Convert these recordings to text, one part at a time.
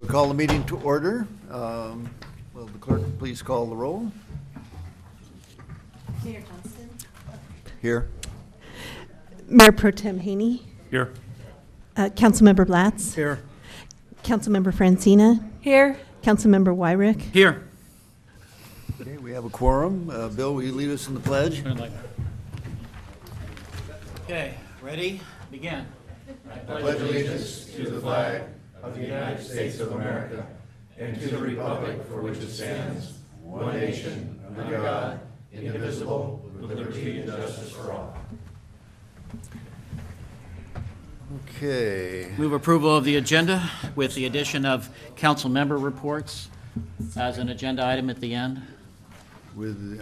We'll call the meeting to order. Will the clerk please call the roll? Mayor Johnston. Here. Mayor Pro Tem Haney. Here. Councilmember Blatz. Here. Councilmember Francina. Here. Councilmember Wyrick. Here. Okay, we have a quorum. Bill, will you lead us in the pledge? Okay, ready? Begin. Pledge allegiance to the flag of the United States of America and to the republic for which it stands, one nation, under God, indivisible, with liberty and justice for all. Okay. Move approval of the agenda with the addition of council member reports as an agenda item at the end. With,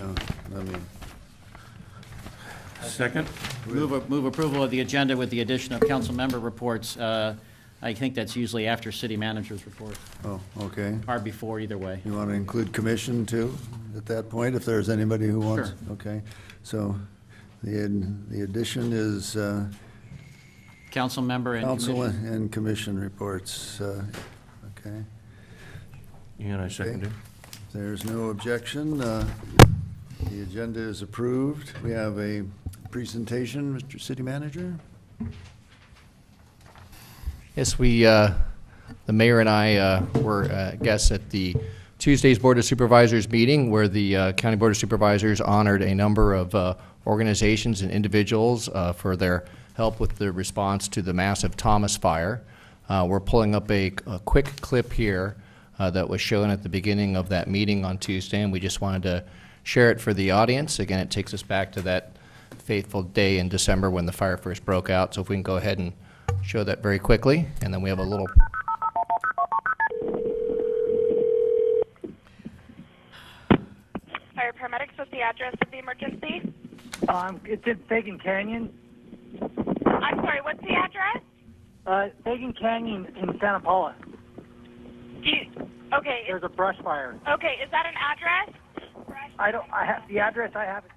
Second. Move approval of the agenda with the addition of council member reports. I think that's usually after city manager's report, oh, okay. or before, either way. You want to include commission too at that point, if there's anybody who wants? Sure. Okay. So the addition is Council member and council commission. and commission reports. Okay. And I seconded. If there's no objection, the agenda is approved. We have a presentation, Mr. City Manager. Yes, the mayor and I were guests at the Tuesday's Board of Supervisors meeting where the County Board of Supervisors honored a number of organizations and individuals for their help with the response to the massive Thomas fire. We're pulling up a quick clip here that was shown at the beginning of that meeting on Tuesday, and we just wanted to share it for the audience. Again, it takes us back to that fateful day in December when the fire first broke out. So if we can go ahead and show that very quickly, and then we have a little. Fire paramedics, what's the address of the emergency? It's in Pagan Canyon. I'm sorry, what's the address? Pagan Canyon in Santa Paula. Okay, There's a brush fire. okay, is that an address? I have the address. I have it.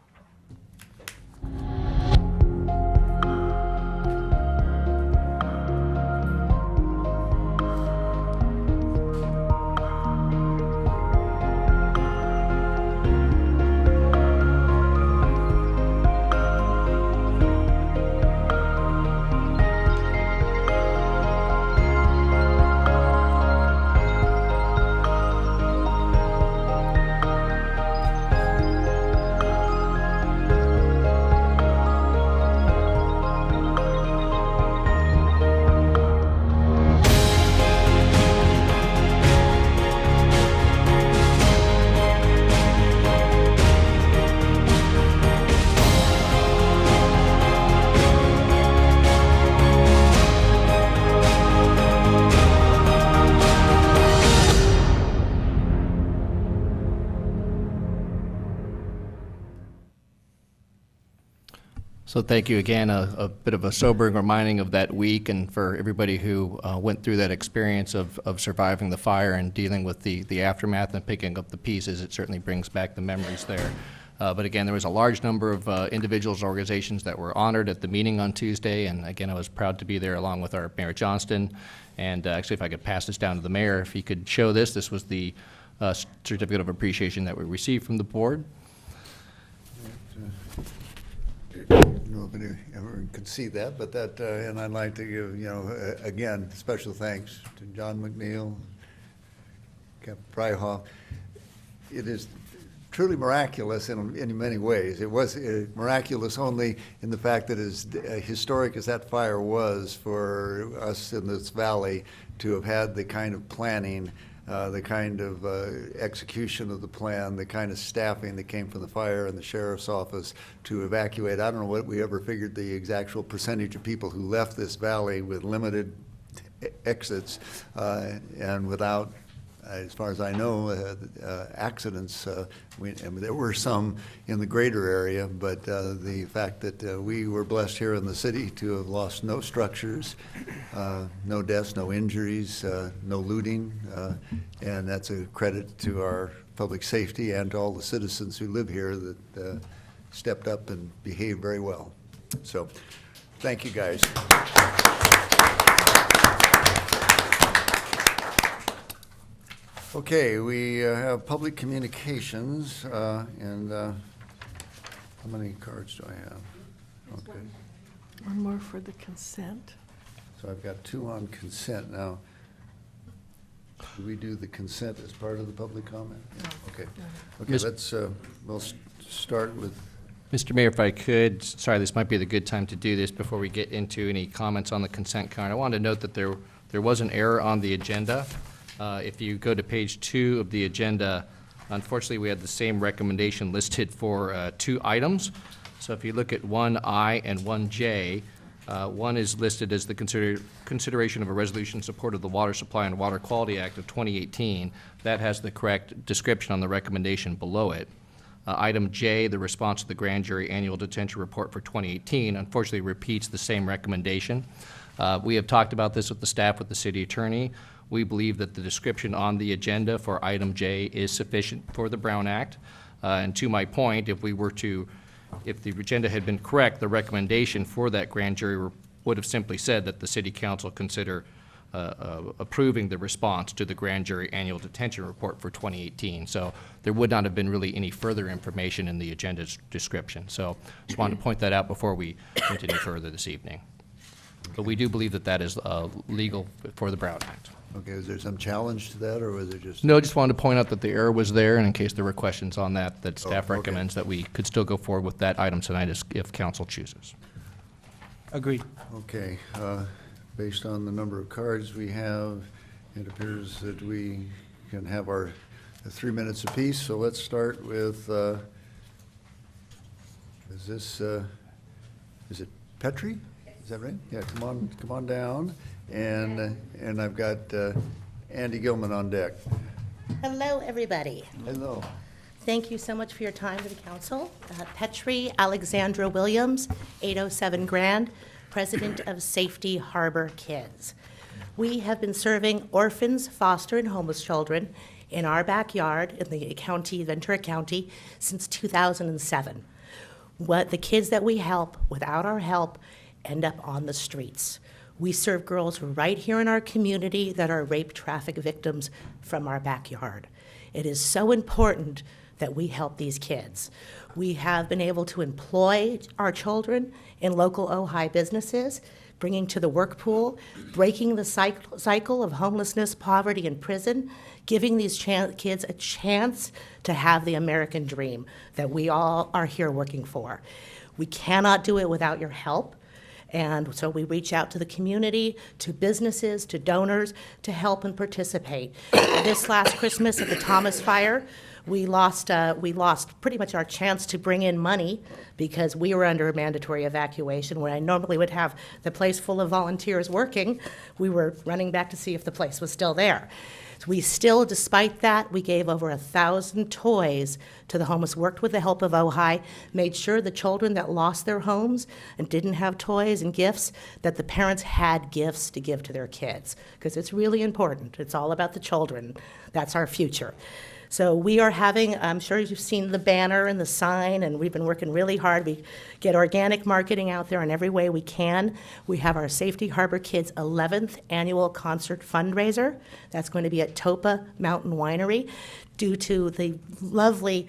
So thank you again, a bit of a sobering reminding of that week, and for everybody who went through that experience of surviving the fire and dealing with the aftermath and picking up the pieces. It certainly brings back the memories there. But again, there was a large number of individuals and organizations that were honored at the meeting on Tuesday, and again, I was proud to be there along with our Mayor Johnston. And actually, if I could pass this down to the mayor, if he could show this. This was the certificate of appreciation that we received from the board. I don't know if anyone could see that, but that, and I'd like to give, again, special thanks to John McNeil, Captain Fryhoff. It is truly miraculous in many ways. It was miraculous only in the fact that as historic as that fire was for us in this valley to have had the kind of planning, the kind of execution of the plan, the kind of staffing that came from the fire and the sheriff's office to evacuate. I don't know what we ever figured the exact percentage of people who left this valley with limited exits and without, as far as I know, accidents. There were some in the greater area, but the fact that we were blessed here in the city to have lost no structures, no deaths, no injuries, no looting, and that's a credit to our public safety and to all the citizens who live here that stepped up and behaved very well. So, thank you, guys. Okay, we have public communications, and how many cards do I have? Okay, One more for the consent. so I've got 2 on consent now. Do we do the consent as part of the public comment? Okay, okay, Mis- let's, we'll start with, Mr. Mayor, if I could, sorry, this might be the good time to do this before we get into any comments on the consent calendar. I wanted to note that there was an error on the agenda. If you go to page 2 of the agenda, unfortunately, we had the same recommendation listed for 2 items. So if you look at 1I and 1J, one is listed as the consideration of a resolution in support of the Water Supply and Water Quality Act of 2018. That has the correct description on the recommendation below it. Item J, the response to the grand jury annual detention report for 2018, unfortunately repeats the same recommendation. We have talked about this with the staff, with the city attorney. We believe that the description on the agenda for item J is sufficient for the Brown Act. And to my point, if the agenda had been correct, the recommendation for that grand jury would have simply said that the city council consider approving the response to the grand jury annual detention report for 2018. So there would not have been really any further information in the agenda's description. So just wanted to point that out before we went any further this evening. But we do believe that that is legal for the Brown Act. okay, is there some challenge to that, or was it just? No, just wanted to point out that the error was there, and in case there were questions on that, that staff okay. recommends that we could still go forward with that item tonight if council chooses. Agreed. Okay, based on the number of cards we have, it appears that we can have our 3 minutes apiece. So let's start with, is it Petrie? Is that right? Yeah, come on down. And I've got Andy Gilman on deck. Hello, everybody. Hello. Thank you so much for your time to the council. Petrie Alexandra Williams, 807 Grand, President of Safety Harbor Kids. We have been serving orphans, foster, and homeless children in our backyard in the county, Ventura County, since 2007. What the kids that we help, without our help, end up on the streets. We serve girls right here in our community that are rape traffic victims from our backyard. It is so important that we help these kids. We have been able to employ our children in local Ojai businesses, bringing to the work pool, breaking the cycle of homelessness, poverty, and prison, giving these kids a chance to have the American dream that we all are here working for. We cannot do it without your help. And so we reach out to the community, to businesses, to donors to help and participate. This last Christmas at the Thomas Fire, we lost pretty much our chance to bring in money because we were under a mandatory evacuation. When I normally would have the place full of volunteers working, we were running back to see if the place was still there. We still, despite that, we gave over 1,000 toys to the homeless, worked with the help of Ojai, made sure the children that lost their homes and didn't have toys and gifts, that the parents had gifts to give to their kids, because it's really important. It's all about the children. That's our future. So we are having, I'm sure you've seen the banner and the sign, and we've been working really hard. We get organic marketing out there in every way we can. We have our Safety Harbor Kids 11th annual concert fundraiser. That's going to be at Topa Mountain Winery. Due to the lovely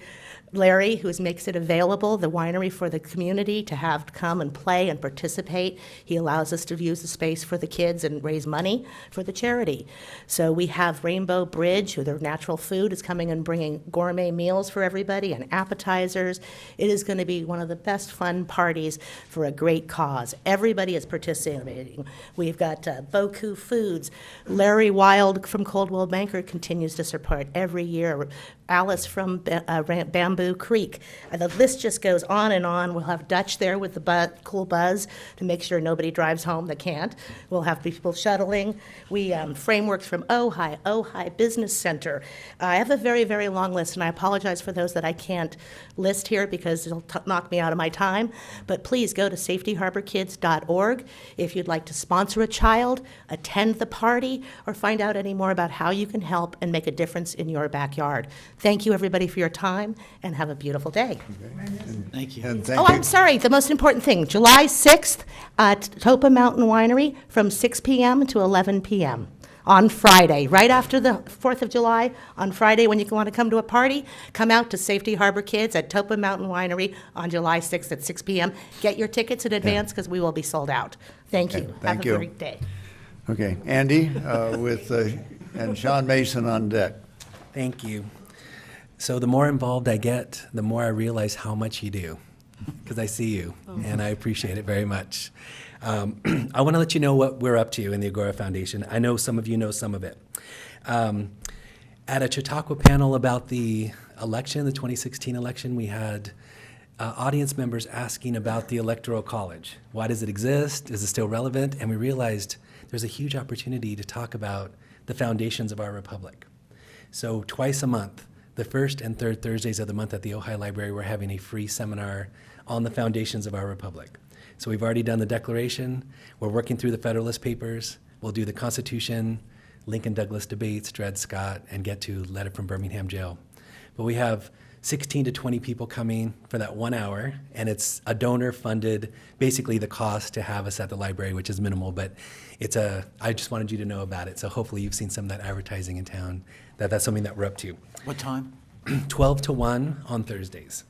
Larry, who makes it available, the winery, for the community to have come and play and participate. He allows us to use the space for the kids and raise money for the charity. So we have Rainbow Bridge, who their natural food is coming and bringing gourmet meals for everybody and appetizers. It is going to be one of the best fun parties for a great cause. Everybody is participating. We've got Boku Foods. Larry Wild from Coldwell Banker continues to support every year. Alice from Bamboo Creek. The list just goes on and on. We'll have Dutch there with the cool buzz to make sure nobody drives home that can't. We'll have people shuttling. We frameworks from Ojai Business Center. I have a very, very long list, and I apologize for those that I can't list here because it'll knock me out of my time. But please go to safetyharborkids.org if you'd like to sponsor a child, attend the party, or find out any more about how you can help and make a difference in your backyard. Thank you, everybody, for your time, and have a beautiful day. Thank you. And thank Oh, you. I'm sorry, the most important thing, July 6th at Topa Mountain Winery from 6 p.m. to 11 p.m. on Friday, right after the 4th of July, on Friday when you want to come to a party, come out to Safety Harbor Kids at Topa Mountain Winery on July 6th at 6 p.m. Get your tickets in advance because we will be sold out. Thank you. Okay, thank Have you. a great day. Okay, Andy, and Sean Mason on deck. Thank you. So the more involved I get, the more I realize how much you do, because I see you, and I appreciate it very much. I want to let you know what we're up to in the Agora Foundation. I know some of you know some of it. At a Chautauqua panel about the election, the 2016 election, we had audience members asking about the Electoral College. Why does it exist? Is it still relevant? And we realized there's a huge opportunity to talk about the foundations of our republic. So twice a month, the first and third Thursdays of the month at the Ojai Library, we're having a free seminar on the foundations of our republic. So we've already done the Declaration. We're working through the Federalist Papers. We'll do the Constitution, Lincoln Douglas debates, Dred Scott, and get to Letter from Birmingham Jail. But we have 16 to 20 people coming for that 1 hour, and it's a donor-funded, basically the cost to have us at the library, which is minimal, but I just wanted you to know about it. So hopefully you've seen some of that advertising in town, that's something that we're up to. What time? 12 to 1 on Thursdays.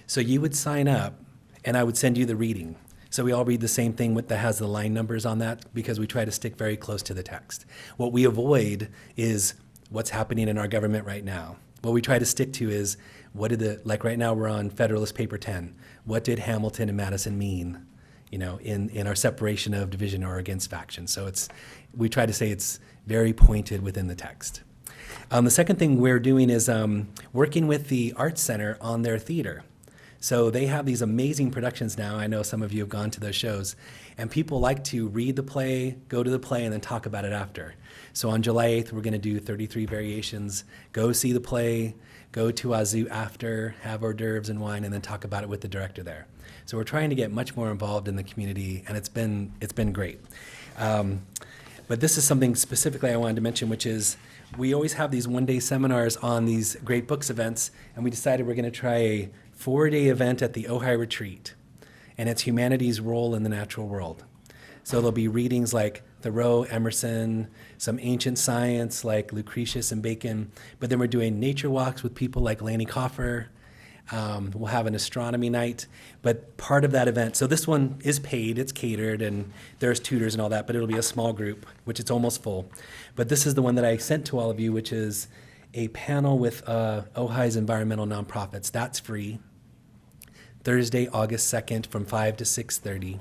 So you would sign up, and I would send you the reading. So we all read the same thing that has the line numbers on that because we try to stick very close to the text. What we avoid is what's happening in our government right now. What we try to stick to is like right now we're on Federalist Paper 10. What did Hamilton and Madison mean, in our separation of division or against faction? So we try to say it's very pointed within the text. The second thing we're doing is working with the Arts Center on their theater. So they have these amazing productions now. I know some of you have gone to those shows. And people like to read the play, go to the play, and then talk about it after. So on July 8th, we're going to do 33 variations. Go see the play, go to Azu after, have hors d'oeuvres and wine, and then talk about it with the director there. So we're trying to get much more involved in the community, and it's been great. But this is something specifically I wanted to mention, which is we always have these one-day seminars on these great books events, and we decided we're going to try a 4-day event at the Ojai Retreat, and it's humanity's role in the natural world. So there'll be readings like Thoreau, Emerson, some ancient science like Lucretius and Bacon, but then we're doing nature walks with people like Lanny Coffer. We'll have an astronomy night, but part of that event, so this one is paid, it's catered, and there's tutors and all that, but it'll be a small group, which it's almost full. But this is the one that I sent to all of you, which is a panel with Ojai's environmental nonprofits. That's free. Thursday, August 2nd from 5 to 6:30.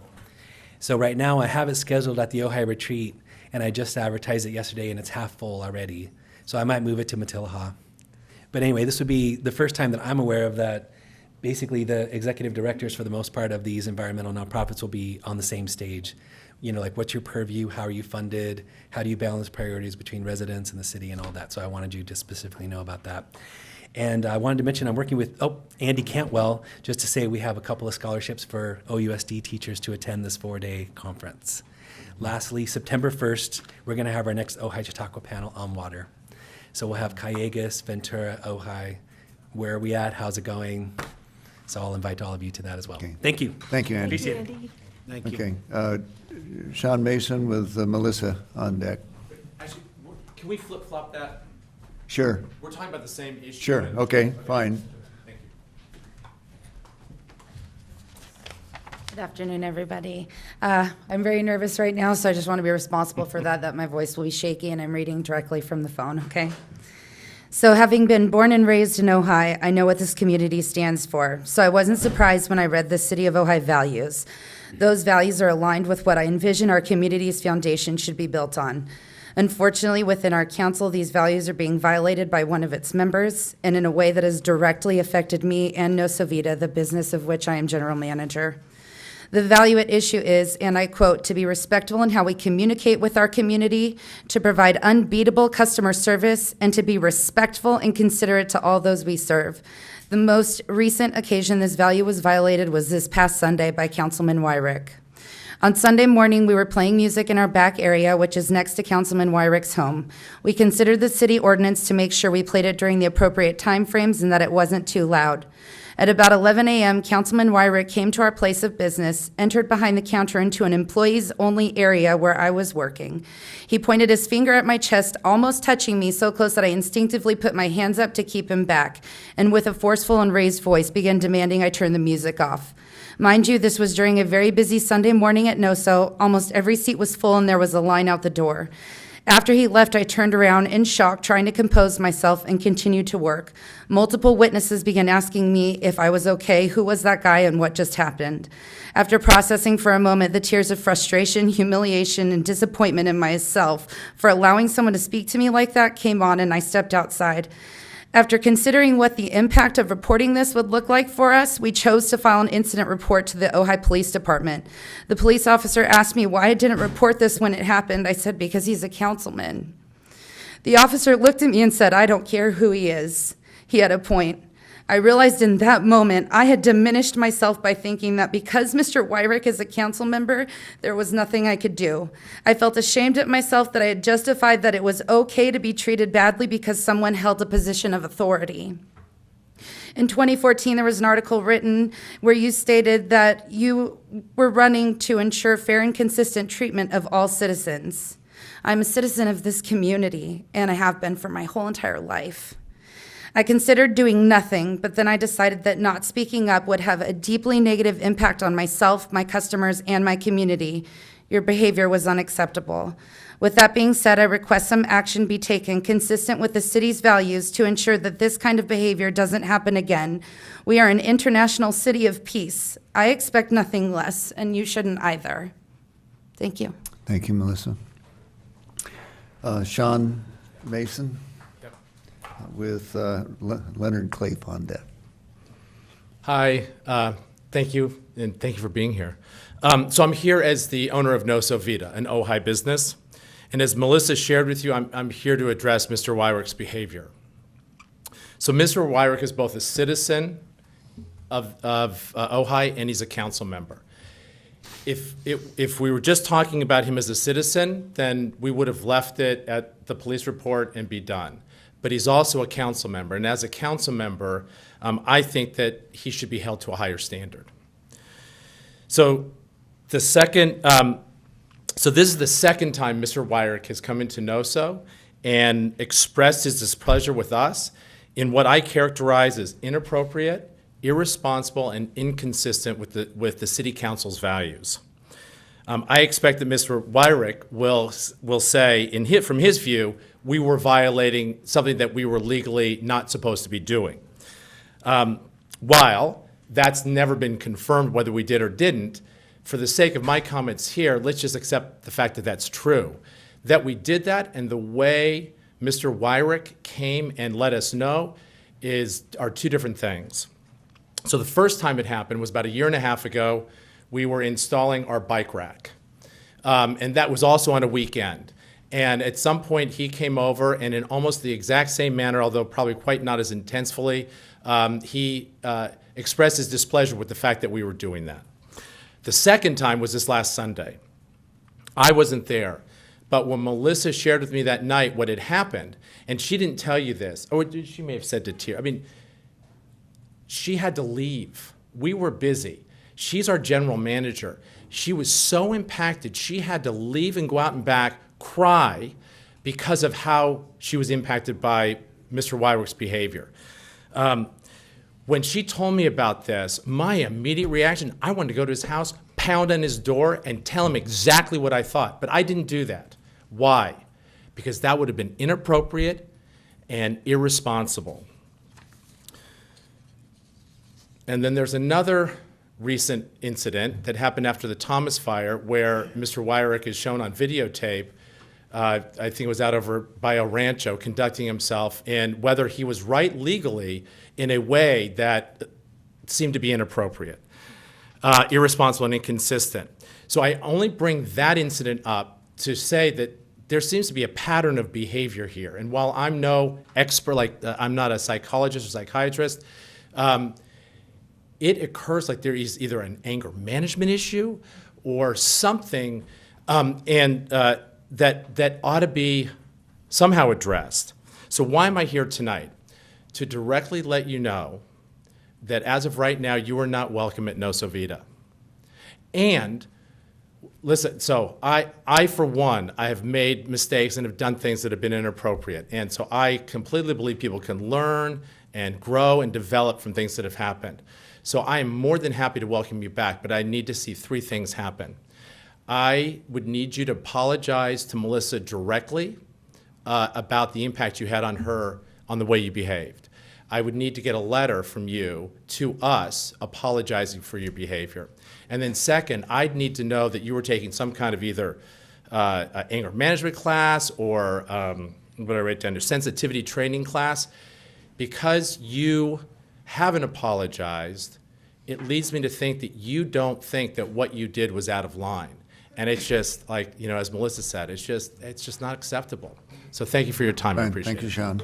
So right now I have it scheduled at the Ojai Retreat, and I just advertised it yesterday, and it's half full already. So I might move it to Matilaha. But anyway, this would be the first time that I'm aware of that. Basically, the executive directors for the most part of these environmental nonprofits will be on the same stage. Like what's your purview, how are you funded, how do you balance priorities between residents and the city and all that. So I wanted you to specifically know about that. And I wanted to mention I'm working with Andy Cantwell, just to say we have a couple of scholarships for OUSD teachers to attend this 4-day conference. Lastly, September 1st, we're going to have our next Ojai Chautauqua panel on water. So we'll have Callegas, Ventura, Ojai. Where are we at? How's it going? So I'll invite all of you to that as well. Okay. Thank you. Thank you, Andy. Appreciate it. Thank you. Okay. Sean Mason with Melissa on deck. Actually, can we flip-flop that? Sure. We're talking about the same issue. Sure. and- Okay, fine. Thank you. Good afternoon, everybody. I'm very nervous right now, so I just want to be responsible for that my voice will be shaky, and I'm reading directly from the phone, okay? So having been born and raised in Ojai, I know what this community stands for. So I wasn't surprised when I read the City of Ojai values. Those values are aligned with what I envision our community's foundation should be built on. Unfortunately, within our council, these values are being violated by one of its members, and in a way that has directly affected me and No Sovita, the business of which I am general manager. The value at issue is, and I quote, to be respectful in how we communicate with our community, to provide unbeatable customer service, and to be respectful and considerate to all those we serve. The most recent occasion this value was violated was this past Sunday by Councilman Wyrick. On Sunday morning, we were playing music in our back area, which is next to Councilman Wyrick's home. We considered the city ordinance to make sure we played it during the appropriate time frames and that it wasn't too loud. At about 11 a.m., Councilman Wyrick came to our place of business, entered behind the counter into an employees-only area where I was working. He pointed his finger at my chest, almost touching me so close that I instinctively put my hands up to keep him back, and with a forceful and raised voice began demanding I turn the music off. Mind you, this was during a very busy Sunday morning at NOSO. Almost every seat was full and there was a line out the door. After he left, I turned around in shock, trying to compose myself, and continued to work. Multiple witnesses began asking me if I was okay, who was that guy, and what just happened. After processing for a moment, the tears of frustration, humiliation, and disappointment in myself for allowing someone to speak to me like that came on, and I stepped outside. After considering what the impact of reporting this would look like for us, we chose to file an incident report to the Ojai Police Department. The police officer asked me why I didn't report this when it happened. I said, because he's a councilman. The officer looked at me and said, I don't care who he is. He had a point. I realized in that moment I had diminished myself by thinking that because Mr. Wyrick is a council member, there was nothing I could do. I felt ashamed at myself that I had justified that it was okay to be treated badly because someone held a position of authority. In 2014, there was an article written where you stated that you were running to ensure fair and consistent treatment of all citizens. I'm a citizen of this community, and I have been for my whole entire life. I considered doing nothing, but then I decided that not speaking up would have a deeply negative impact on myself, my customers, and my community. Your behavior was unacceptable. With that being said, I request some action be taken consistent with the city's values to ensure that this kind of behavior doesn't happen again. We are an international city of peace. I expect nothing less, and you shouldn't either. Thank you. Thank you, Melissa. Sean Mason with Leonard Clape on deck. Hi, thank you, and thank you for being here. So I'm here as the owner of NOSO Vita, an Ojai business. And as Melissa shared with you, I'm here to address Mr. Wyrick's behavior. So Mr. Wyrick is both a citizen of Ojai and he's a council member. If we were just talking about him as a citizen, then we would have left it at the police report and be done. But he's also a council member, and as a council member, I think that he should be held to a higher standard. So the second, so this is the second time Mr. Wyrick has come into NOSO and expressed his displeasure with us in what I characterize as inappropriate, irresponsible, and inconsistent with the city council's values. I expect that Mr. Wyrick will say, from his view, we were violating something that we were legally not supposed to be doing. While that's never been confirmed whether we did or didn't, for the sake of my comments here, let's just accept the fact that that's true. That we did that, and the way Mr. Wyrick came and let us know are two different things. So the first time it happened was about a year and a half ago. We were installing our bike rack, and that was also on a weekend. And at some point, he came over, and in almost the exact same manner, although probably quite not as intensely, he expressed his displeasure with the fact that we were doing that. The second time was this last Sunday. I wasn't there, but when Melissa shared with me that night what had happened, and she didn't tell you this, or she may have said to Tier, she had to leave. We were busy. She's our general manager. She was so impacted, she had to leave and go out and back, cry, because of how she was impacted by Mr. Wyrick's behavior. When she told me about this, my immediate reaction, I wanted to go to his house, pound on his door, and tell him exactly what I thought. But I didn't do that. Why? Because that would have been inappropriate and irresponsible. And then there's another recent incident that happened after the Thomas fire where Mr. Wyrick is shown on videotape, I think it was out over by El Rancho, conducting himself, and whether he was right legally in a way that seemed to be inappropriate, irresponsible and inconsistent. So I only bring that incident up to say that there seems to be a pattern of behavior here. And while I'm no expert, I'm not a psychologist or psychiatrist, it occurs like there is either an anger management issue or something, that ought to be somehow addressed. So why am I here tonight? To directly let you know that as of right now, you are not welcome at Nosa Vita. And listen, so I, for one, I have made mistakes and have done things that have been inappropriate. And so I completely believe people can learn and grow and develop from things that have happened. So I am more than happy to welcome you back, but I need to see 3 things happen. I would need you to apologize to Melissa directly about the impact you had on her on the way you behaved. I would need to get a letter from you to us apologizing for your behavior. And then second, I'd need to know that you were taking some kind of either anger management class or what I write down, sensitivity training class. Because you haven't apologized, it leads me to think that you don't think that what you did was out of line. And it's just like, you know, as Melissa said, it's just not acceptable. So thank you for your time. I appreciate it. Thank you, Sean.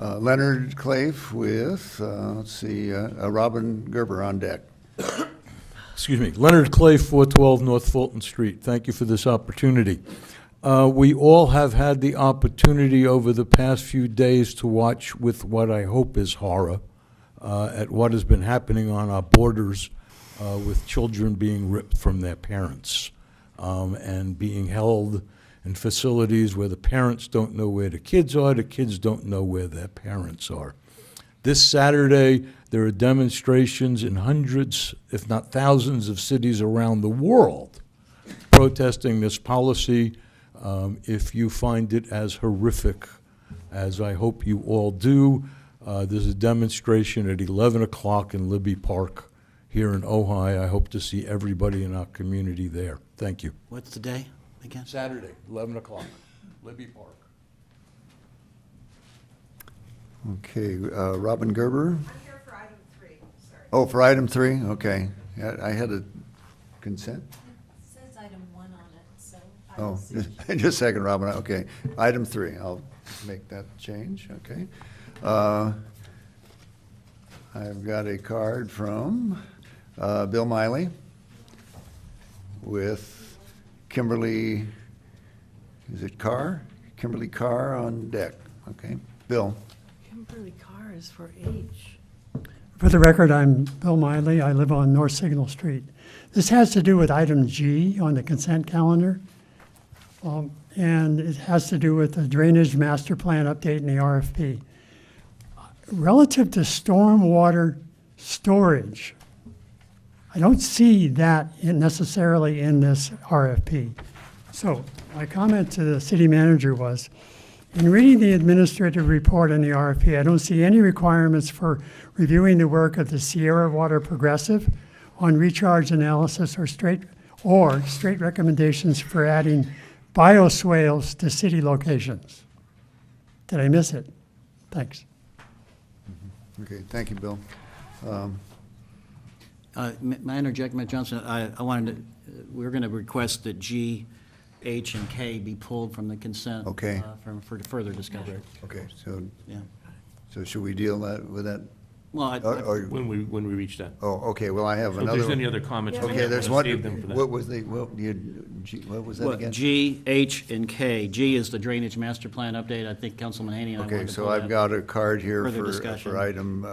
Leonard Clafe with, let's see, Robin Gerber on deck. Excuse me, Leonard Clay, 412 North Fulton Street. Thank you for this opportunity. We all have had the opportunity over the past few days to watch with what I hope is horror at what has been happening on our borders with children being ripped from their parents and being held in facilities where the parents don't know where the kids don't know where their parents are. This Saturday, there are demonstrations in hundreds, if not thousands, of cities around the world protesting this policy. If you find it as horrific as I hope you all do, there's a demonstration at 11 o'clock in Libby Park here in Ojai. I hope to see everybody in our community there. Thank you. What's the day again? Saturday, 11 o'clock, Libby Park. Okay, Robin Gerber? I'm here for item 3, sorry. Oh, for item 3, okay. I had a consent? It says item 1 on it, so. Oh, just a second, Robin, okay. Item 3, I'll make that change, okay. I've got a card from Bill Miley with Kimberly, is it Carr? Kimberly Carr on deck, okay. Bill? Kimberly Carr is for H. For the record, I'm Bill Miley. I live on North Signal Street. This has to do with item G on the consent calendar. And it has to do with the drainage master plan update in the RFP. Relative to stormwater storage, I don't see that necessarily in this RFP. So my comment to the city manager was, in reading the administrative report on the RFP, I don't see any requirements for reviewing the work of the Sierra Water Progressive on recharge analysis or straight recommendations for adding bioswales to city locations. Did I miss it? Thanks. Okay, thank you, Bill. May I interject, Matt Johnson? I wanted to, we're going to request that G, H, and K be pulled from the consent. Okay. For further discussion. Okay, so, Yeah. so should we deal with that? Well, When we reach that. Oh, okay, well, I have So if another. there's any other comments, we Okay, might there's want to one, save them for that. what was that Well, again? G, H, and K. G is the drainage master plan update. I think Councilman Haney and I wanted Okay, to so pull I've that. got a card here Further discussion. for item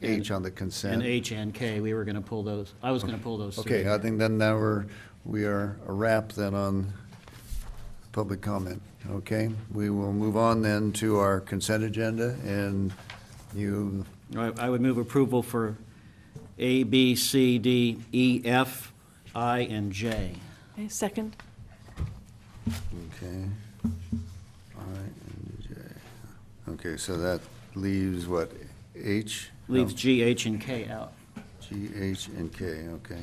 H on the consent. And H and K, we were going to pull those. I was going to pull those. Okay, three. I think then now we are a wrap then on public comment. Okay, we will move on then to our consent agenda, and you, I would move approval for A, B, C, D, E, F, I, and J. Okay, second. okay. I and J. Okay, so that leaves what, H? Leaves No, G, H, and K out. G, H, and K, okay.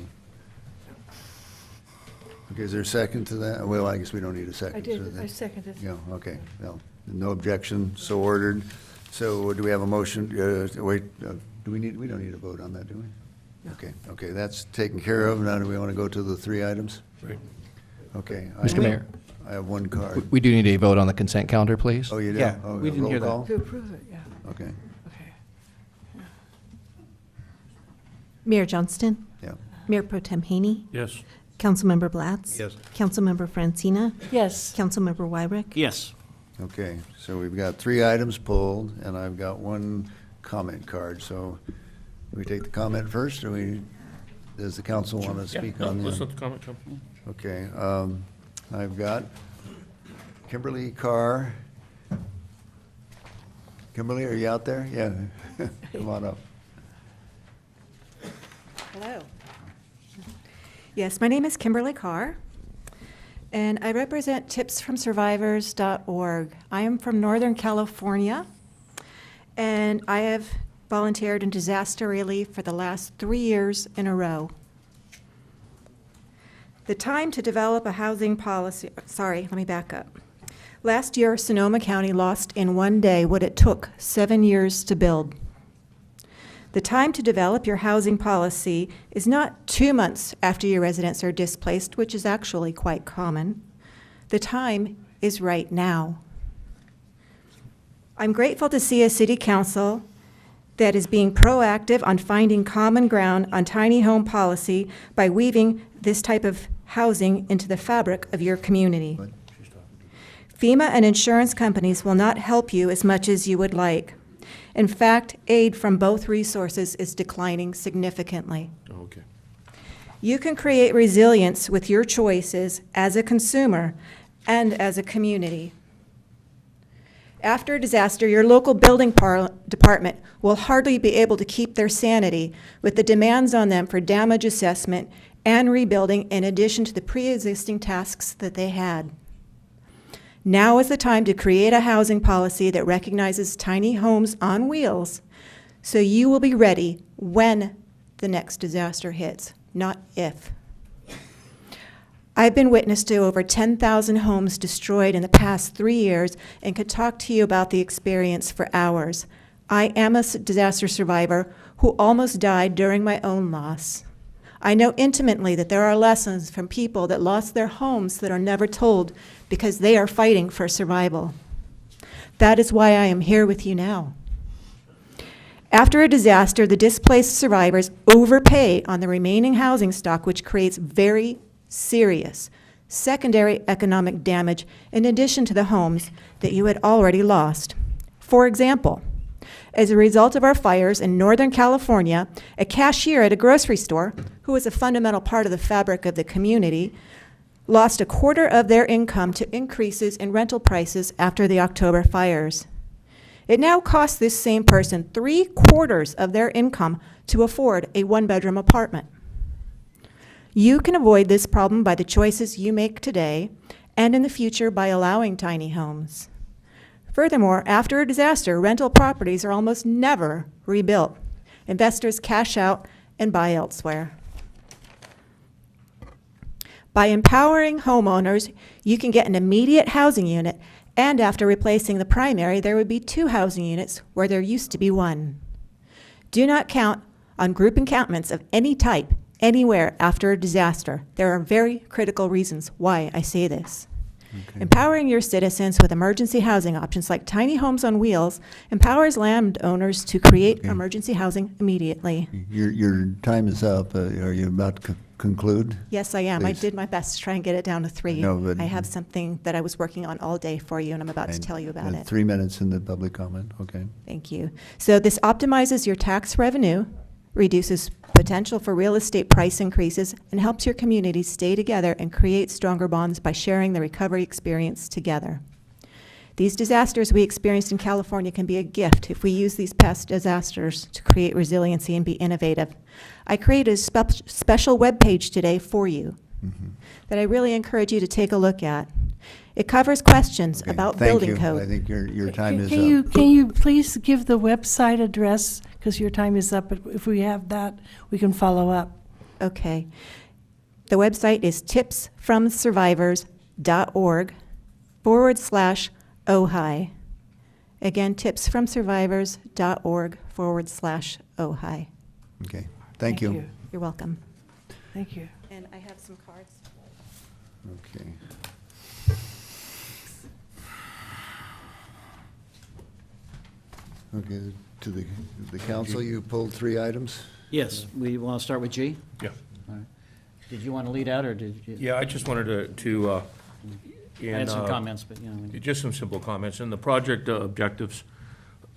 Okay, is there a second to that? Well, I guess we don't need a second. I did, so then- I seconded. Yeah, okay, no objection, so ordered. So do we have a motion, we don't need a vote on that, do we? Okay, that's taken care of. Now do we want to go to the 3 items? Right. Okay. Mr. Mayor. I have one card. We do need a vote on the consent calendar, please. Oh, you do? Yeah, Oh, we didn't roll hear that. call? To approve it, yeah. Okay, Okay. Mayor Johnston? yeah. Mayor Pro Tem Haney? Yes. Councilmember Blatz? Yes. Councilmember Francina? Yes. Councilmember Wyrick? Yes. Okay, so we've got 3 items pulled, and I've got 1 comment card. So we take the comment first, or does the council want to speak on Let's the? let the comment come. Okay, I've got Kimberly Carr. Kimberly, are you out there? Yeah, come on up. Hello. Yes, my name is Kimberly Carr, and I represent tipsfromsurvivors.org. I am from Northern California, and I have volunteered in disaster relief for the last 3 years in a row. The time to develop a housing policy, sorry, let me back up. Last year, Sonoma County lost in 1 day what it took 7 years to build. The time to develop your housing policy is not 2 months after your residents are displaced, which is actually quite common. The time is right now. I'm grateful to see a city council that is being proactive on finding common ground on tiny home policy by weaving this type of housing into the fabric of your community. FEMA and insurance companies will not help you as much as you would like. In fact, aid from both resources is declining significantly. Okay. You can create resilience with your choices as a consumer and as a community. After a disaster, your local building department will hardly be able to keep their sanity with the demands on them for damage assessment and rebuilding in addition to the pre-existing tasks that they had. Now is the time to create a housing policy that recognizes tiny homes on wheels so you will be ready when the next disaster hits, not if. I've been witness to over 10,000 homes destroyed in the past 3 years and could talk to you about the experience for hours. I am a disaster survivor who almost died during my own loss. I know intimately that there are lessons from people that lost their homes that are never told because they are fighting for survival. That is why I am here with you now. After a disaster, the displaced survivors overpay on the remaining housing stock, which creates very serious secondary economic damage in addition to the homes that you had already lost. For example, as a result of our fires in Northern California, a cashier at a grocery store, who is a fundamental part of the fabric of the community, lost a quarter of their income to increases in rental prices after the October fires. It now costs this same person 3/4 of their income to afford a 1-bedroom apartment. You can avoid this problem by the choices you make today and in the future by allowing tiny homes. Furthermore, after a disaster, rental properties are almost never rebuilt. Investors cash out and buy elsewhere. By empowering homeowners, you can get an immediate housing unit, and after replacing the primary, there would be 2 housing units where there used to be 1. Do not count on group encampments of any type anywhere after a disaster. There are very critical reasons why I say this. Okay. Empowering your citizens with emergency housing options like tiny homes on wheels empowers landowners to create emergency housing immediately. Your time is up. Are you about to conclude? Yes, I am. Please. I did my best to try and get it down to 3. No, but I have something that I was working on all day for you, and I'm about to tell you about it. 3 minutes in the public comment. Okay. Thank you. So this optimizes your tax revenue, reduces potential for real estate price increases, and helps your community stay together and create stronger bonds by sharing the recovery experience together. These disasters we experienced in California can be a gift if we use these past disasters to create resiliency and be innovative. I created a special web page today for you that I really encourage you to take a look at. It covers questions about building code. I think your time is up. Can you please give the website address, because your time is up, but if we have that, we can follow up. Okay. The website is tipsfromsurvivors.org/Ojai. Again, tipsfromsurvivors.org/Ojai. Okay. Thank you. You're welcome. Thank you. And I have some cards. Okay. Okay, to the council, you pulled 3 items? Yes, we want to start with G? Yeah. All right. Did you want to lead out, or did you? Yeah, I just wanted to I had some comments, but, you know. Just some simple comments. In the project objectives,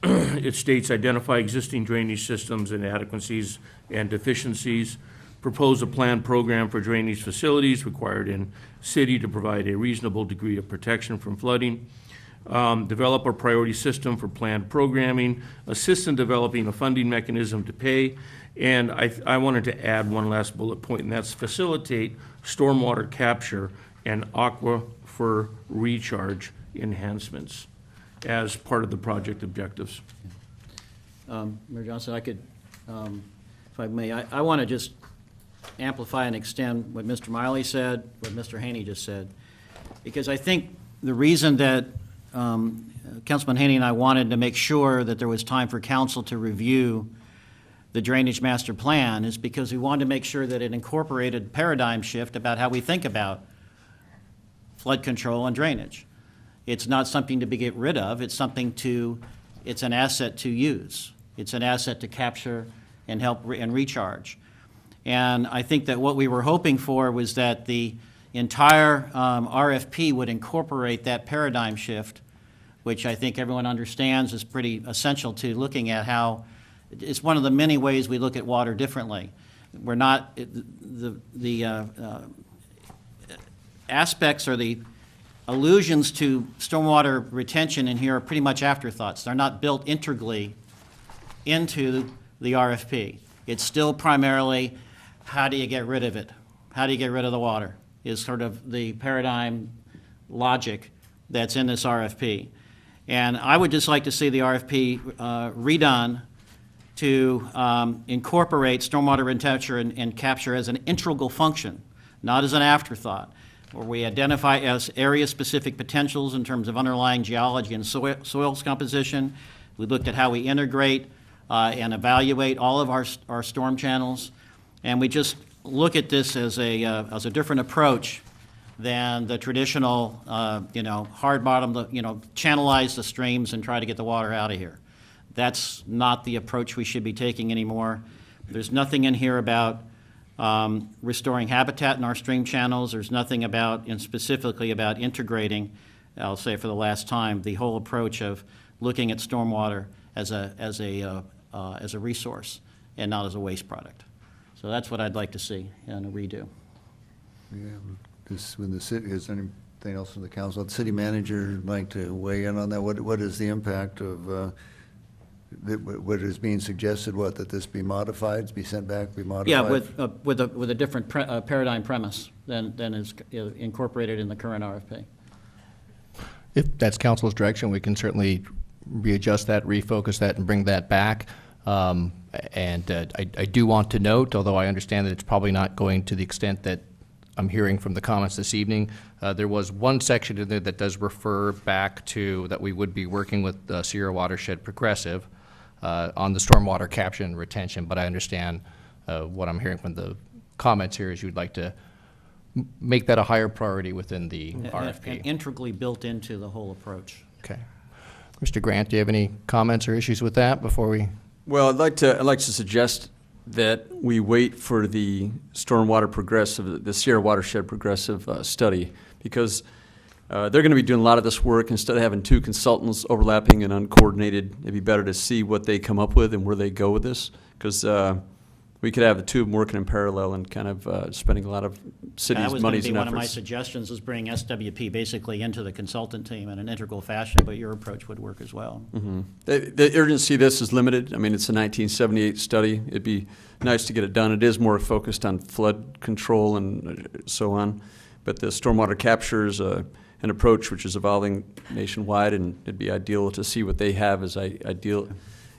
it states identify existing drainage systems inadequacies and deficiencies, propose a planned program for drainage facilities required in city to provide a reasonable degree of protection from flooding, develop a priority system for planned programming, assist in developing a funding mechanism to pay, and I wanted to add one last bullet point, and that's facilitate stormwater capture and aquifer recharge enhancements as part of the project objectives. Mayor Johnson, I could, if I may, I want to just amplify and extend what Mr. Miley said, what Mr. Haney just said, because I think the reason that Councilman Haney and I wanted to make sure that there was time for council to review the drainage master plan is because we wanted to make sure that it incorporated paradigm shift about how we think about flood control and drainage. It's not something to be get rid of, it's it's an asset to use. It's an asset to capture and help and recharge. And I think that what we were hoping for was that the entire RFP would incorporate that paradigm shift, which I think everyone understands is pretty essential to looking at how, it's one of the many ways we look at water differently. We're not, the aspects or the allusions to stormwater retention in here are pretty much afterthoughts. They're not built integrally into the RFP. It's still primarily, how do you get rid of it? How do you get rid of the water? Is sort of the paradigm logic that's in this RFP. And I would just like to see the RFP redone to incorporate stormwater retention and capture as an integral function, not as an afterthought, where we identify as area-specific potentials in terms of underlying geology and soils composition. We looked at how we integrate and evaluate all of our storm channels, and we just look at this as a different approach than the traditional, hard bottom, channelize the streams and try to get the water out of here. That's not the approach we should be taking anymore. There's nothing in here about restoring habitat in our stream channels. There's nothing about, and specifically about integrating, I'll say for the last time, the whole approach of looking at stormwater as a resource and not as a waste product. So that's what I'd like to see in a redo. Yeah, when the city, is there anything else from the council? The city manager would like to weigh in on that. What is the impact of what is being suggested? That this be modified, be sent back, be modified? Yeah, with a different paradigm premise than is incorporated in the current RFP. If that's council's direction, we can certainly readjust that, refocus that, and bring that back. I do want to note, although I understand that it's probably not going to the extent that I'm hearing from the comments this evening, there was one section in there that does refer back to that we would be working with Sierra Watershed Progressive on the stormwater capture and retention, but I understand what I'm hearing from the comments here is you'd like to make that a higher priority within the RFP. And integrally built into the whole approach. Okay. Mr. Grant, do you have any comments or issues with that before we? Well, I'd like to suggest that we wait for the stormwater progressive, the Sierra Watershed Progressive study, because they're going to be doing a lot of this work. Instead of having two consultants overlapping and uncoordinated, it'd be better to see what they come up with and where they go with this, because we could have the two of them working in parallel and kind of spending a lot of cities' monies and efforts. One of my suggestions is bring SWP basically into the consultant team in an integral fashion, but your approach would work as well. Mm-hmm. The urgency of this is limited. I mean, it's a 1978 study. It'd be nice to get it done. It is more focused on flood control and so on, but the stormwater capture is an approach which is evolving nationwide, and it'd be ideal to see what they have as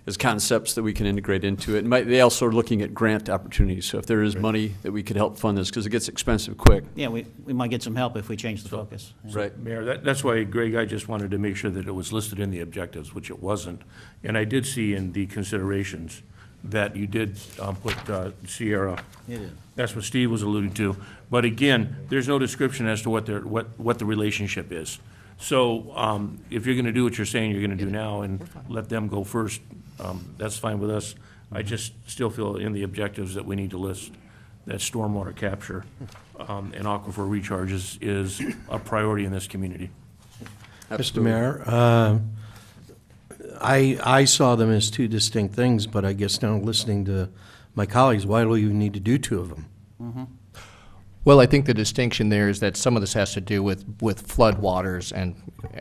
as concepts that we can integrate into it. And they also are looking at grant opportunities, so if there is money that we could help fund this, because it gets expensive quick. Yeah, we might get some help if we change the focus. Right. Mayor, that's why, Greg, I just wanted to make sure that it was listed in the objectives, which it wasn't. And I did see in the considerations that you did put Sierra. It is. That's what Steve was alluding to. But again, there's no description as to what the relationship is. So if you're going to do what you're saying you're going to do now and let them go first, that's fine with us. I just still feel in the objectives that we need to list that stormwater capture and aquifer recharge is a priority in this community. Mr. Mayor, I saw them as two distinct things, but I guess now listening to my colleagues, why do you need to do two of them? Well, I think the distinction there is that some of this has to do with flood waters and,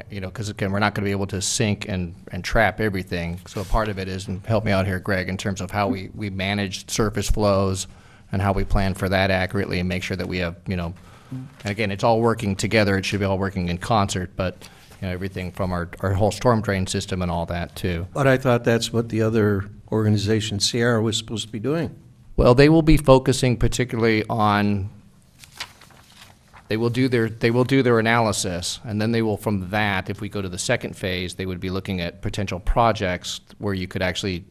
because again, we're not going to be able to sink and trap everything. So part of it is, and help me out here, Greg, in terms of how we manage surface flows and how we plan for that accurately and make sure that we have, and again, it's all working together. It should be all working in concert, but everything from our whole storm drain system and all that too. But I thought that's what the other organization, Sierra, was supposed to be doing. Well, they will be focusing particularly on. They will do their analysis, and then they will, from that, if we go to the second phase, they would be looking at potential projects where you could actually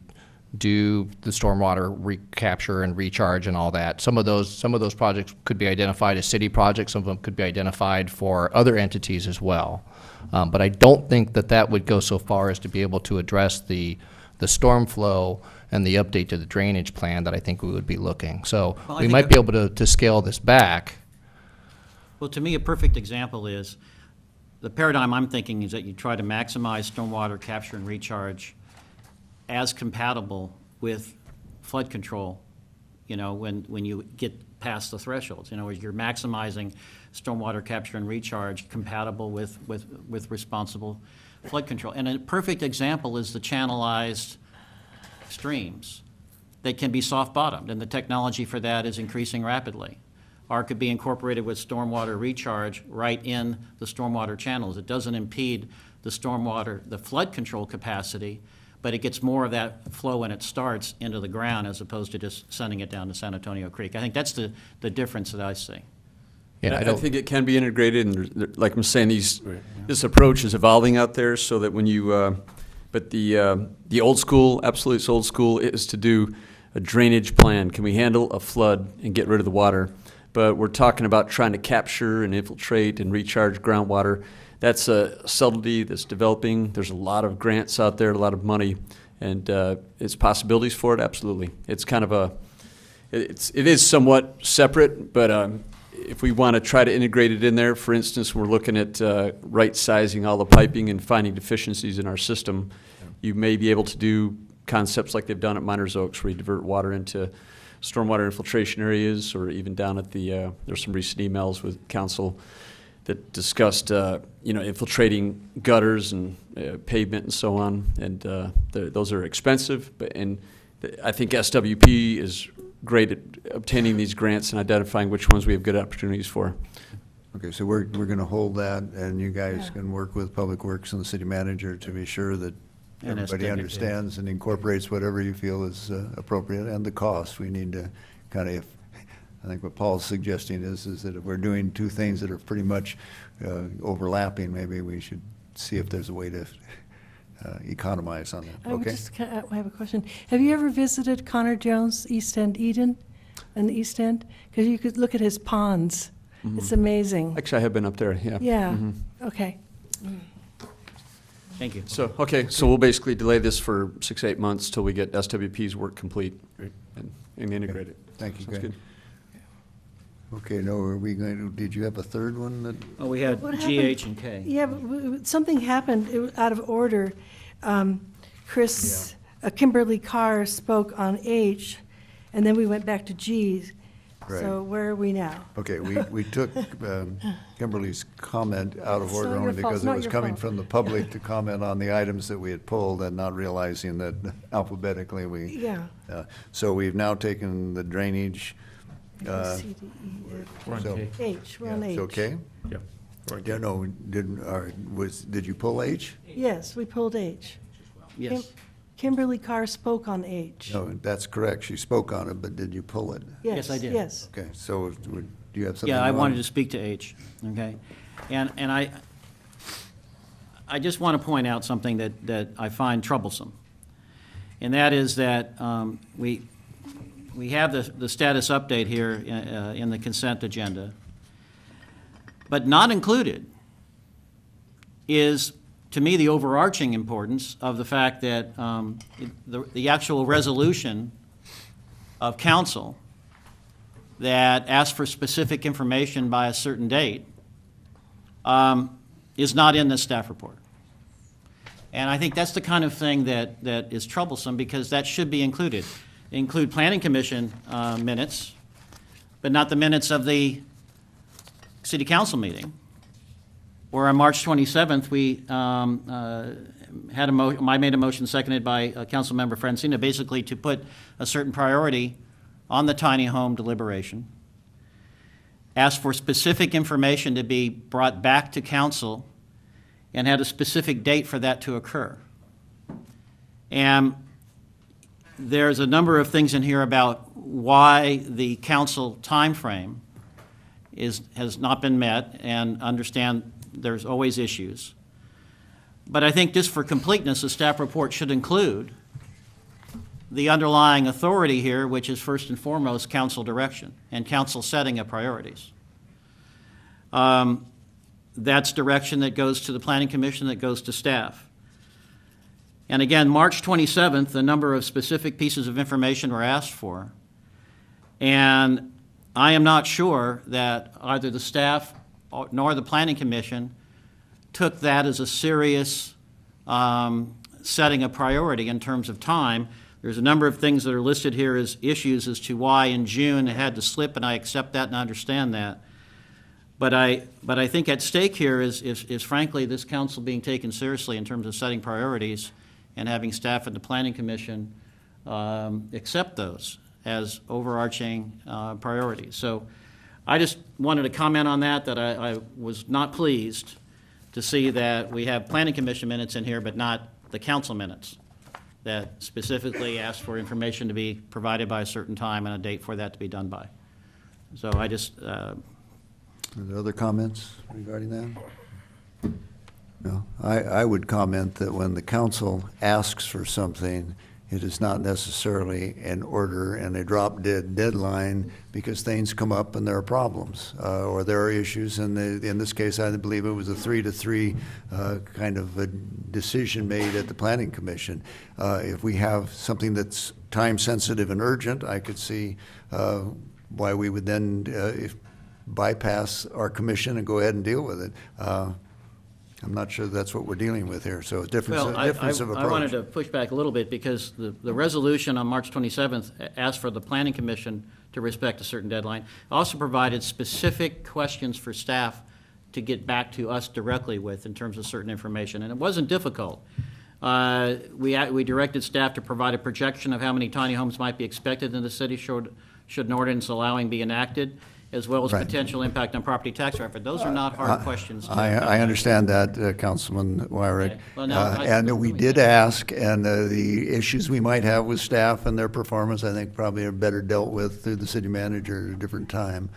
do the stormwater recapture and recharge and all that. Some of those projects could be identified as city projects. Some of them could be identified for other entities as well. But I don't think that would go so far as to be able to address the storm flow and the update to the drainage plan that I think we would be looking. So we might be able to scale this back. Well, to me, a perfect example is, the paradigm I'm thinking is that you try to maximize stormwater capture and recharge as compatible with flood control, when you get past the thresholds. Where you're maximizing stormwater capture and recharge compatible with responsible flood control. And a perfect example is the channelized streams that can be soft-bottomed, and the technology for that is increasing rapidly. Or it could be incorporated with stormwater recharge right in the stormwater channels. It doesn't impede the flood control capacity, but it gets more of that flow when it starts into the ground as opposed to just sending it down to San Antonio Creek. I think that's the difference that I see. Yeah, I think it can be integrated, and like I'm saying, this approach is evolving out there so that when you, but the old school, absolute old school, is to do a drainage plan. Can we handle a flood and get rid of the water? But we're talking about trying to capture and infiltrate and recharge groundwater. That's a subtlety that's developing. There's a lot of grants out there, a lot of money, and it's possibilities for it, absolutely. It's kind of it is somewhat separate, but if we want to try to integrate it in there, for instance, we're looking at right-sizing all the piping and finding deficiencies in our system. You may be able to do concepts like they've done at Miners Oaks, where you divert water into stormwater infiltration areas, or even down at there's some recent emails with council that discussed, infiltrating gutters and pavement and so on. And those are expensive, and I think SWP is great at obtaining these grants and identifying which ones we have good opportunities for. Okay, so we're going to hold that, and you guys can work with Public Works and the city manager to be sure that And everybody SWP. understands and incorporates whatever you feel is appropriate, and the cost. We need to kind of, I think what Paul's suggesting is that if we're doing two things that are pretty much overlapping, maybe we should see if there's a way to economize on that, okay? I have a question. Have you ever visited Connor Jones' East End Eden, in the East End? Because you could look at his ponds. Mm-hmm. It's amazing. Actually, I have been up there, yeah. Yeah, Mhm. okay. Thank you. So we'll basically delay this for 6 to 8 months till we get SWP's work complete and integrate it. Thank you, Sounds Greg. good. Okay, no, are we going to, did you have a third one that? Oh, we had What G, happened- H, and K. Yeah, but something happened, it was out of order. Kimberly Carr spoke on H, and then we went back to G. So where are we now? Okay, we took Kimberly's comment out of It's order not only your fault, because it's it not was your coming fault. from the public to comment on the items that we had pulled and not realizing that alphabetically we. Yeah. So we've now taken the drainage. C, D, E, F, We're on so- K. H, we're on It's H. okay? Yep. We're on K. Yeah, no, did you pull H? Yes, we pulled H. Yes. Kimberly Carr spoke on H. No, that's correct. She spoke on it, but did you pull it? Yes, I did. Yes. Okay, so do you have something? Yeah, I you wanted to speak to H, okay? And I just want to point out something that I find troublesome. And that is that we have the status update here in the consent agenda. But not included is, to me, the overarching importance of the fact that the actual resolution of council that asks for specific information by a certain date is not in this staff report. And I think that's the kind of thing that is troublesome, because that should be included. Include Planning Commission minutes, but not the minutes of the City Council meeting. Or on March 27th, we I made a motion seconded by Councilmember Francina, basically to put a certain priority on the tiny home deliberation, asked for specific information to be brought back to council, and had a specific date for that to occur. And there's a number of things in here about why the council timeframe has not been met, and understand there's always issues. But I think just for completeness, the staff report should include the underlying authority here, which is first and foremost council direction and council setting of priorities. That's direction that goes to the Planning Commission, that goes to staff. And again, March 27th, a number of specific pieces of information were asked for. And I am not sure that either the staff nor the Planning Commission took that as a serious setting a priority in terms of time. There's a number of things that are listed here as issues as to why in June it had to slip, and I accept that and understand that. But I think at stake here is frankly this council being taken seriously in terms of setting priorities and having staff at the Planning Commission accept those as overarching priorities. So I just wanted to comment on that I was not pleased to see that we have Planning Commission minutes in here, but not the council minutes that specifically ask for information to be provided by a certain time and a date for that to be done by. So I just... Are there other comments regarding that? No. I would comment that when the council asks for something, it is not necessarily an order and a drop-dead deadline, because things come up and there are problems or there are issues. And in this case, I believe it was a 3-3 kind of a decision made at the Planning Commission. If we have something that's time-sensitive and urgent, I could see why we would then bypass our commission and go ahead and deal with it. I'm not sure that's what we're dealing with here, so difference of approach. I wanted to push back a little bit, because the resolution on March 27th asked for the Planning Commission to respect a certain deadline. Also provided specific questions for staff to get back to us directly with in terms of certain information, and it wasn't difficult. We directed staff to provide a projection of how many tiny homes might be expected in the city should an ordinance allowing be enacted, as well as potential impact on property tax revenue. Those are not hard questions. I understand that, Councilman Wyrick. Okay. Well, now, and we did ask, and the issues we might have with staff and their performance, I think probably are better dealt with through the city manager at a different time.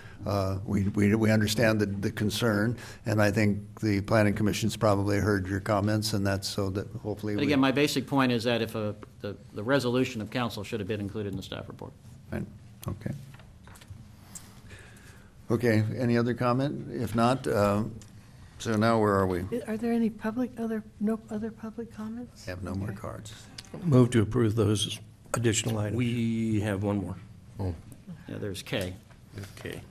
We understand the concern, and I think the Planning Commission's probably heard your comments, and that's so that hopefully But again, my basic point is that if the resolution of council should have been included in the staff report. Right. Okay. Okay, any other comment? If not, so now where are we? Are there any no other public comments? Have no more cards. Move to approve those additional items. We have one more. Oh. Yeah, there's K. Okay.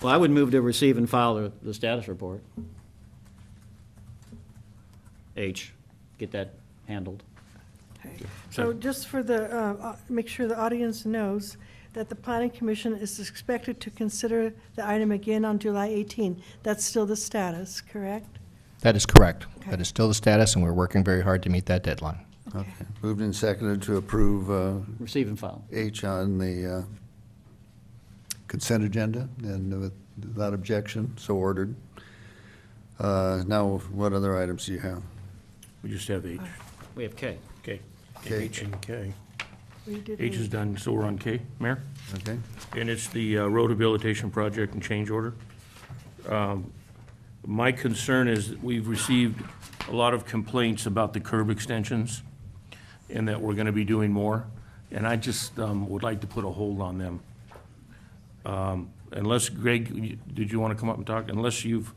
Well, I would move to receive and file the status report. H, get that handled. Okay. So just for make sure the audience knows that the Planning Commission is expected to consider the item again on July 18. That's still the status, correct? That is correct. Okay. That is still the status, and we're working very hard to meet that deadline. Okay. Moved and seconded to approve Receive and file. H on the consent agenda, and without objection, so ordered. Now, what other items do you have? We just have H. We have K. K. K. H and K. We did H is A. done, so we're on K, Mayor? Okay. And it's the road rehabilitation project and change order. My concern is that we've received a lot of complaints about the curb extensions and that we're gonna be doing more. And I just would like to put a hold on them. Unless, Greg, did you want to come up and talk? Unless you've,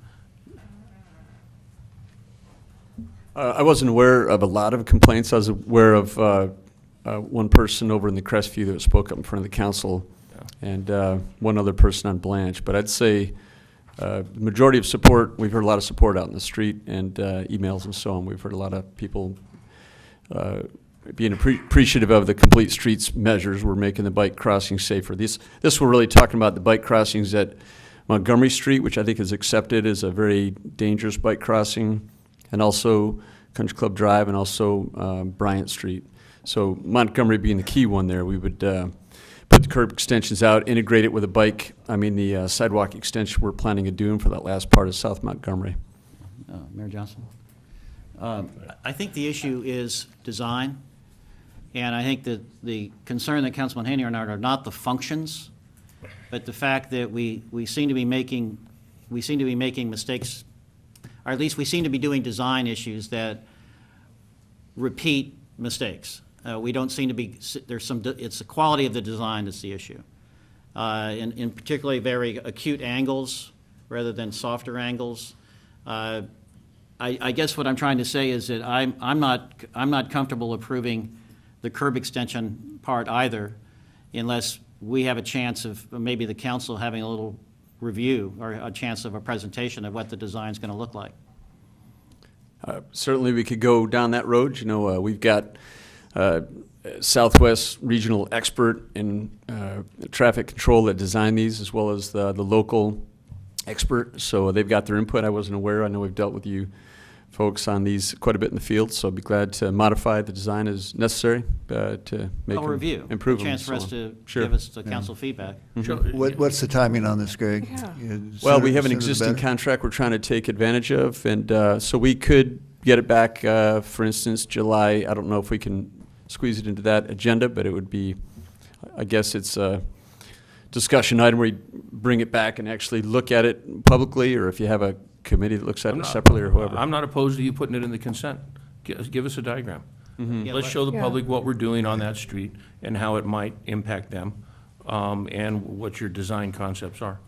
I wasn't aware of a lot of complaints. I was aware of one person over in the Crestview that spoke up in front of the council and one other person on Blanche. But I'd say the majority of support, we've heard a lot of support out in the street and emails and so on. We've heard a lot of people being appreciative of the complete streets measures. We're making the bike crossings safer. This we're really talking about the bike crossings at Montgomery Street, which I think is accepted as a very dangerous bike crossing, and also Country Club Drive, and also Bryant Street. So Montgomery being the key one there, we would put the curb extensions out, integrate it with the sidewalk extension we're planning to do for that last part of South Montgomery. Mayor Johnson? I think the issue is design, and I think that the concern that Councilman Haney are not the functions, but the fact that we seem to be making mistakes, or at least we seem to be doing design issues that repeat mistakes. We don't seem to be, it's the quality of the design that's the issue. In particularly very acute angles rather than softer angles. I guess what I'm trying to say is that I'm not comfortable approving the curb extension part either, unless we have a chance of maybe the council having a little review or a chance of a presentation of what the design's going to look like. Certainly we could go down that road. We've got Southwest regional expert in traffic control that designed these, as well as the local expert. So they've got their input. I wasn't aware. I know we've dealt with you folks on these quite a bit in the field, so I'd be glad to modify the design as necessary to make them, review, improve a them. chance for us to Sure. give us the council feedback. What's the timing on this, Greg? Well, we Sooner- have an sooner the existing better? contract we're trying to take advantage of, and so we could get it back, for instance, July. I don't know if we can squeeze it into that agenda, but it would be, I guess it's a discussion item where you bring it back and actually look at it publicly, or if you have a committee that looks at it separately, or whoever. I'm not opposed to you putting it in the consent. Give us a diagram. Yeah, Let's but- show the Yeah. public what we're doing on that street and how it might impact them, and what your design concepts are.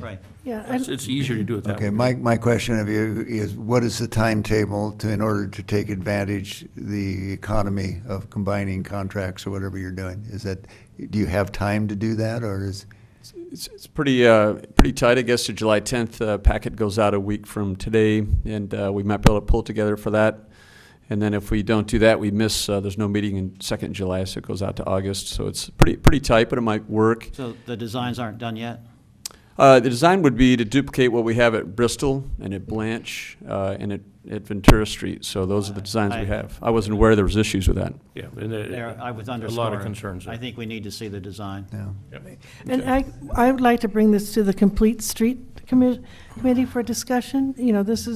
Right. Yeah, It's easier to do it that Okay, way. my question of you is, what is the timetable in order to take advantage the economy of combining contracts or whatever you're doing? Do you have time to do that, or is? It's pretty tight. I guess the July 10th packet goes out a week from today, and we might be able to pull it together for that. And then if we don't do that, we miss, there's no meeting in 2nd July, so it goes out to August. So it's pretty tight, but it might work. So the designs aren't done yet? The design would be to duplicate what we have at Bristol and at Blanche and at Ventura Street. So those are the designs we have. I wasn't aware there was issues with that. Yeah, and I would a underscore. lot of concerns there. I think we need to see the design. Yeah. and I would like to bring this to the Complete Street Committee for discussion. This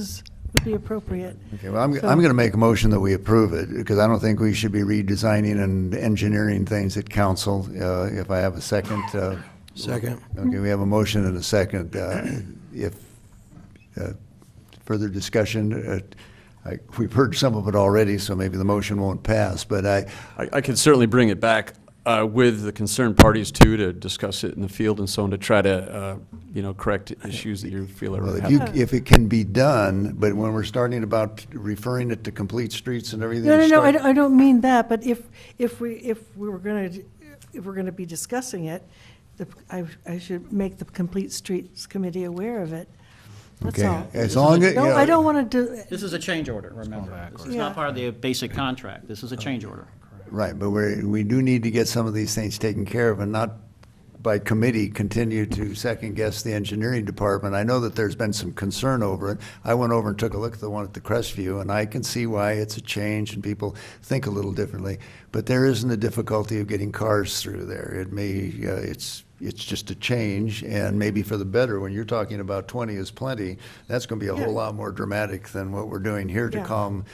would be appropriate. Okay, well, I'm So- going to make a motion that we approve it, because I don't think we should be redesigning and engineering things at council. If I have a second. Second. Okay, we have a motion and a second. If further discussion, we've heard some of it already, so maybe the motion won't pass, but I can certainly bring it back with the concerned parties too, to discuss it in the field and so on, to try to correct issues that you feel are well, happening. if it can be done, but when we're starting about referring it to complete streets and everything. No, start- I don't mean that, but if we were going to be discussing it, I should make the Complete Streets Committee aware of it. That's Okay, all. as long as, No, I don't want to do, This is a change order, remember. This is Yeah. not part of the basic contract. This is a change order. right, but we do need to get some of these things taken care of, and not by committee continue to second-guess the engineering department. I know that there's been some concern over it. I went over and took a look at the one at the Crestview, and I can see why it's a change and people think a little differently. But there isn't the difficulty of getting cars through there. It may, it's just a change, and maybe for the better. When you're talking about 20 is plenty, that's going to be a whole lot more dramatic than what we're doing here to Yeah. calm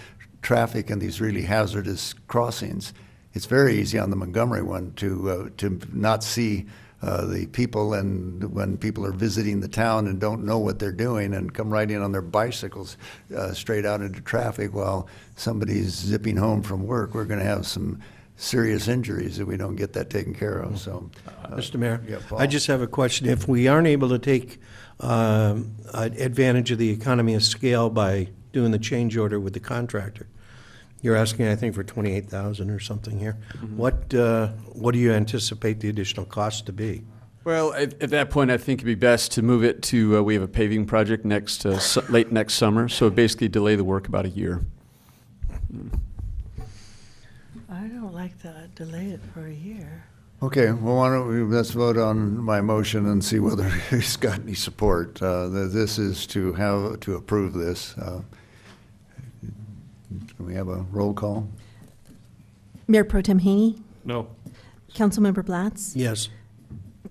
traffic in these really hazardous crossings. It's very easy on the Montgomery one to not see the people, and when people are visiting the town and don't know what they're doing and come right in on their bicycles straight out into traffic while somebody's zipping home from work, we're going to have some serious injuries if we don't get that taken care of. So, Mr. Mayor, yeah, Paul. I just have a question. If we aren't able to take advantage of the economy of scale by doing the change order with the contractor, you're asking, I think, for $28,000 or something here. What do you anticipate the additional cost to be? Well, at that point, I think it'd be best to move it to, we have a paving project late next summer, so basically delay the work about a year. I don't like that, delay it for a year. Okay, well, why don't we, let's vote on my motion and see whether it's got any support. This is to approve this. Can we have a roll call? Mayor Pro Tem Haney, No. Councilmember Blatz, Yes.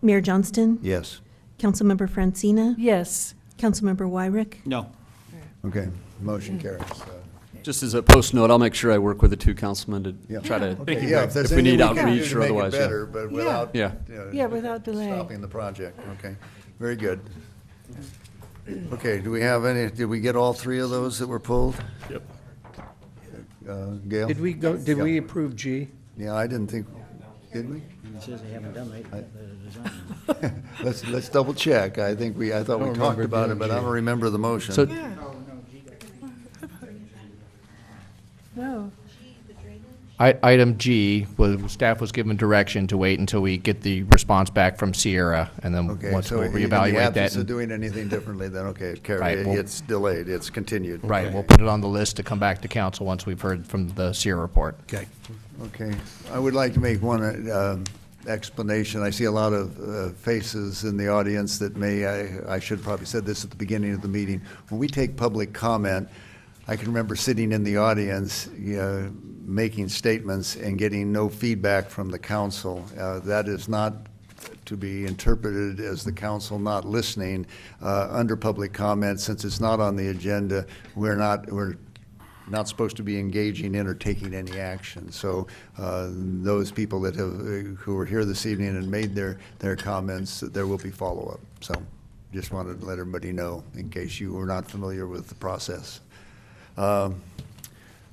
Mayor Johnston, Yes. Councilmember Francina, Yes. Councilmember Wyrick. No. Okay, motion carries. Just as a post note, I'll make sure I work with the two councilmen to Yeah. try to, Okay, yeah, if there's if we need anything we can do outreach to or make it otherwise, yeah. better, but without, Yeah. Yeah, without delay. stopping the project, okay. Very good. Okay, do we have any, did we get all three of those that were pulled? Yep. Gail? Did we approve G? Yeah, I didn't think, did we? It says they haven't done Let's double check. I thought we talked remember about it, doing but I G. don't remember the motion. So- No. Item G, staff was given direction to wait until we get the response back from Sierra, and then Okay, once so we'll in the reevaluate that. absence of and- doing anything differently, then, okay, Right, well- it's delayed, it's continued. Right, we'll put it on the list to come back to council once we've heard from the Sierra report. Okay. Okay, I would like to make one explanation. I see a lot of faces in the audience that I should probably said this at the beginning of the meeting. When we take public comment, I can remember sitting in the audience, making statements and getting no feedback from the council. That is not to be interpreted as the council not listening under public comment. Since it's not on the agenda, we're not supposed to be engaging in or taking any action. So those people that who are here this evening and made their comments, there will be follow-up. So just wanted to let everybody know in case you were not familiar with the process.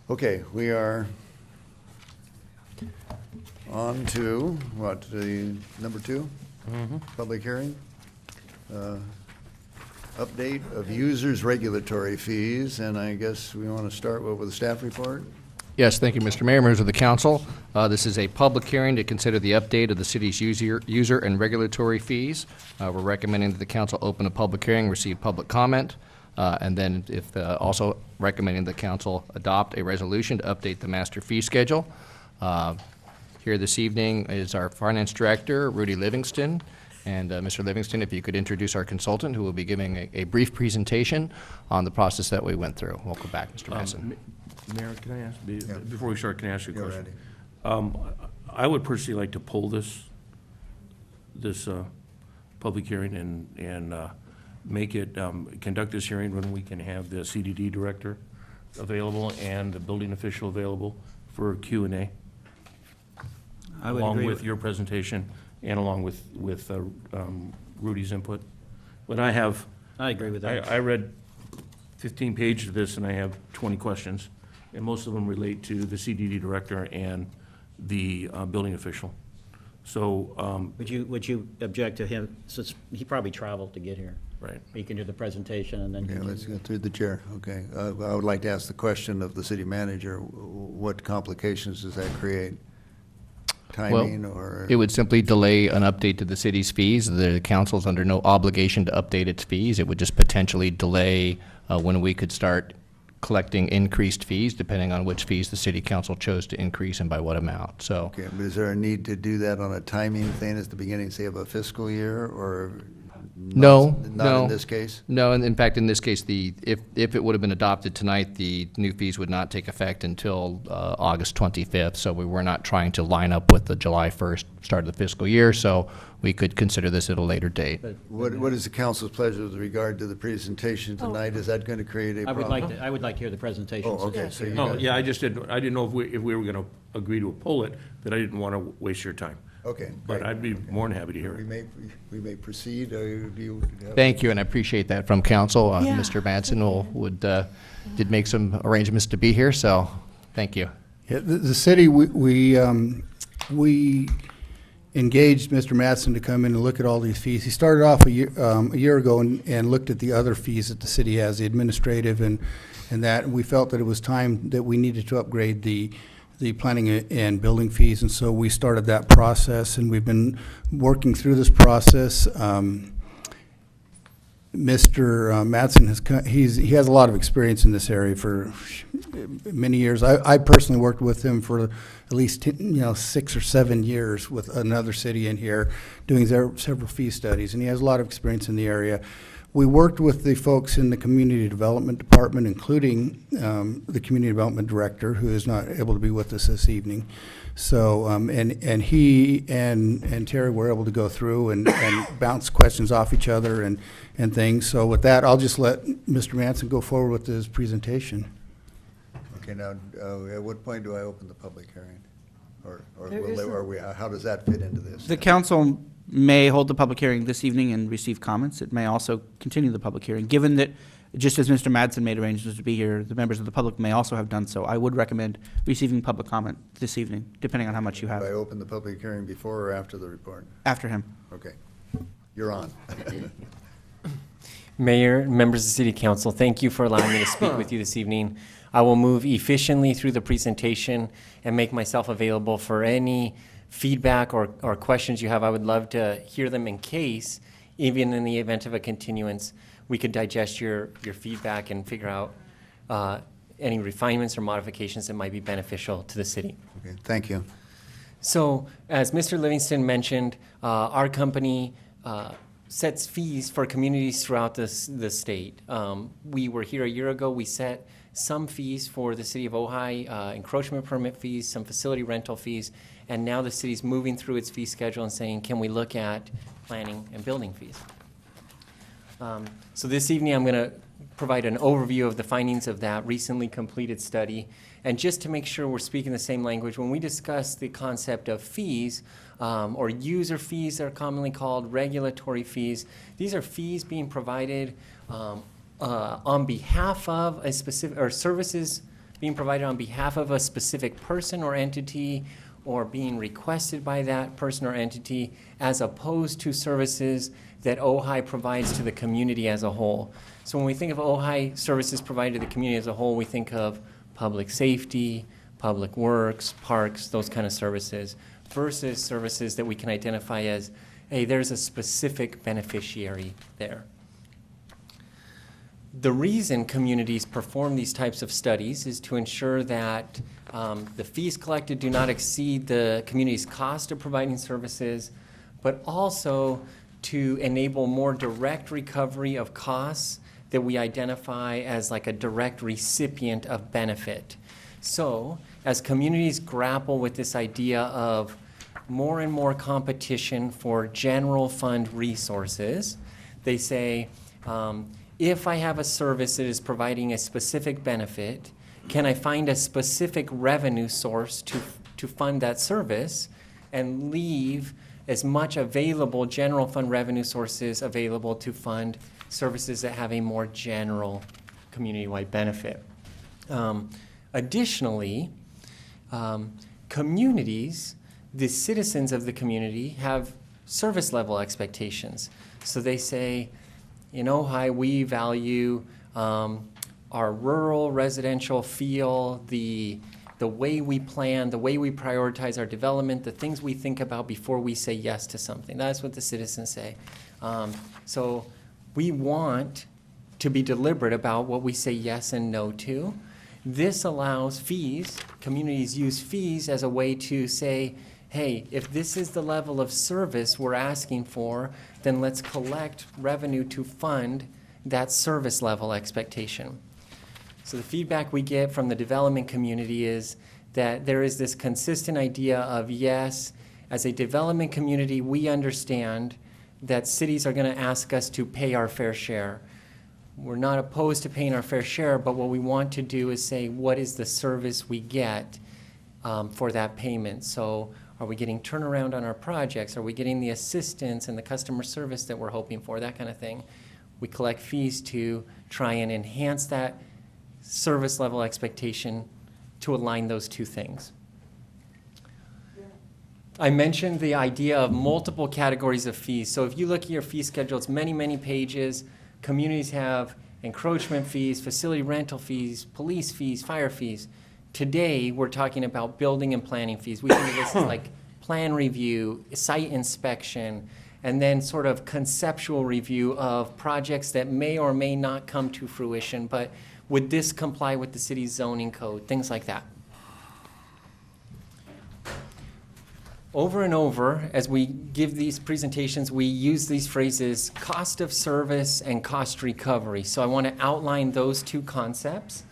Okay, we are on to, the number 2? Public hearing? Update of users' regulatory fees, and I guess we want to start with the staff report? Yes, thank you, Mr. Mayor, members of the council. This is a public hearing to consider the update of the city's user and regulatory fees. We're recommending that the council open a public hearing, receive public comment, and then also recommending the council adopt a resolution to update the master fee schedule. Here this evening is our finance director, Rudy Livingston. And Mr. Livingston, if you could introduce our consultant, who will be giving a brief presentation on the process that we went through. Welcome back, Mr. Manson. Mayor, can I ask, before we start, can I ask you a Go question? ahead. I would personally like to pull this public hearing and make it, conduct this hearing when we can have the CDD director available and the building official available for Q&A. I would Along agree with your presentation and along with Rudy's input. But I agree with that. I read 15 pages of this and I have 20 questions, and most of them relate to the CDD director and the building official. So, Would you object to him, since he probably traveled to get here? right. He can do the presentation and then Okay, continue. let's go through the chair. Okay. I would like to ask the question of the city manager, what complications does that create? Timing or? It would simply delay an update to the city's fees. The council's under no obligation to update its fees. It would just potentially delay when we could start collecting increased fees, depending on which fees the city council chose to increase and by what amount. So, Okay, but is there a need to do that on a timing thing at the beginning, say, of a fiscal year, or? No, Not no. in this case? No, and in fact, in this case, if it would have been adopted tonight, the new fees would not take effect until August 25th. So we were not trying to line up with the July 1st start of the fiscal year. So we could consider this at a later date. What is the council's pleasure with regard to the presentation tonight? Is that going to create a problem? I would like to hear the presentation. Oh, okay, so you No, got. yeah, I didn't know if we were going to agree to pull it, that I didn't want to waste your time. Okay. But great. I'd be more than happy to hear it. We may proceed, or do you? have- Thank you, and I appreciate that from council. Yeah. Mr. Madsen did make some arrangements to be here, so thank you. Yeah, the city, we engaged Mr. Mattson to come in and look at all these fees. He started off a year ago and looked at the other fees that the city has, the administrative and that. And we felt that it was time that we needed to upgrade the the planning and building fees, and so we started that process, and we've been working through this process. Mr. Mattson he has a lot of experience in this area for many years. I personally worked with him for at least 6 or 7 years with another city in here, doing several fee studies, and he has a lot of experience in the area. We worked with the folks in the community development department, including the community development director, who is not able to be with us this evening. So, and he and Terry were able to go through and bounce questions off each other and things. So with that, I'll just let Mr. Manson go forward with his presentation. Okay, now, at what point do I open the public hearing? Or There are we, how does that fit into this? The council may hold the public hearing this evening and receive comments. It may also continue the public hearing. Given that, just as Mr. Madsen made arrangements to be here, the members of the public may also have done so. I would recommend receiving public comment this evening, depending on how much you have. Do I open the public hearing before or after the report? After him. Okay. You're on. Mayor, members of the City Council, thank you for allowing me to speak with you this evening. I will move efficiently through the presentation and make myself available for any feedback or questions you have. I would love to hear them in case, even in the event of a continuance, we could digest your feedback and figure out any refinements or modifications that might be beneficial to the city. Okay, thank you. So, as Mr. Livingston mentioned, our company sets fees for communities throughout the state. We were here a year ago. We set some fees for the city of Ojai, encroachment permit fees, some facility rental fees, and now the city's moving through its fee schedule and saying, can we look at planning and building fees? So this evening I'm going to provide an overview of the findings of that recently completed study. And just to make sure we're speaking the same language, when we discuss the concept of fees, or user fees, they're commonly called regulatory fees, these are fees being provided on behalf of a specific, or services being provided on behalf of a specific person or entity, or being requested by that person or entity, as opposed to services that Ojai provides to the community as a whole. So when we think of Ojai services provided to the community as a whole, we think of public safety, public works, parks, those kind of services, versus services that we can identify as, hey, there's a specific beneficiary there. The reason communities perform these types of studies is to ensure that the fees collected do not exceed the community's cost of providing services, but also to enable more direct recovery of costs that we identify as like a direct recipient of benefit. So, as communities grapple with this idea of more and more competition for general fund resources, they say, if I have a service that is providing a specific benefit, can I find a specific revenue source to fund that service and leave as much available general fund revenue sources available to fund services that have a more general community-wide benefit? Additionally, communities, the citizens of the community, have service level expectations. So they say, in Ojai, we value our rural residential feel, the way we plan, the way we prioritize our development, the things we think about before we say yes to something. That's what the citizens say. So we want to be deliberate about what we say yes and no to. This allows fees, communities use fees as a way to say, hey, if this is the level of service we're asking for, then let's collect revenue to fund that service level expectation. So the feedback we get from the development community is that there is this consistent idea of, yes, as a development community, we understand that cities are going to ask us to pay our fair share. We're not opposed to paying our fair share, but what we want to do is say, what is the service we get for that payment? So are we getting turnaround on our projects? Are we getting the assistance and the customer service that we're hoping for? That kind of thing. We collect fees to try and enhance that service level expectation to align those two things. I mentioned the idea of multiple categories of fees. So if you look at your fee schedule, it's many, many pages. Communities have encroachment fees, facility rental fees, police fees, fire fees. today we're talking about building and planning fees. We think of this as like plan review, site inspection, and then sort of conceptual review of projects that may or may not come to fruition, but would this comply with the city's zoning code, things like that. Over and over, as we give these presentations, we use these phrases, cost of service and cost recovery. So I want to outline those two concepts.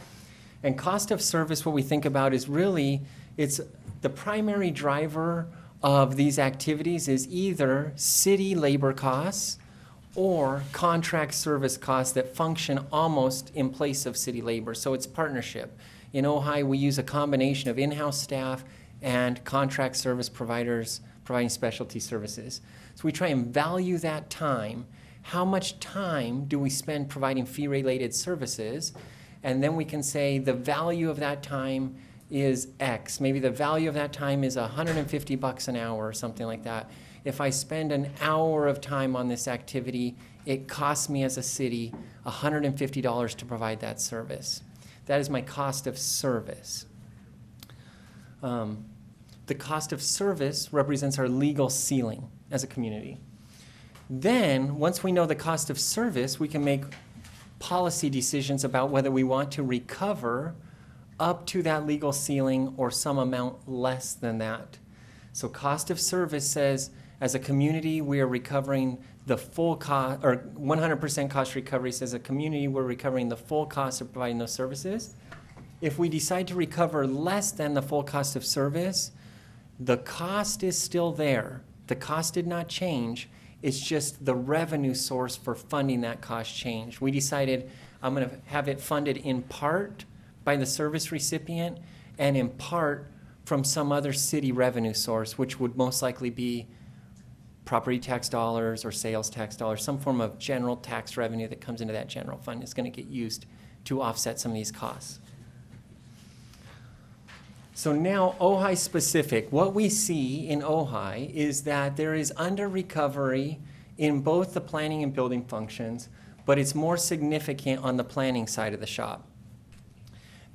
And cost of service, what we think about is really, it's the primary driver of these activities is either city labor costs or contract service costs that function almost in place of city labor. So it's partnership. In Ojai, we use a combination of in-house staff and contract service providers providing specialty services. So we try and value that time. How much time do we spend providing fee-related services? And then we can say the value of that time is X. Maybe the value of that time is $150 an hour or something like that. If I spend an hour of time on this activity, it costs me as a city $150 to provide that service. That is my cost of service. The cost of service represents our legal ceiling as a community. Then, once we know the cost of service, we can make policy decisions about whether we want to recover up to that legal ceiling or some amount less than that. So cost of service says, as a community, we are recovering the full cost, or 100% cost recovery says, as a community, we're recovering the full cost of providing those services. If we decide to recover less than the full cost of service, the cost is still there. The cost did not change. It's just the revenue source for funding that cost changed. We decided I'm going to have it funded in part by the service recipient and in part from some other city revenue source, which would most likely be property tax dollars or sales tax dollars, some form of general tax revenue that comes into that general fund is going to get used to offset some of these costs. So now Ojai specific, what we see in Ojai is that there is under recovery in both the planning and building functions, but it's more significant on the planning side of the shop.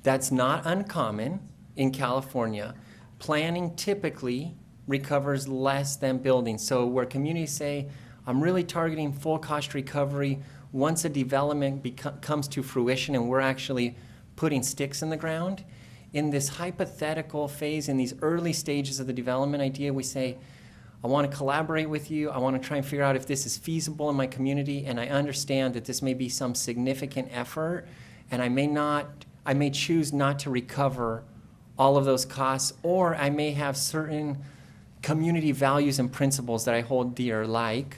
That's not uncommon in California. Planning typically recovers less than building. So where communities say, I'm really targeting full cost recovery once a development comes to fruition and we're actually putting sticks in the ground, in this hypothetical phase, in these early stages of the development idea, we say, I want to collaborate with you. I want to try and figure out if this is feasible in my community, and I understand that this may be some significant effort, and I may choose not to recover all of those costs, or I may have certain community values and principles that I hold dear, like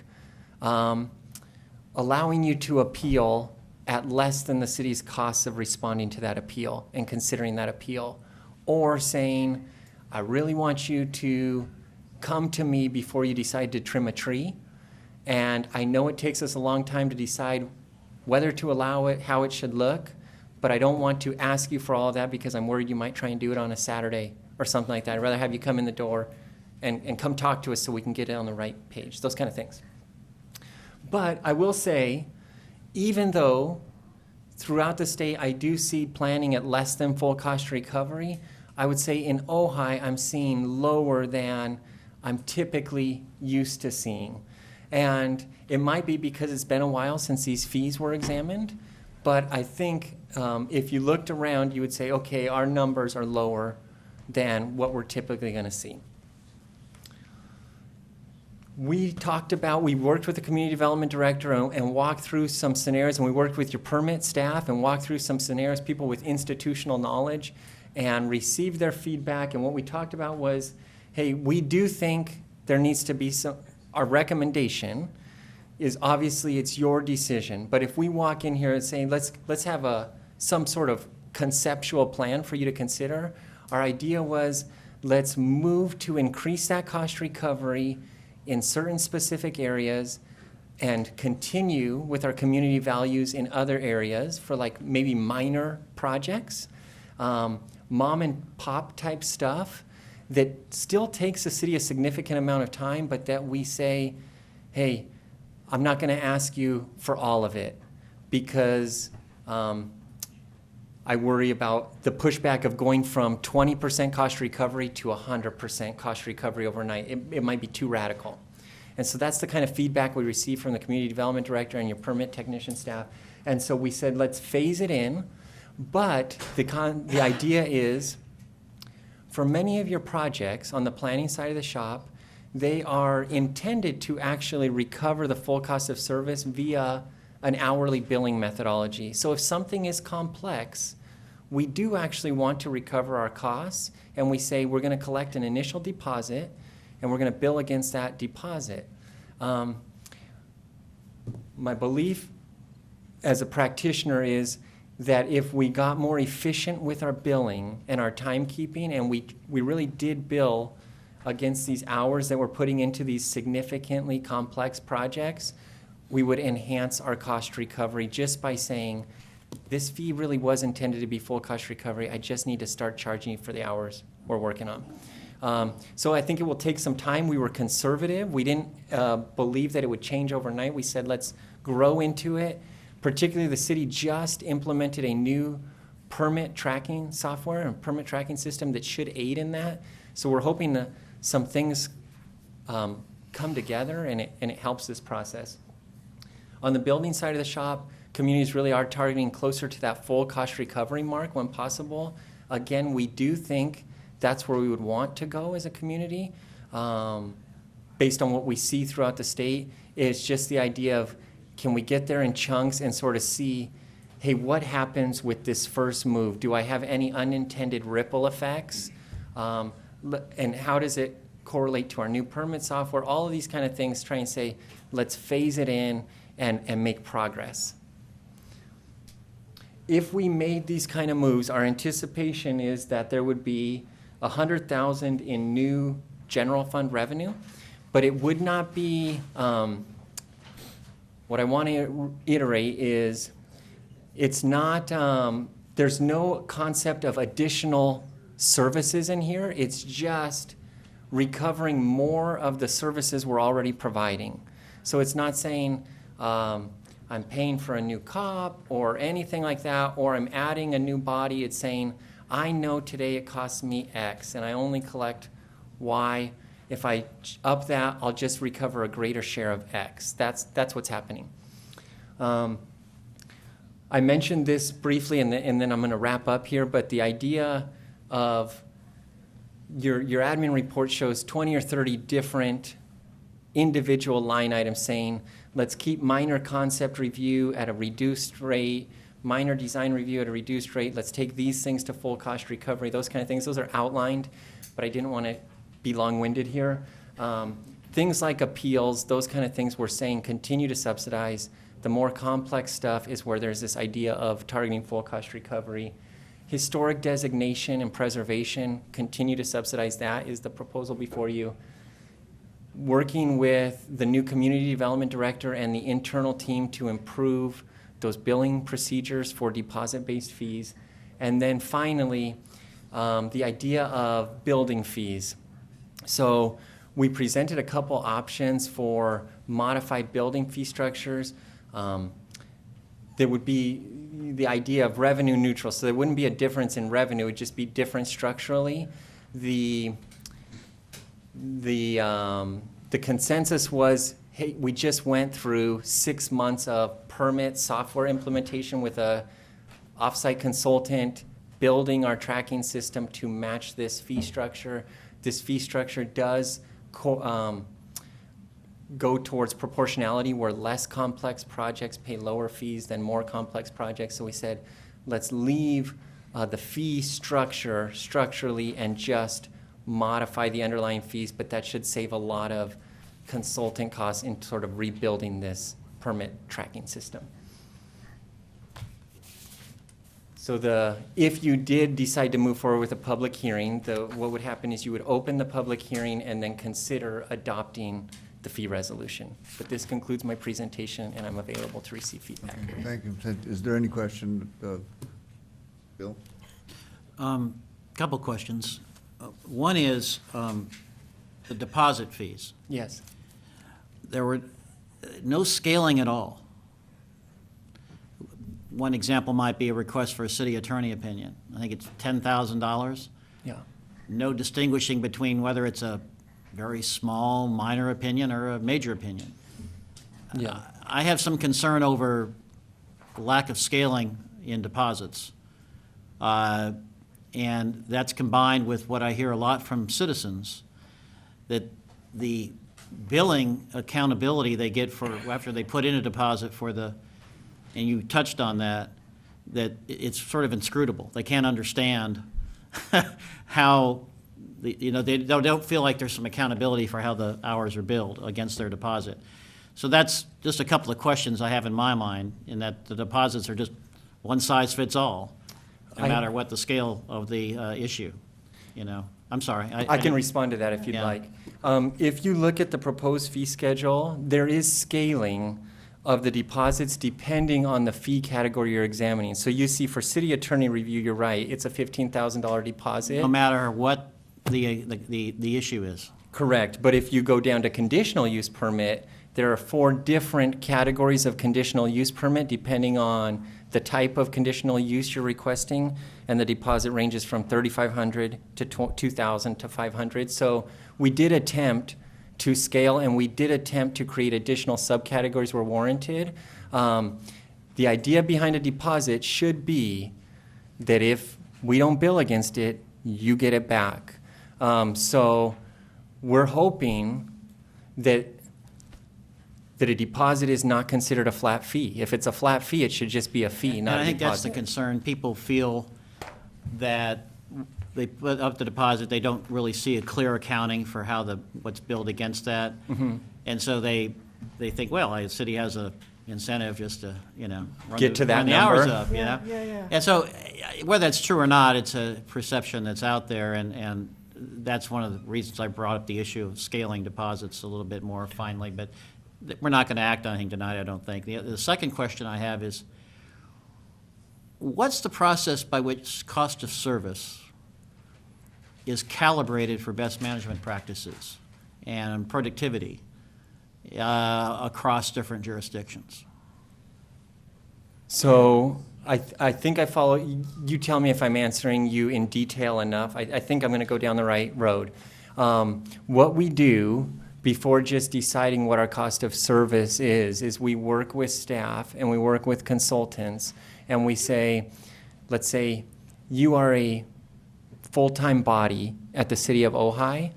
allowing you to appeal at less than the city's costs of responding to that appeal and considering that appeal. Or saying, I really want you to come to me before you decide to trim a tree. And I know it takes us a long time to decide whether to allow it, how it should look, but I don't want to ask you for all of that because I'm worried you might try and do it on a Saturday or something like that. I'd rather have you come in the door and come talk to us so we can get it on the right page, those kind of things. But I will say, even though throughout the state I do see planning at less than full cost recovery, I would say in Ojai I'm seeing lower than I'm typically used to seeing. And it might be because it's been a while since these fees were examined, but I think if you looked around, you would say, okay, our numbers are lower than what we're typically going to see. We worked with the community development director and walked through some scenarios, and we worked with your permit staff and walked through some scenarios, people with institutional knowledge, and received their feedback. And what we talked about was, hey, we do think there needs to be our recommendation is obviously it's your decision. But if we walk in here and say, let's have some sort of conceptual plan for you to consider, our idea was let's move to increase that cost recovery in certain specific areas and continue with our community values in other areas for like maybe minor projects, mom and pop type stuff that still takes the city a significant amount of time, but that we say, hey, I'm not going to ask you for all of it because I worry about the pushback of going from 20% cost recovery to 100% cost recovery overnight. It might be too radical. And so that's the kind of feedback we receive from the community development director and your permit technician staff. And so we said, let's phase it in. But the idea is, for many of your projects on the planning side of the shop, they are intended to actually recover the full cost of service via an hourly billing methodology. So if something is complex, we do actually want to recover our costs, and we say we're going to collect an initial deposit, and we're going to bill against that deposit. My belief as a practitioner is that if we got more efficient with our billing and our timekeeping, and we really did bill against these hours that we're putting into these significantly complex projects, we would enhance our cost recovery just by saying, this fee really was intended to be full cost recovery. I just need to start charging you for the hours we're working on. So I think it will take some time. We were conservative. We didn't believe that it would change overnight. We said, let's grow into it. Particularly, the city just implemented a new permit tracking software and permit tracking system that should aid in that. So we're hoping that some things come together and it helps this process. On the building side of the shop, communities really are targeting closer to that full cost recovery mark when possible. Again, we do think that's where we would want to go as a community. Based on what we see throughout the state, it's just the idea of, can we get there in chunks and sort of see, hey, what happens with this first move? Do I have any unintended ripple effects? And how does it correlate to our new permit software? All of these kind of things, try and say, let's phase it in and make progress. If we made these kind of moves, our anticipation is that there would be $100,000 in new general fund revenue, but it would not be, what I want to iterate is, it's not, there's no concept of additional services in here. It's just recovering more of the services we're already providing. So it's not saying, I'm paying for a new cop or anything like that, or I'm adding a new body. It's saying, I know today it costs me X and I only collect Y. If I up that, I'll just recover a greater share of X. That's what's happening. I mentioned this briefly, and then I'm going to wrap up here, but the idea of your admin report shows 20 or 30 different individual line items saying, let's keep minor concept review at a reduced rate, minor design review at a reduced rate, let's take these things to full cost recovery, those kind of things. Those are outlined, but I didn't want to be long-winded here. Things like appeals, those kind of things we're saying continue to subsidize. The more complex stuff is where there's this idea of targeting full cost recovery. Historic designation and preservation, continue to subsidize that is the proposal before you. Working with the new community development director and the internal team to improve those billing procedures for deposit-based fees. And then finally, the idea of building fees. So we presented a couple options for modified building fee structures. There would be the idea of revenue neutral, so there wouldn't be a difference in revenue, it would just be different structurally. The consensus was, hey, we just went through 6 months of permit software implementation with a offsite consultant building our tracking system to match this fee structure. This fee structure does go towards proportionality, where less complex projects pay lower fees than more complex projects. So we said, let's leave the fee structure structurally and just modify the underlying fees, but that should save a lot of consultant costs in sort of rebuilding this permit tracking system. So if you did decide to move forward with a public hearing, what would happen is you would open the public hearing and then consider adopting the fee resolution. But this concludes my presentation, and I'm available to receive feedback. Okay, thank you. Is there any question, Bill? Couple questions. One is the deposit fees. Yes. There were no scaling at all. one example might be a request for a city attorney opinion. I think it's $10,000. Yeah. No distinguishing between whether it's a very small, minor opinion or a major opinion. Yeah. I have some concern over lack of scaling in deposits. And that's combined with what I hear a lot from citizens, that the billing accountability they get for, after they put in a deposit for the, and you touched on that, that it's sort of inscrutable. They can't understand how, they don't feel like there's some accountability for how the hours are billed against their deposit. So that's just a couple of questions I have in my mind, in that the deposits are just one size fits all, no matter what the scale of the issue, I'm sorry. I can respond to that if you'd like. If you look at the proposed fee schedule, there is scaling of the deposits depending on the fee category you're examining. So you see for city attorney review, you're right, it's a $15,000 deposit. No matter what the issue is. Correct, but if you go down to conditional use permit, there are 4 different categories of conditional use permit depending on the type of conditional use you're requesting, and the deposit ranges from $3,500 to $2,000 to $500. So we did attempt to scale, and we did attempt to create additional subcategories where warranted. The idea behind a deposit should be that if we don't bill against it, you get it back. So we're hoping that a deposit is not considered a flat fee. If it's a flat fee, it should just be a fee, not a deposit. And I think that's the concern. People feel that they put up the deposit, they don't really see a clear accounting for how what's billed against that. Mm-hmm. And so they think, well, the city has a incentive just to, Get to that run the number. hours up, Yeah. And so whether that's true or not, it's a perception that's out there, and that's one of the reasons I brought up the issue of scaling deposits a little bit more finely, but we're not going to act on anything tonight, I don't think. The second question I have is, what's the process by which cost of service is calibrated for best management practices and productivity across different jurisdictions? So I think I follow. You tell me if I'm answering you in detail enough. I think I'm going to go down the right road. What we do before just deciding what our cost of service is we work with staff and we work with consultants, and we say, let's say you are a full-time body at the city of Ojai.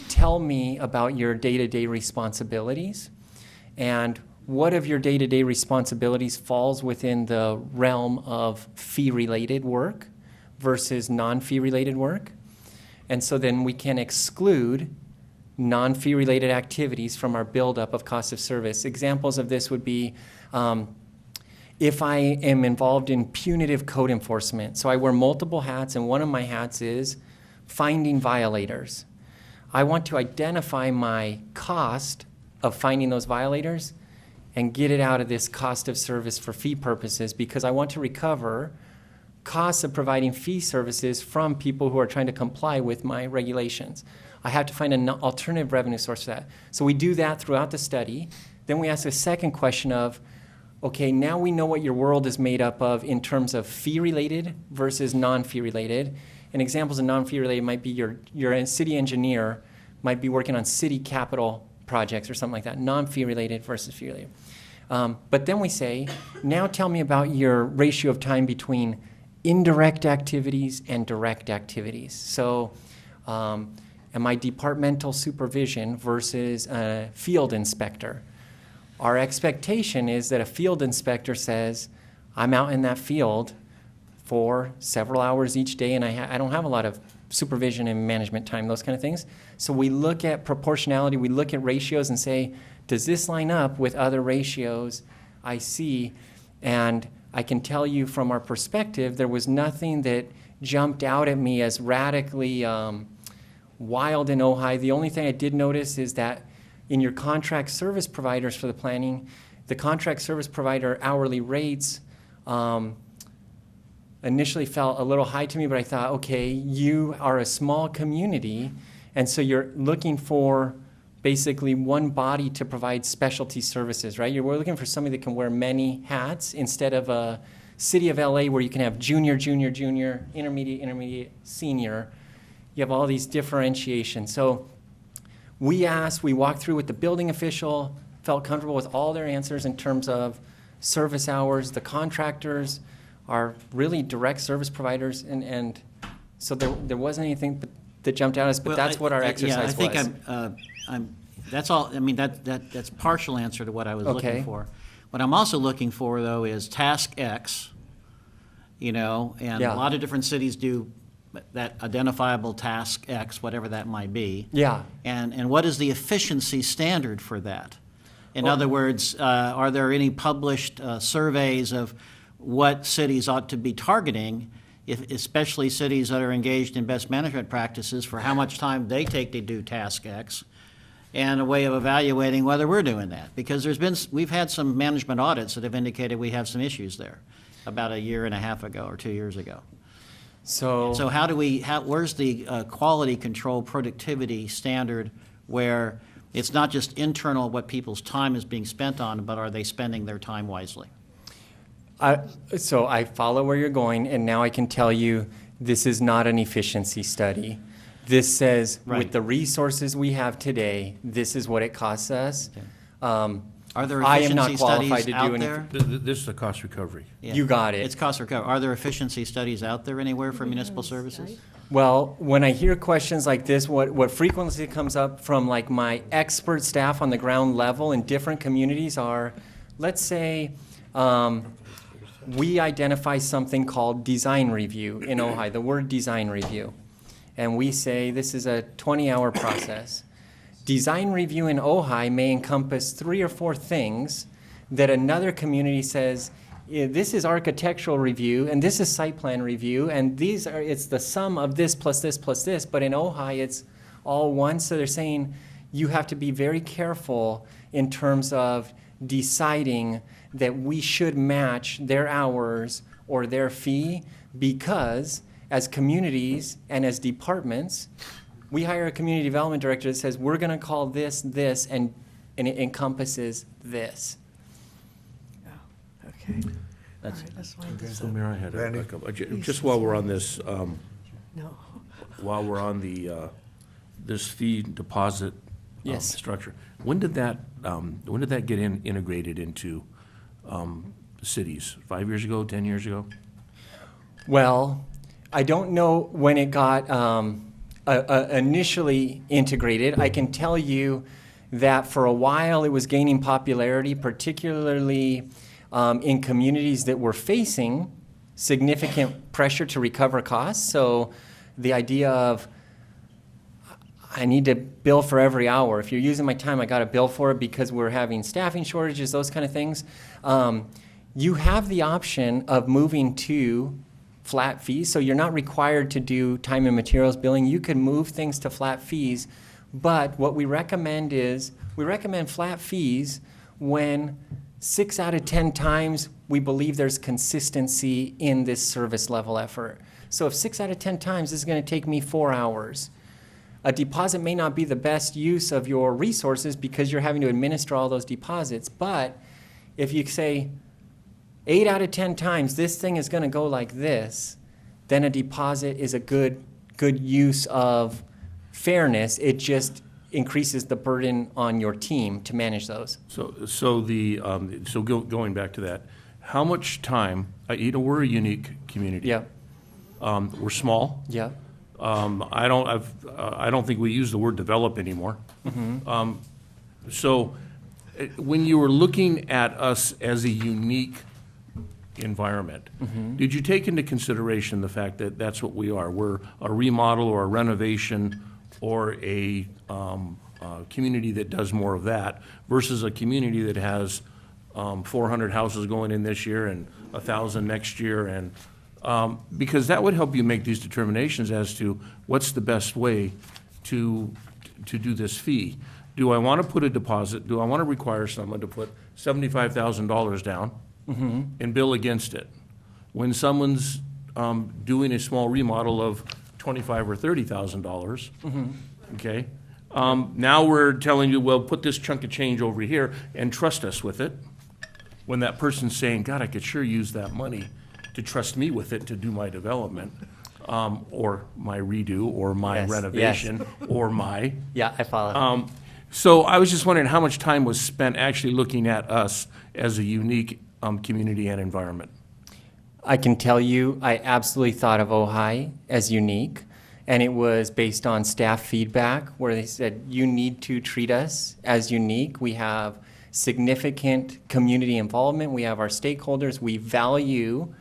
Tell me about your day-to-day responsibilities, and what of your day-to-day responsibilities falls within the realm of fee-related work versus non-fee related work. And so then we can exclude non-fee related activities from our buildup of cost of service. Examples of this would be if I am involved in punitive code enforcement. So I wear multiple hats, and one of my hats is finding violators. I want to identify my cost of finding those violators and get it out of this cost of service for fee purposes, because I want to recover costs of providing fee services from people who are trying to comply with my regulations. I have to find an alternative revenue source for that. So we do that throughout the study. Then we ask a second question of, okay, now we know what your world is made up of in terms of fee-related versus non-fee related. And examples of non-fee related might be your city engineer might be working on city capital projects or something like that, non-fee related versus fee related. But then we say, now tell me about your ratio of time between indirect activities and direct activities. So am I departmental supervision versus a field inspector? Our expectation is that a field inspector says, I'm out in that field for several hours each day, and I don't have a lot of supervision and management time, those kind of things. So we look at proportionality, we look at ratios and say, does this line up with other ratios I see? And I can tell you from our perspective, there was nothing that jumped out at me as radically wild in Ojai. The only thing I did notice is that in your contract service providers for the planning, the contract service provider hourly rates initially felt a little high to me, but I thought, okay, you are a small community, and so you're looking for basically one body to provide specialty services, right? We're looking for somebody that can wear many hats instead of a city of LA where you can have junior, junior, junior, intermediate, intermediate, senior. You have all these differentiations. So we walked through with the building official, felt comfortable with all their answers in terms of service hours. The contractors are really direct service providers, and so there wasn't anything that jumped out at us, but that's what our exercise was. Yeah, I think that's all, I mean, that's partial answer to what I was Okay. looking for. What I'm also looking for, though, is task X, and Yeah. a lot of different cities do that identifiable task X, whatever that might be. Yeah. And what is the efficiency standard for that? In Well- other words, are there any published surveys of what cities ought to be targeting, especially cities that are engaged in best management practices, for how much time they take to do task X, and a way of evaluating whether we're doing that? Because we've had some management audits that have indicated we have some issues there about a year and a half ago or 2 years ago. So Where's the quality control productivity standard where it's not just internal what people's time is being spent on, but are they spending their time wisely? So I follow where you're going, and now I can tell you this is not an efficiency study. This says, with the resources we have today, this is what it costs us. Are there I am not efficiency qualified studies to do out any. there? This is the cost recovery. Yeah. You got it. It's cost recovery. Are there efficiency studies out there anywhere for municipal services? Well, when I hear questions like this, what frequently comes up from like my expert staff on the ground level in different communities are, let's say, we identify something called design review in Ojai, the word design review. And we say this is a 20-hour process. Design review in Ojai may encompass 3 or 4 things that another community says, this is architectural review, and this is site plan review, and it's the sum of this plus this plus this, but in Ojai it's all one. So they're saying you have to be very careful in terms of deciding that we should match their hours or their fee, because as communities and as departments, we hire a community development director that says, we're going to call this, this, and it encompasses this. Okay. That's All right, let's wind this So up. Mayor, I had Randy? a couple, just while we're on this, No. while we're on the, this fee deposit Yes. structure, when did that get integrated into cities? 5 years ago, 10 years ago? Well, I don't know when it got initially integrated. I can tell you that for a while it was gaining popularity, particularly in communities that were facing significant pressure to recover costs. So the idea of, I need to bill for every hour. If you're using my time, I got to bill for it because we're having staffing shortages, those kind of things. You have the option of moving to flat fees, so you're not required to do time and materials billing. You can move things to flat fees, but what we recommend is, we recommend flat fees when 6 out of 10 times we believe there's consistency in this service level effort. So if 6 out of 10 times this is going to take me 4 hours, a deposit may not be the best use of your resources because you're having to administer all those deposits, but if you say 8 out of 10 times this thing is going to go like this, then a deposit is a good use of fairness. It just increases the burden on your team to manage those. So going back to that, how much time? We're a unique community. Yeah. We're small. Yeah. I don't think we use the word develop anymore. Mm-hmm. So when you were looking at us as a unique environment, Mhm. did you take into consideration the fact that that's what we are? We're a remodel or a renovation or a community that does more of that versus a community that has 400 houses going in this year and 1,000 next year, and because that would help you make these determinations as to what's the best way to do this fee. Do I want to put a deposit? Do I want to require someone to put $75,000 down Mhm. and bill against it? When someone's doing a small remodel of $25,000 or $30,000, Mhm. okay, Now we're telling you, well, put this chunk of change over here and trust us with it. When that person's saying, God, I could sure use that money to trust me with it to do my development, or my redo, or my Yes, renovation, or my. Yeah, I follow. So I was just wondering how much time was spent actually looking at us as a unique community and environment? I can tell you, I absolutely thought of Ojai as unique, and it was based on staff feedback where they said, you need to treat us as unique. We have significant community involvement. We have our stakeholders. We value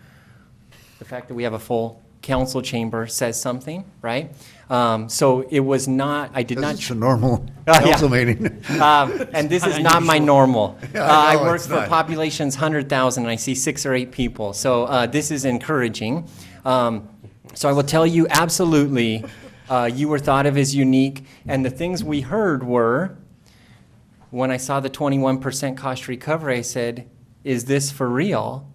the fact that we have a full council chamber says something, right? So it was not, I did not. It's a normal council meeting. And this is not my normal. Yeah, I no, work it's for not. populations 100,000, and I see 6 or 8 people. So this is encouraging. So I will tell you, absolutely, you were thought of as unique. And the things we heard were, when I saw the 21% cost recovery, I said, is this for real?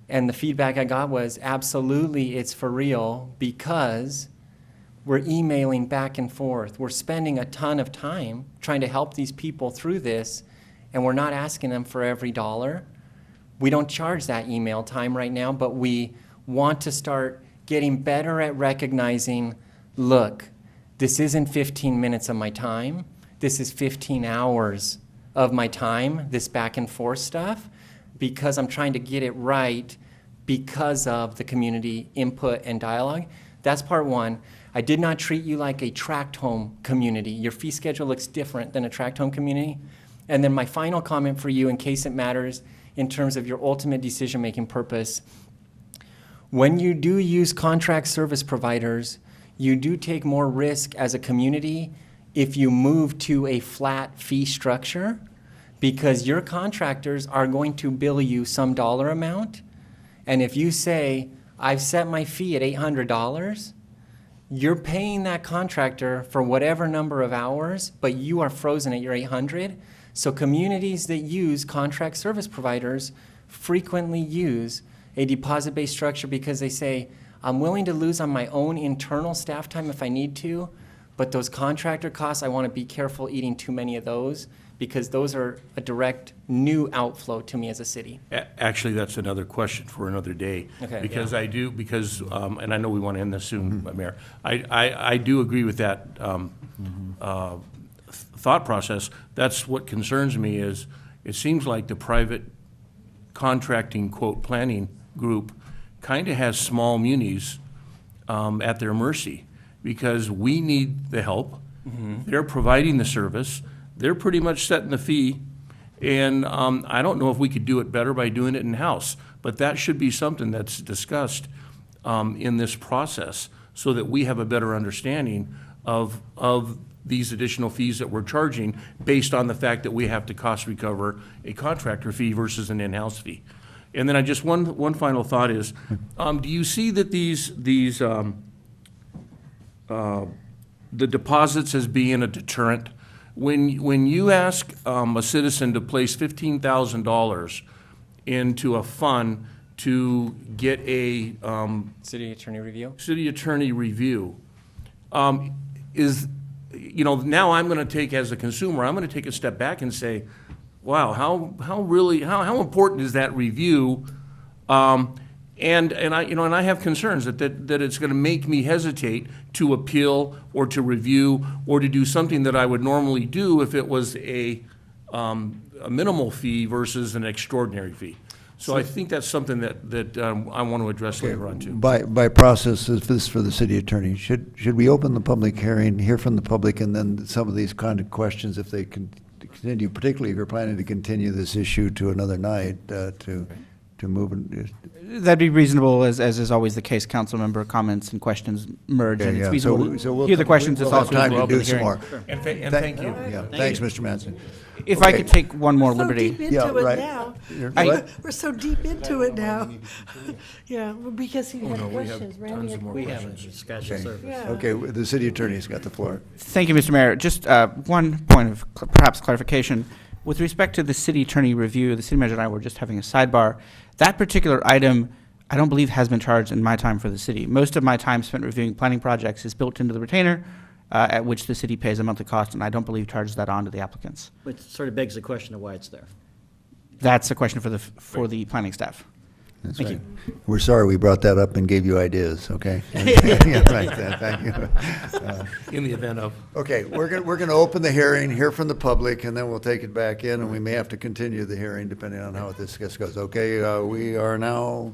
And the feedback I got was, absolutely, it's for real, because we're emailing back and forth. We're spending a ton of time trying to help these people through this, and we're not asking them for every dollar. We don't charge that email time right now, but we want to start getting better at recognizing, look, this isn't 15 minutes of my time. This is 15 hours of my time, this back and forth stuff, because I'm trying to get it right because of the community input and dialogue. That's part one. I did not treat you like a tract home community. Your fee schedule looks different than a tract home community. And then my final comment for you, in case it matters, in terms of your ultimate decision-making purpose, when you do use contract service providers, you do take more risk as a community if you move to a flat fee structure, because your contractors are going to bill you some dollar amount. And if you say, I've set my fee at $800, you're paying that contractor for whatever number of hours, but you are frozen at your 800. So communities that use contract service providers frequently use a deposit-based structure because they say, I'm willing to lose on my own internal staff time if I need to, but those contractor costs, I want to be careful eating too many of those, because those are a direct new outflow to me as a city. Actually, that's another question for another day. Okay, Because yeah. I do, because, and I know we want to end this soon, Mayor. I do agree with that thought process. That's what concerns me is, it seems like the private contracting, quote, planning group kind of has small munis at their mercy, because we need the help. They're providing the service. They're pretty much setting the fee, and I don't know if we could do it better by doing it in-house, but that should be something that's discussed in this process so that we have a better understanding of these additional fees that we're charging based on the fact that we have to cost recover a contractor fee versus an in-house fee. And then I just, one final thought is, do you see that the deposits as being a deterrent? When you ask a citizen to place $15,000 into a fund to get a City attorney review? city attorney review, now I'm going to take, as a consumer, I'm going to take a step back and say, wow, how important is that review? And I have concerns that it's going to make me hesitate to appeal or to review or to do something that I would normally do if it was a minimal fee versus an extraordinary fee. So I think that's something that I want to address later on too. By process, is this for the city attorney? Should we open the public hearing, hear from the public, and then some of these kind of questions, if they can continue, particularly if you're planning to continue this issue to another night, to move and. That'd be reasonable, as is always the case. Council member comments and questions merge, and it's reasonable to hear the questions. It's We'll have also time reasonable to to do the some hearing. more. And thank you. Yeah, thanks, Mr. Manson. If I could take one more We're liberty. so deep into Yeah, it right. now. What? We're so deep into it now. Yeah, well, because he had no, we have questions. Randy tons had of more questions. questions. Yeah. Okay, the city attorney's got the floor. Thank you, Mr. Mayor. Just one point of perhaps clarification. With respect to the city attorney review, the city manager and I were just having a sidebar. That particular item, I don't believe has been charged in my time for the city. Most of my time spent reviewing planning projects is built into the retainer, at which the city pays a monthly cost, and I don't believe charges that on to the applicants. Which sort of begs the question of why it's there. That's a question for the planning staff. That's Thank right. you. We're sorry we brought that up and gave you ideas, okay? Yeah, right, thank you. In the event of. Okay, we're going to open the hearing, hear from the public, and then we'll take it back in, and we may have to continue the hearing depending on how this goes. Okay, we are now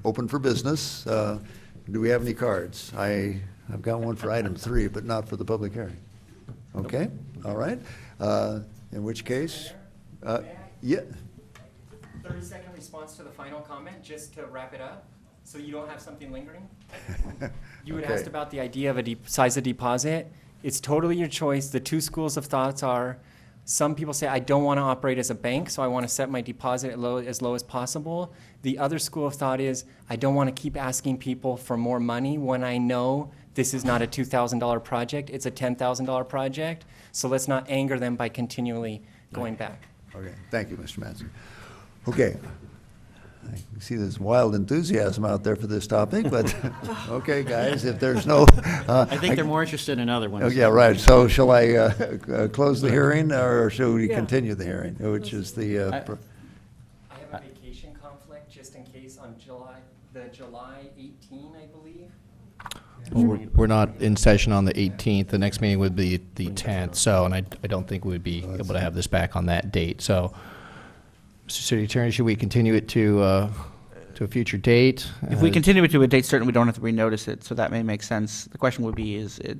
open for business. Do we have any cards? I've got one for item 3, but not for the public hearing. Okay, all right. In which case, yeah. 30-second response to the final comment, just to wrap it up, so you don't have something lingering. You had Okay. asked about the idea of a size of deposit. It's totally your choice. The two schools of thoughts are, some people say, I don't want to operate as a bank, so I want to set my deposit as low as possible. The other school of thought is, I don't want to keep asking people for more money when I know this is not a $2,000 project, it's a $10,000 project, so let's not anger them by continually going back. Okay, thank you, Mr. Manson. Okay. I can see there's wild enthusiasm out there for this topic, but, okay, guys, if there's no. I think they're more interested in other ones. Oh, yeah, right. So shall I close the hearing, or shall we continue the hearing, which is the? I have a vacation conflict just in case on July 18, I believe. Well, we're not in session on the 18th. The next meeting would be the 10th, so, and I don't think we would be able to have this back on that date. So, Mr. City Attorney, should we continue it to a future date? If we continue it to a date certain, we don't have to renotice it, so that may make sense. The question would be, is it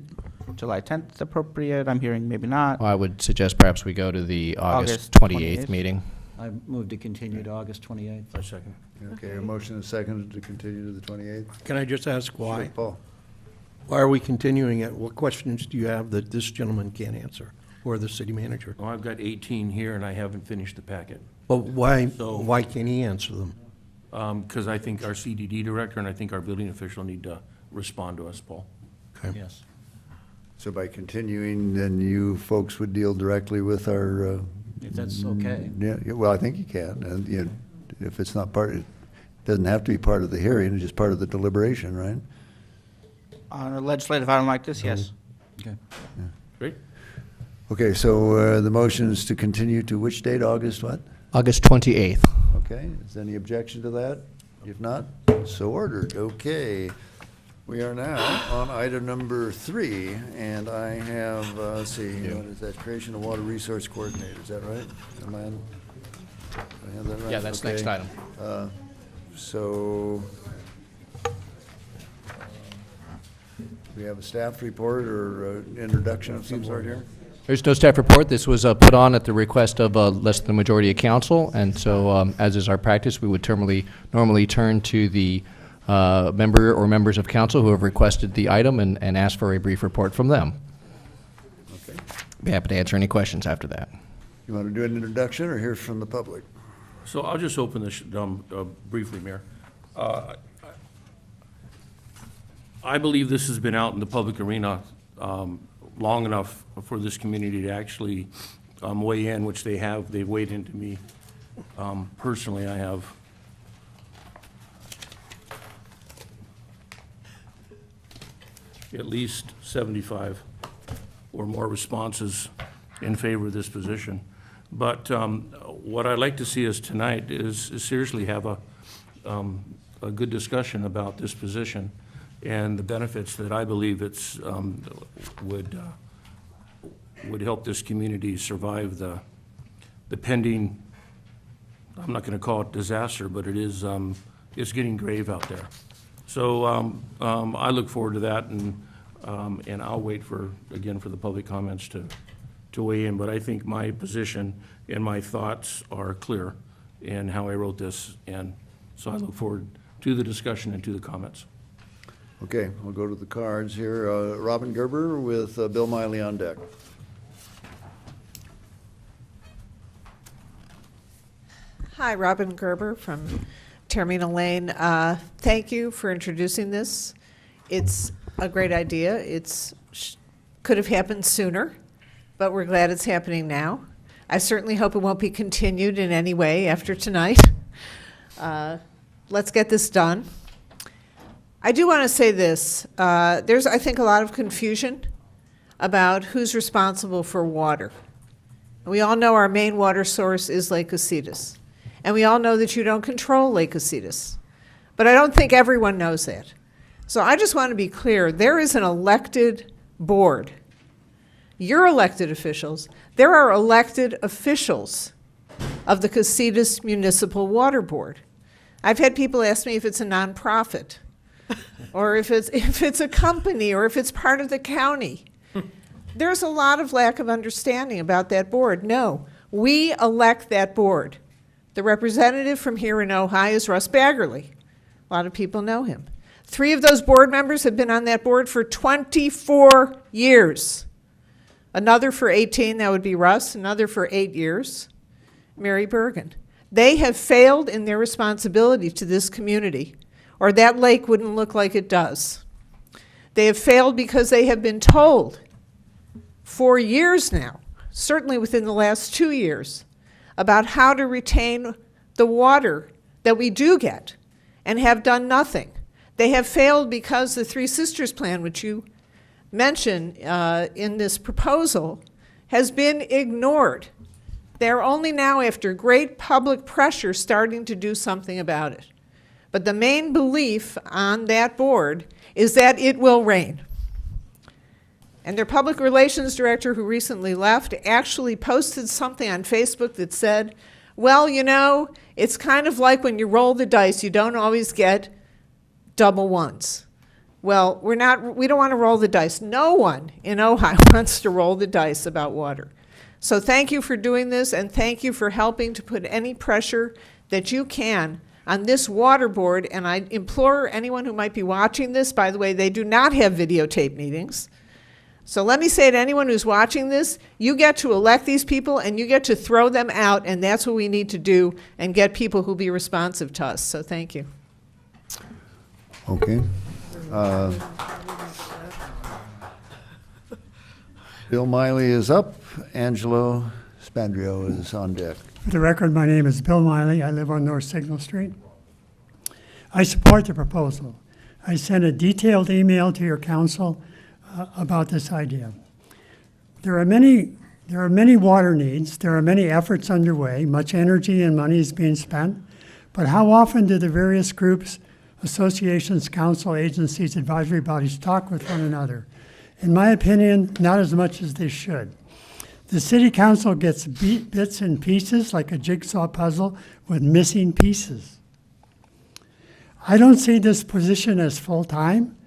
July 10th appropriate? I'm hearing maybe not. I would suggest perhaps we go to the August August 28th meeting. I move to continue to August 28th. I second. Okay, a motion and a second to continue to the 28th. Can I just ask why? Sure, Paul. Why are we continuing it? What questions do you have that this gentleman can't answer, or the city manager? Well, I've got 18 here, and I haven't finished the packet. Well, why So- can't he answer them? Because I think our CDD director and I think our building official need to respond to us, Paul. Okay. Yes. So by continuing, then you folks would deal directly with our. If that's okay. Yeah, well, I think you can, and if it's not part, it doesn't have to be part of the hearing, it's just part of the deliberation, right? On a legislative item like this, yes. Okay. Great. Okay, so the motion is to continue to which date, August what? August 28th. Okay, is there any objection to that? If not, so ordered. Okay. We are now on item number 3, and I have, let's see, what is that? Creation of Water Resource Coordinator, is that right? Am I on? Do I have that right? Yeah, that's Okay. next item. So, we have a staff report or introduction of some sort here? There's no staff report. This was put on at the request of less than the majority of council, and so, as is our practice, we would normally turn to the member or members of council who have requested the item and ask for a brief report from them. Okay. Be happy to answer any questions after that. You want to do an introduction or hear from the public? So I'll just open this briefly, Mayor. I believe this has been out in the public arena long enough for this community to actually weigh in, which they have. They've weighed into me. Personally, I have at least 75 or more responses in favor of this position. But what I'd like to see us tonight is seriously have a good discussion about this position and the benefits that I believe it's would help this community survive the pending, I'm not going to call it disaster, but it is it's getting grave out there. So I look forward to that, and I'll wait for the public comments to weigh in. But I think my position and my thoughts are clear in how I wrote this, and so I look forward to the discussion and to the comments. Okay, we'll go to the cards here. Robin Gerber with Bill Miley on deck. Hi, Robin Gerber from Termina Lane. Thank you for introducing this. It's a great idea. Could have happened sooner, but we're glad it's happening now. I certainly hope it won't be continued in any way after tonight. Let's get this done. I do want to say this. There's, I think, a lot of confusion about who's responsible for water. We all know our main water source is Lake Casitas. And we all know that you don't control Lake Casitas. But I don't think everyone knows that. So I just want to be clear, there is an elected board. You're elected officials. There are elected officials of the Casitas Municipal Water Board. I've had people ask me if it's a nonprofit, or if it's a company, or if it's part of the county. There's a lot of lack of understanding about that board. No, we elect that board. The representative from here in Ojai is Russ Baggerly. A lot of people know him. 3 of those board members have been on that board for 24 years. Another for 18, that would be Russ. Another for 8 years, Mary Bergen. They have failed in their responsibility to this community, or that lake wouldn't look like it does. They have failed because they have been told for years now, certainly within the last 2 years, about how to retain the water that we do get, and have done nothing. They have failed because the Three Sisters Plan, which you mentioned in this proposal, has been ignored. They're only now, after great public pressure, starting to do something about it. But the main belief on that board is that it will rain. And their public relations director, who recently left, actually posted something on Facebook that said, well, you know, it's kind of like when you roll the dice, you don't always get double ones. Well, we don't want to roll the dice. No one in Ojai wants to roll the dice about water. So thank you for doing this, and thank you for helping to put any pressure that you can on this water board. And I implore anyone who might be watching this, by the way, they do not have videotape meetings. So let me say to anyone who's watching this, you get to elect these people and you get to throw them out, and that's what we need to do, and get people who'll be responsive to us. So thank you. Okay. Bill Miley is up. Angelo Spandrio is on deck. For the record, my name is Bill Miley. I live on North Signal Street. I support the proposal. I sent a detailed email to your council about this idea. There are many water needs. There are many efforts underway. Much energy and money is being spent. But how often do the various groups, associations, council, agencies, advisory bodies talk with one another? In my opinion, not as much as they should. The city council gets bits and pieces like a jigsaw puzzle with missing pieces. I don't see this position as full-time.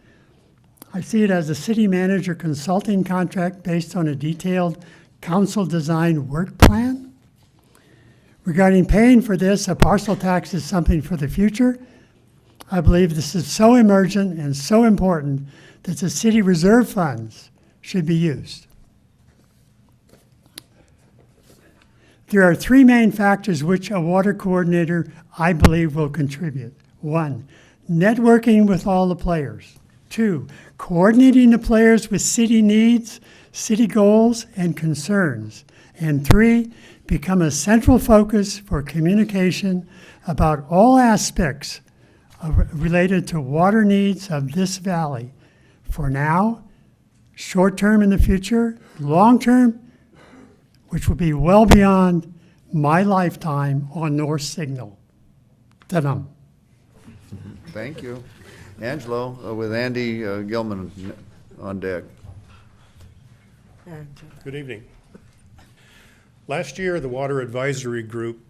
I see it as a city manager consulting contract based on a detailed council-designed work plan. Regarding paying for this, a parcel tax is something for the future. I believe this is so emergent and so important that the city reserve funds should be used. There are 3 main factors which a water coordinator, I believe, will contribute. 1, networking with all the players. 2, coordinating the players with city needs, city goals, and concerns. And 3, become a central focus for communication about all aspects related to water needs of this valley. For now, short term in the future, long term, which will be well beyond my lifetime on North Signal. Ta-dum. Thank you. Angelo, with Andy Gilman on deck. Good evening. Last year, the Water Advisory Group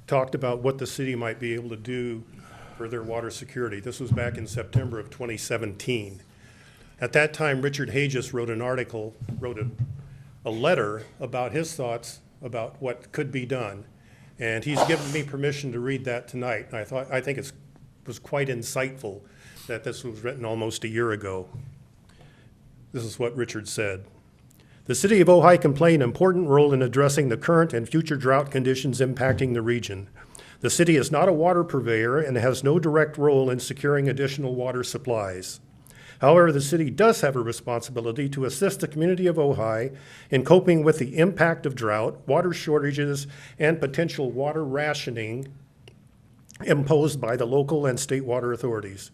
talked about what the city might be able to do for their water security. This was back in September of 2017. At that time, Richard Hages wrote a letter about his thoughts about what could be done. And he's given me permission to read that tonight. And I think it was quite insightful that this was written almost a year ago. This is what Richard said. The city of Ojai can play an important role in addressing the current and future drought conditions impacting the region. The city is not a water purveyor and has no direct role in securing additional water supplies. However, the city does have a responsibility to assist the community of Ojai in coping with the impact of drought, water shortages, and potential water rationing imposed by the local and state water authorities.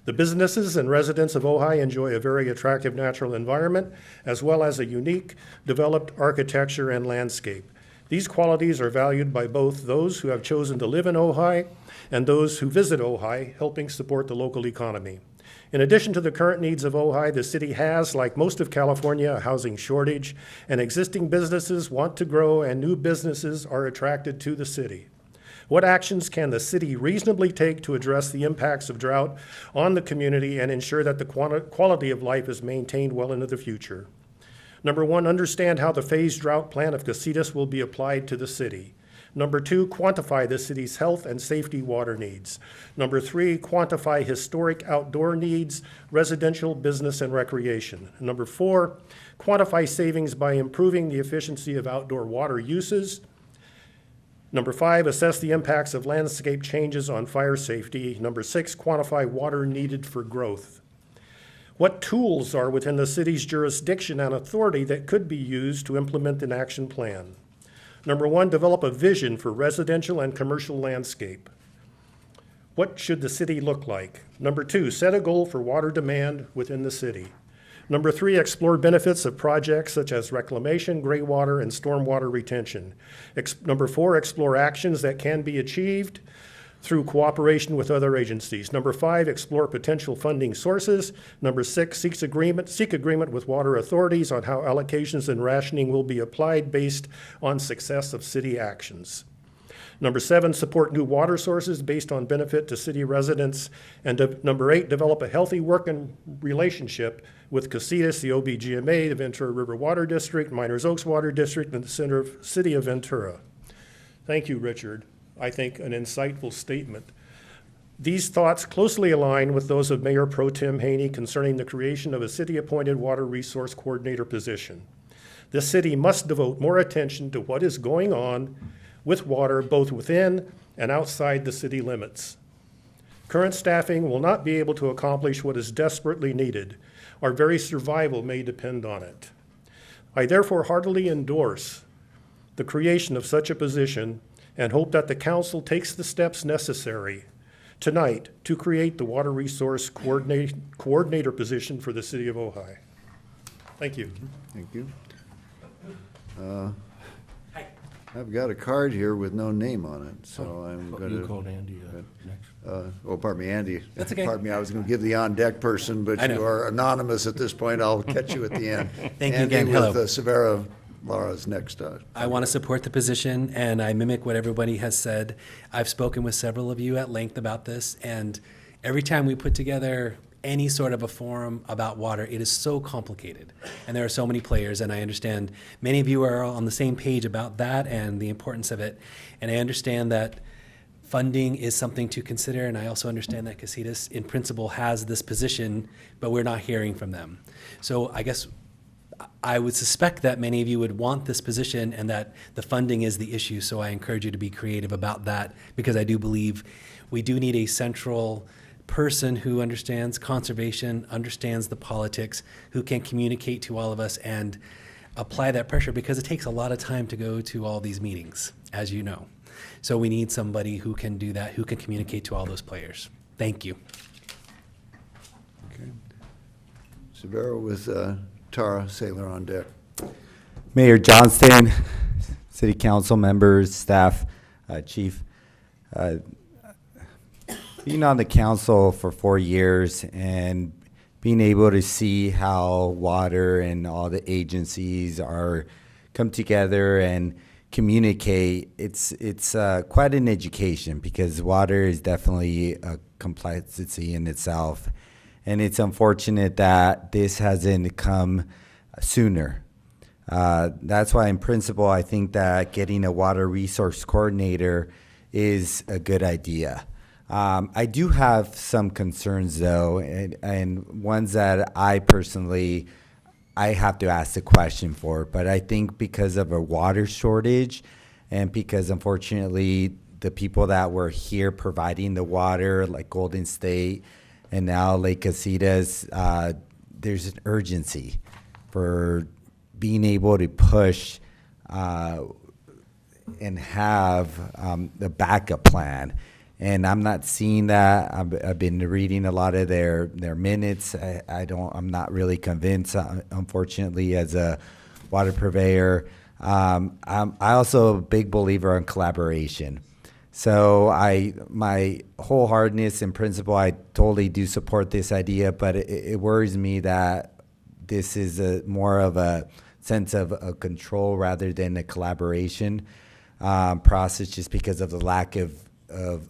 The businesses and residents of Ojai enjoy a very attractive natural environment, as well as a unique, developed architecture and landscape. These qualities are valued by both those who have chosen to live in Ojai and those who visit Ojai, helping support the local economy. In addition to the current needs of Ojai, the city has, like most of California, a housing shortage, and existing businesses want to grow and new businesses are attracted to the city. What actions can the city reasonably take to address the impacts of drought on the community and ensure that the quality of life is maintained well into the future? Number one, understand how the phased drought plan of Casitas will be applied to the city. Number two, quantify the city's health and safety water needs. Number three, quantify historic outdoor needs, residential, business, and recreation. Number four, quantify savings by improving the efficiency of outdoor water uses. Number five, assess the impacts of landscape changes on fire safety. Number six, quantify water needed for growth. What tools are within the city's jurisdiction and authority that could be used to implement an action plan? Number one, develop a vision for residential and commercial landscape. What should the city look like? Number two, set a goal for water demand within the city. Number three, explore benefits of projects such as reclamation, gray water, and stormwater retention. Number four, explore actions that can be achieved through cooperation with other agencies. Number five, explore potential funding sources. Number six, seek agreement with water authorities on how allocations and rationing will be applied based on success of city actions. Number seven, support new water sources based on benefit to city residents. And number eight, develop a healthy working relationship with Casitas, the OBGMA, the Ventura River Water District, Miners Oaks Water District, and the City of Ventura. Thank you, Richard. I think an insightful statement. These thoughts closely align with those of Mayor Pro Tem Haney concerning the creation of a city-appointed water resource coordinator position. The city must devote more attention to what is going on with water both within and outside the city limits. Current staffing will not be able to accomplish what is desperately needed. Our very survival may depend on it. I therefore heartily endorse the creation of such a position and hope that the council takes the steps necessary tonight to create the water resource coordinator position for the city of Ojai. Thank you. Thank you. I've got a card here with no name on it, so I'm going to. You called Andy next. Oh, pardon me, Andy. That's okay. Pardon me, I was going to give the on-deck person, but I know. you are anonymous at this point. I'll catch you at the end. Thank you again. Andy Hello. with Severa Laura's next. I want to support the position, and I mimic what everybody has said. I've spoken with several of you at length about this, and every time we put together any sort of a forum about water, it is so complicated, and there are so many players, and I understand many of you are on the same page about that and the importance of it, and I understand that funding is something to consider, and I also understand that Casitas, in principle, has this position, but we're not hearing from them. So I guess I would suspect that many of you would want this position and that the funding is the issue, so I encourage you to be creative about that, because I do believe we do need a central person who understands conservation, understands the politics, who can communicate to all of us and apply that pressure, because it takes a lot of time to go to all these meetings, as you know. So we need somebody who can do that, who can communicate to all those players. Thank you. Okay. Severa with Tara Saylor on deck. Mayor Johnston, City Council members, staff, Chief. Being on the council for 4 years and being able to see how water and all the agencies are come together and communicate, it's quite an education, because water is definitely a complexity in itself. And it's unfortunate that this hasn't come sooner. That's why in principle, I think that getting a water resource coordinator is a good idea. I do have some concerns though, and ones that I personally, I have to ask the question for, but I think because of a water shortage and because unfortunately the people that were here providing the water, like Golden State and now Lake Casitas, there's an urgency for being able to push and have the backup plan. And I'm not seeing that. I've been reading a lot of their minutes. I'm not really convinced, unfortunately, as a water purveyor. I'm also a big believer in collaboration. So my wholeheartedness and principle, I totally do support this idea, but it worries me that this is more of a sense of a control rather than a collaboration process, just because of the lack of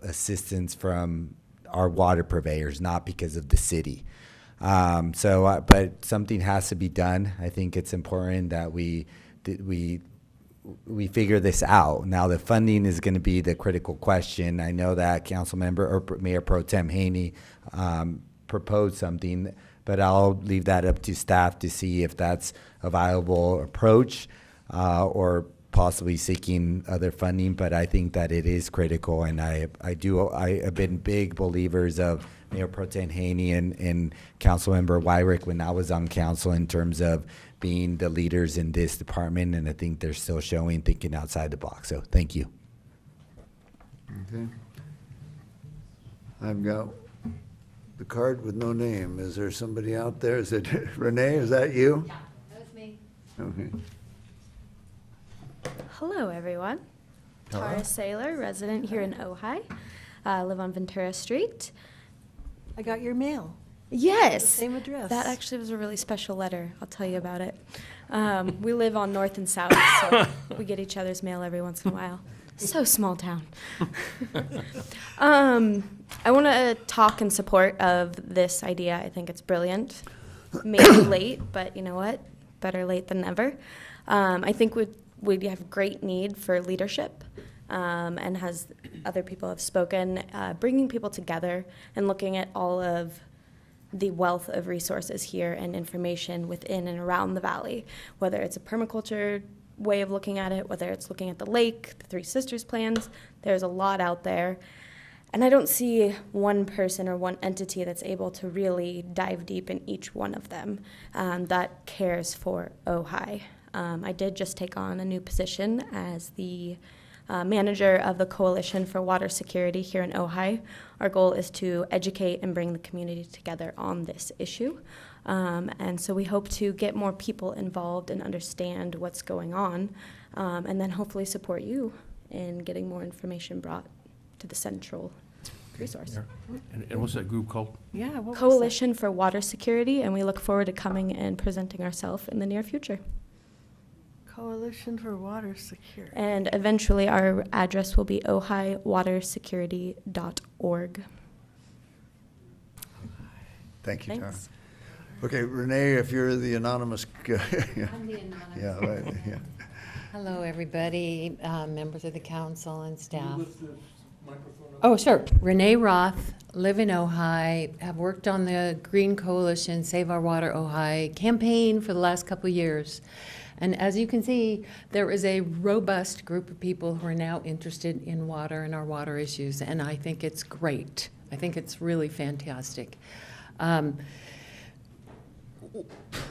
assistance from our water purveyors, not because of the city. But something has to be done. I think it's important that we figure this out. Now, the funding is going to be the critical question. I know that Mayor Pro Tem Haney proposed something, but I'll leave that up to staff to see if that's a viable approach or possibly seeking other funding. But I think that it is critical, and I have been big believers of Mayor Pro Tem Haney and Councilmember Wyrick when I was on council in terms of being the leaders in this department, and I think they're still showing thinking outside the box. So thank you. Okay. I've got the card with no name. Is there somebody out there? Is it Renee? Is that you? Yeah, that was me. Okay. Hello, everyone. Hello. Tara Saylor, resident here in Ojai. I live on Ventura Street. I got your mail. Yes. Same address. That actually was a really special letter. I'll tell you about it. We live on North and South, so we get each other's mail every once in a while. So small town. I want to talk in support of this idea. I think it's brilliant. Maybe late, but you know what? Better late than never. I think we have great need for leadership, and as other people have spoken, bringing people together and looking at all of the wealth of resources here and information within and around the valley, whether it's a permaculture way of looking at it, whether it's looking at the lake, the Three Sisters plans. There's a lot out there. And I don't see one person or one entity that's able to really dive deep in each one of them that cares for Ojai. I did just take on a new position as the manager of the Coalition for Water Security here in Ojai. Our goal is to educate and bring the community together on this issue. And so we hope to get more people involved and understand what's going on, and then hopefully support you in getting more information brought to the central resource. And what's that group called? Yeah, Coalition for Water Security, and we look forward to coming and presenting ourselves in the near future. Coalition for Water Security. And eventually our address will be ohaiwatersecurity.org. Thank you, Tara. Thanks. Okay, Renee, if you're the anonymous. I'm the anonymous. Yeah, right, yeah. Hello, everybody, members of the council and staff. Oh, sure. Renee Roth, live in Ojai, have worked on the Green Coalition Save Our Water Ojai campaign for the last couple of years. And as you can see, there is a robust group of people who are now interested in water and our water issues, and I think it's great. I think it's really fantastic.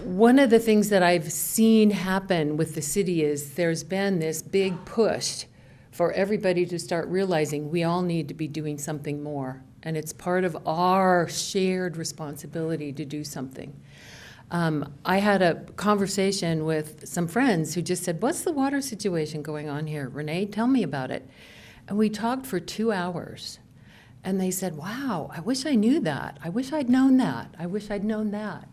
One of the things that I've seen happen with the city is there's been this big push for everybody to start realizing we all need to be doing something more, and it's part of our shared responsibility to do something. I had a conversation with some friends who just said, "What's the water situation going on here? Renee, tell me about it." And we talked for 2 hours. And they said, "Wow, I wish I knew that. I wish I'd known that. I wish I'd known that."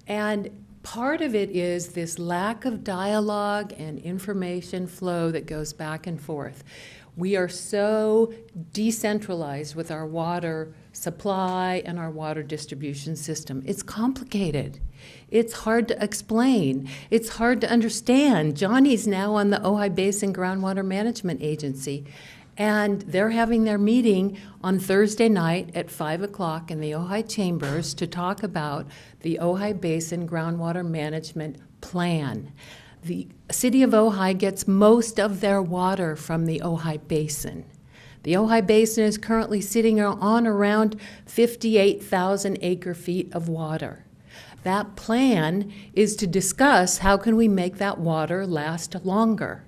And part of it is this lack of dialogue and information flow that goes back and forth. We are so decentralized with our water supply and our water distribution system. It's complicated. It's hard to explain. It's hard to understand. Johnny's now on the Ojai Basin Groundwater Management Agency, and they're having their meeting on Thursday night at 5 o'clock in the Ojai Chambers to talk about the Ojai Basin Groundwater Management Plan. The city of Ojai gets most of their water from the Ojai Basin. The Ojai Basin is currently sitting on around 58,000 acre-feet of water. That plan is to discuss how can we make that water last longer.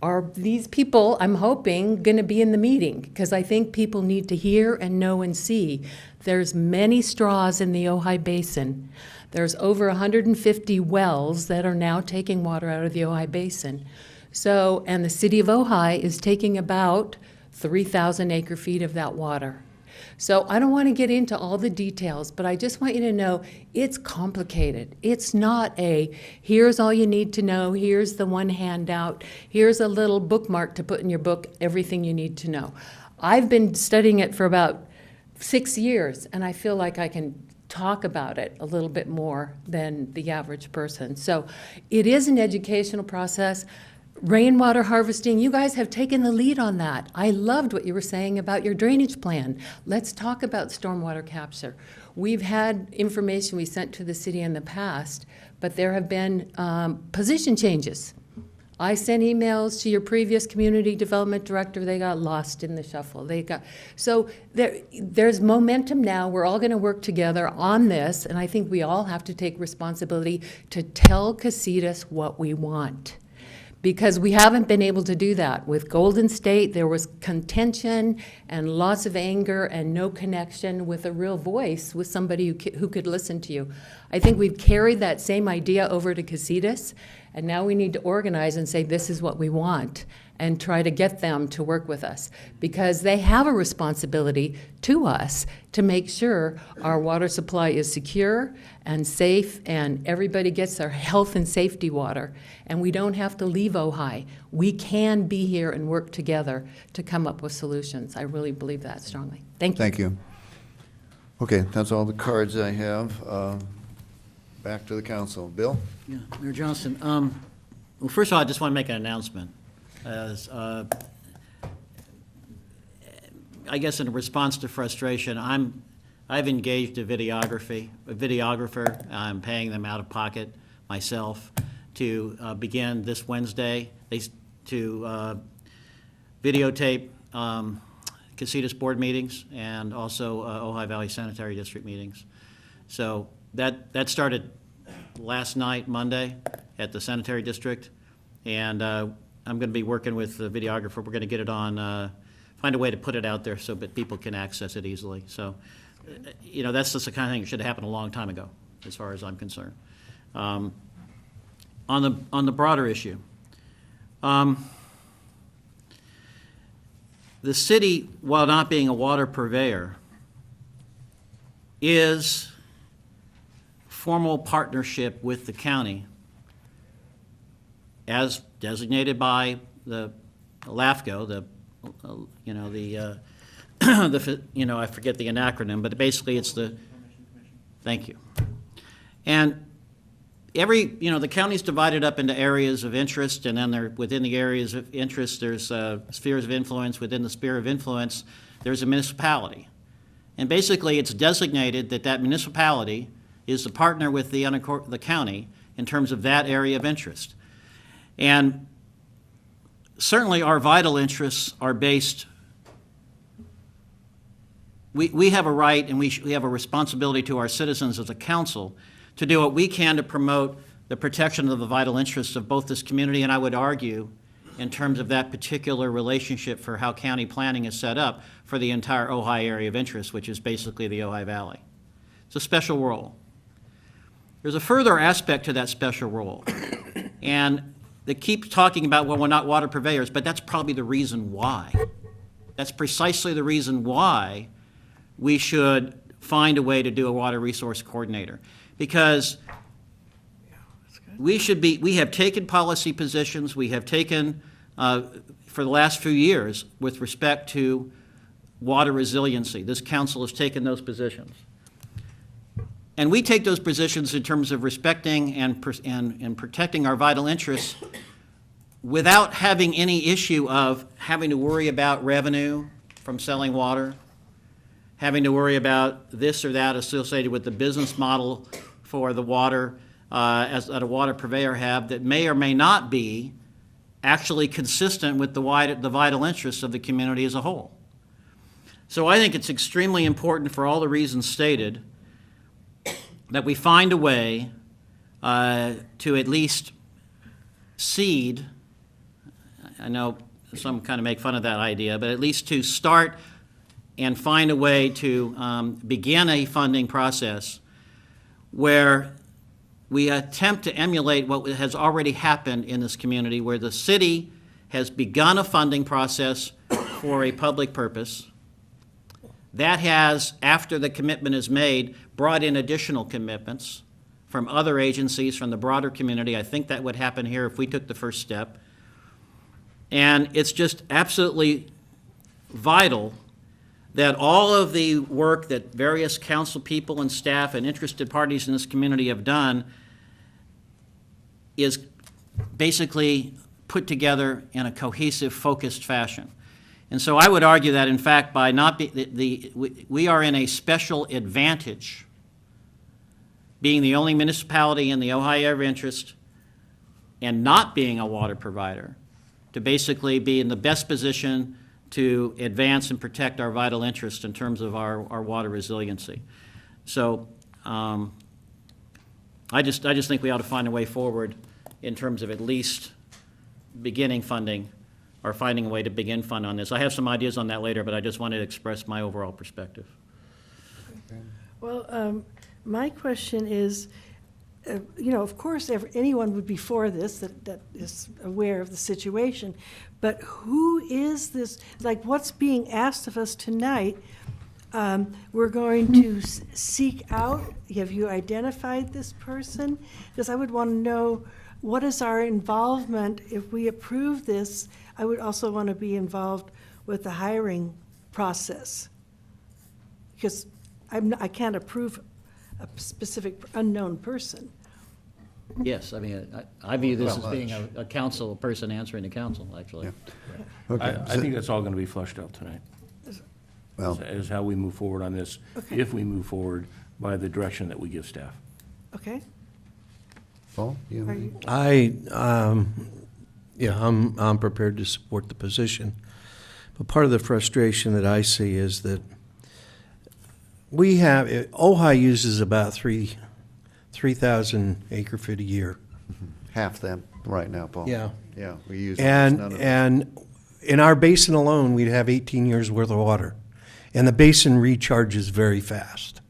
are these people, I'm hoping, going to be in the meeting? Because I think people need to hear and know and see. There's many straws in the Ojai Basin. There's over 150 wells that are now taking water out of the Ojai Basin. So, and the city of Ojai is taking about 3,000 acre feet of that water. So I don't want to get into all the details, but I just want you to know it's complicated. It's not a, here's all you need to know, here's the one handout, here's a little bookmark to put in your book, everything you need to know. I've been studying it for about 6 years, and I feel like I can talk about it a little bit more than the average person. So it is an educational process. Rainwater harvesting, you guys have taken the lead on that. I loved what you were saying about your drainage plan. Let's talk about stormwater capture. We've had information we sent to the city in the past, but there have been position changes. I sent emails to your previous community development director. They got lost in the shuffle. So there's momentum now. We're all going to work together on this, and I think we all have to take responsibility to tell Casitas what we want. Because we haven't been able to do that. With Golden State, there was contention and lots of anger and no connection with a real voice, with somebody who could listen to you. I think we've carried that same idea over to Casitas, and now we need to organize and say this is what we want and try to get them to work with us, because they have a responsibility to us to make sure our water supply is secure and safe and everybody gets their health and safety water, and we don't have to leave Ojai. We can be here and work together to come up with solutions. I really believe that strongly. Thank you. Thank you. Okay, that's all the cards I have. Back to the council. Bill? Yeah, Mayor Johnston. Well, first of all, I just want to make an announcement. As I guess in response to frustration, I've engaged a videographer. I'm paying them out of pocket myself to begin this Wednesday to videotape Casitas board meetings and also Ojai Valley Sanitary District meetings. So that started last night, Monday, at the Sanitary District, and I'm going to be working with the videographer. We're going to get it on, find a way to put it out there so that people can access it easily. So, that's just the kind of thing that should have happened a long time ago, as far as I'm concerned. On the broader issue, the city, while not being a water purveyor, is formal partnership with the county as designated by the LAFCO, I forget the acronym, but basically it's thank you. And the county's divided up into areas of interest, and then within the areas of interest, there's spheres of influence. Within the sphere of influence, there's a municipality. And basically, it's designated that municipality is the partner with the county in terms of that area of interest. And certainly our vital interests are based, we have a right and we have a responsibility to our citizens as a council to do what we can to promote the protection of the vital interests of both this community, and I would argue in terms of that particular relationship for how county planning is set up for the entire Ojai area of interest, which is basically the Ojai Valley. It's a special role. There's a further aspect to that special role, and they keep talking about, well, we're not water purveyors, but that's probably the reason why. That's precisely the reason why we should find a way to do a water resource coordinator. Because we have taken policy positions, we have taken, for the last few years, with respect to water resiliency. This council has taken those positions. And we take those positions in terms of respecting and protecting our vital interests without having any issue of having to worry about revenue from selling water, having to worry about this or that associated with the business model for the water that a water purveyor have that may or may not be actually consistent with the vital interests of the community as a whole. So I think it's extremely important for all the reasons stated that we find a way to at least seed, I know some kind of make fun of that idea, but at least to start and find a way to begin a funding process where we attempt to emulate what has already happened in this community, where the city has begun a funding process for a public purpose. That has, after the commitment is made, brought in additional commitments from other agencies, from the broader community. I think that would happen here if we took the first step. And it's just absolutely vital that all of the work that various council people and staff and interested parties in this community have done is basically put together in a cohesive, focused fashion. And so I would argue that, in fact, by not we are in a special advantage, being the only municipality in the Ojai area of interest and not being a water provider, to basically be in the best position to advance and protect our vital interests in terms of our water resiliency. So I just think we ought to find a way forward in terms of at least beginning funding or finding a way to begin fund on this. I have some ideas on that later, but I just wanted to express my overall perspective. Well, my question is, of course, anyone would be for this that is aware of the situation, but who is this? Like, what's being asked of us tonight? We're going to seek out. Have you identified this person? Because I would want to know what is our involvement if we approve this. I would also want to be involved with the hiring process, because I can't approve a specific unknown person. Yes, I mean, I view this as being a council person answering to council, actually. Yeah. Okay. I think that's all going to be flushed out tonight, Well, is how we move forward on this, Okay. if we move forward by the direction that we give staff. Okay? Paul, Are you? I'm prepared to support the position. But part of the frustration that I see is that Ojai uses about 3,000 acre feet a year. half that right now, Paul. Yeah. Yeah, we use almost none of it. And in our basin alone, we'd have 18 years worth of water. And the basin recharges very fast.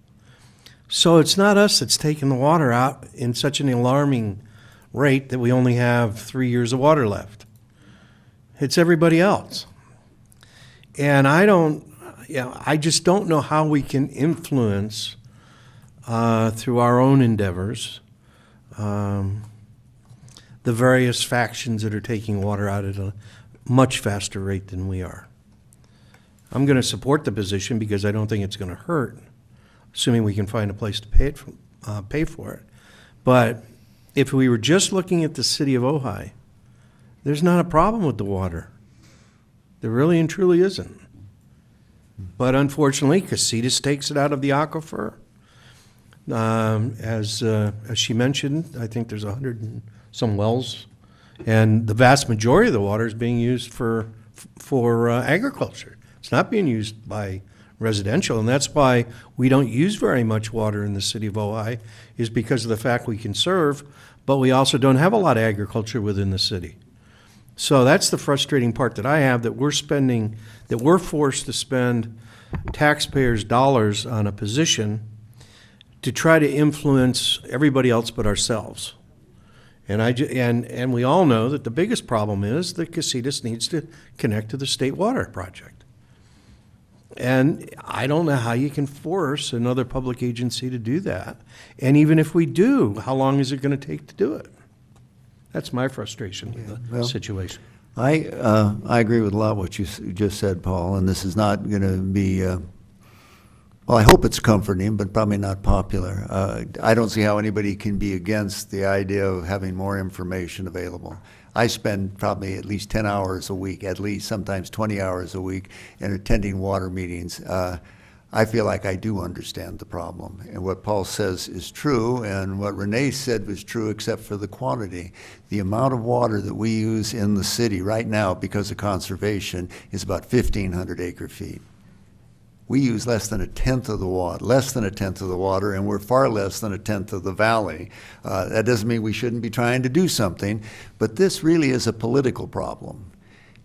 So it's not us that's taking the water out in such an alarming rate that we only have 3 years of water left. It's everybody else. And I just don't know how we can influence through our own endeavors the various factions that are taking water out at a much faster rate than we are. I'm going to support the position because I don't think it's going to hurt, assuming we can find a place to pay for it. But if we were just looking at the city of Ojai, there's not a problem with the water. There really and truly isn't. But unfortunately, Casitas takes it out of the aquifer. As she mentioned, I think there's 100 and some wells, and the vast majority of the water is being used for agriculture. It's not being used by residential, and that's why we don't use very much water in the city of Ojai, is because of the fact we can serve, but we also don't have a lot of agriculture within the city. So that's the frustrating part that I have, that we're forced to spend taxpayers' dollars on a position to try to influence everybody else but ourselves. And we all know that the biggest problem is that Casitas needs to connect to the state water project. And I don't know how you can force another public agency to do that. And even if we do, how long is it going to take to do it? That's my frustration with the situation. I agree with a lot of what you just said, Paul, and this is not going to be, well, I hope it's comforting, but probably not popular. I don't see how anybody can be against the idea of having more information available. I spend probably at least 10 hours a week, at least sometimes 20 hours a week, in attending water meetings. I feel like I do understand the problem. And what Paul says is true, and what Renee said was true, except for the quantity. The amount of water that we use in the city right now because of conservation is about 1,500 acre feet. We use less than a tenth of the water, and we're far less than a tenth of the valley. That doesn't mean we shouldn't be trying to do something, but this really is a political problem.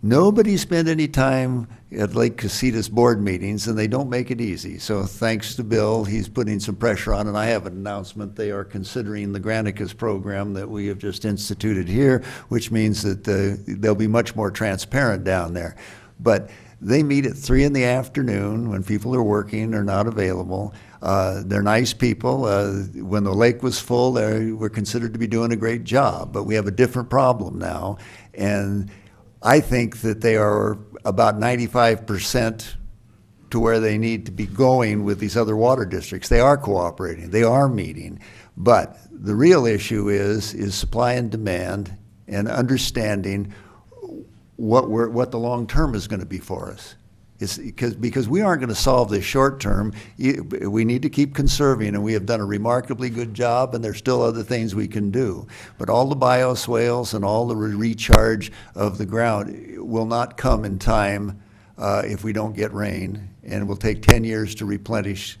Nobody spent any time at Lake Casitas board meetings, and they don't make it easy. So thanks to Bill, he's putting some pressure on, and I have an announcement. They are considering the Granicus program that we have just instituted here, which means that they'll be much more transparent down there. But they meet at 3 in the afternoon when people are working or not available. They're nice people. When the lake was full, they were considered to be doing a great job, but we have a different problem now. And I think that they are about 95% to where they need to be going with these other water districts. They are cooperating, they are meeting, but the real issue is supply and demand and understanding what the long term is going to be for us. It's because we aren't going to solve this short term. We need to keep conserving, and we have done a remarkably good job, and there's still other things we can do. But all the bioswales and all the recharge of the ground will not come in time if we don't get rain, and it will take 10 years to replenish.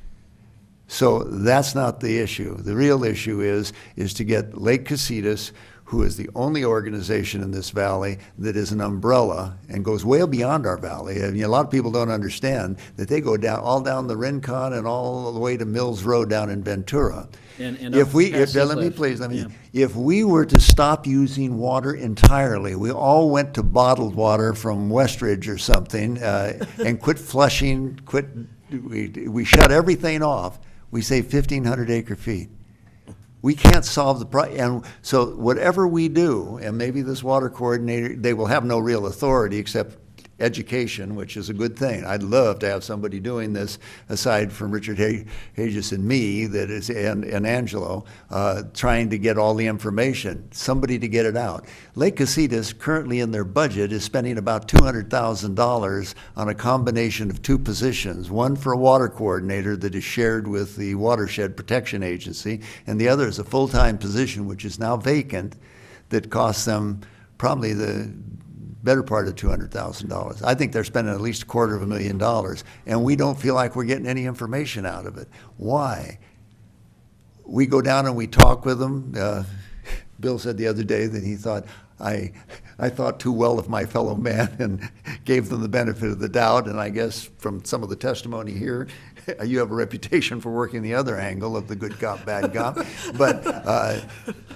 So that's not the issue. The real issue is to get Lake Casitas, who is the only organization in this valley that is an umbrella and goes way beyond our valley. I mean, a lot of people don't understand that they go all down the Rincon and all the way to Mills Road down in Ventura. If we were to stop using water entirely, we all went to bottled water from Westridge or something, and quit flushing, we shut everything off, we save 1,500 acre feet. We can't solve the problem. And so whatever we do, and maybe this water coordinator, they will have no real authority except education, which is a good thing. I'd love to have somebody doing this aside from Richard Hages and me, that is, and Angelo, trying to get all the information, somebody to get it out. Lake Casitas currently in their budget is spending about $200,000 on a combination of 2 positions, one for a water coordinator that is shared with the Watershed Protection Agency, and the other is a full-time position which is now vacant that costs them probably the better part of $200,000. I think they're spending at least $250,000, and we don't feel like we're getting any information out of it. Why? We go down and we talk with them. Bill said the other day that he thought I thought too well of my fellow man and gave them the benefit of the doubt, and I guess from some of the testimony here, you have a reputation for working the other angle of the good cop, bad cop. But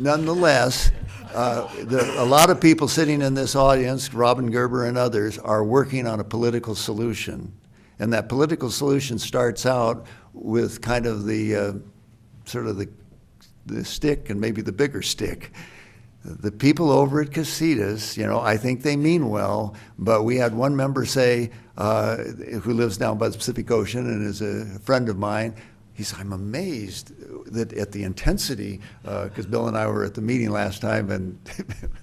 nonetheless, a lot of people sitting in this audience, Robin Gerber and others, are working on a political solution. And that political solution starts out with kind of the sort of the stick and maybe the bigger stick. The people over at Casitas, I think they mean well, but we had one member say, who lives down by the Pacific Ocean and is a friend of mine, he said, I'm amazed that at the intensity, because Bill and I were at the meeting last time, and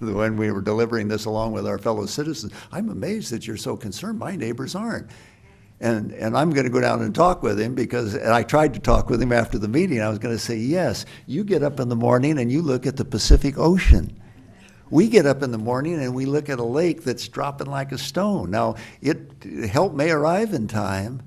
when we were delivering this along with our fellow citizens, I'm amazed that you're so concerned. My neighbors aren't. And I'm going to go down and talk with him and I tried to talk with him after the meeting. I was going to say, yes, you get up in the morning and you look at the Pacific Ocean. We get up in the morning and we look at a lake that's dropping like a stone. Now, help may arrive in time,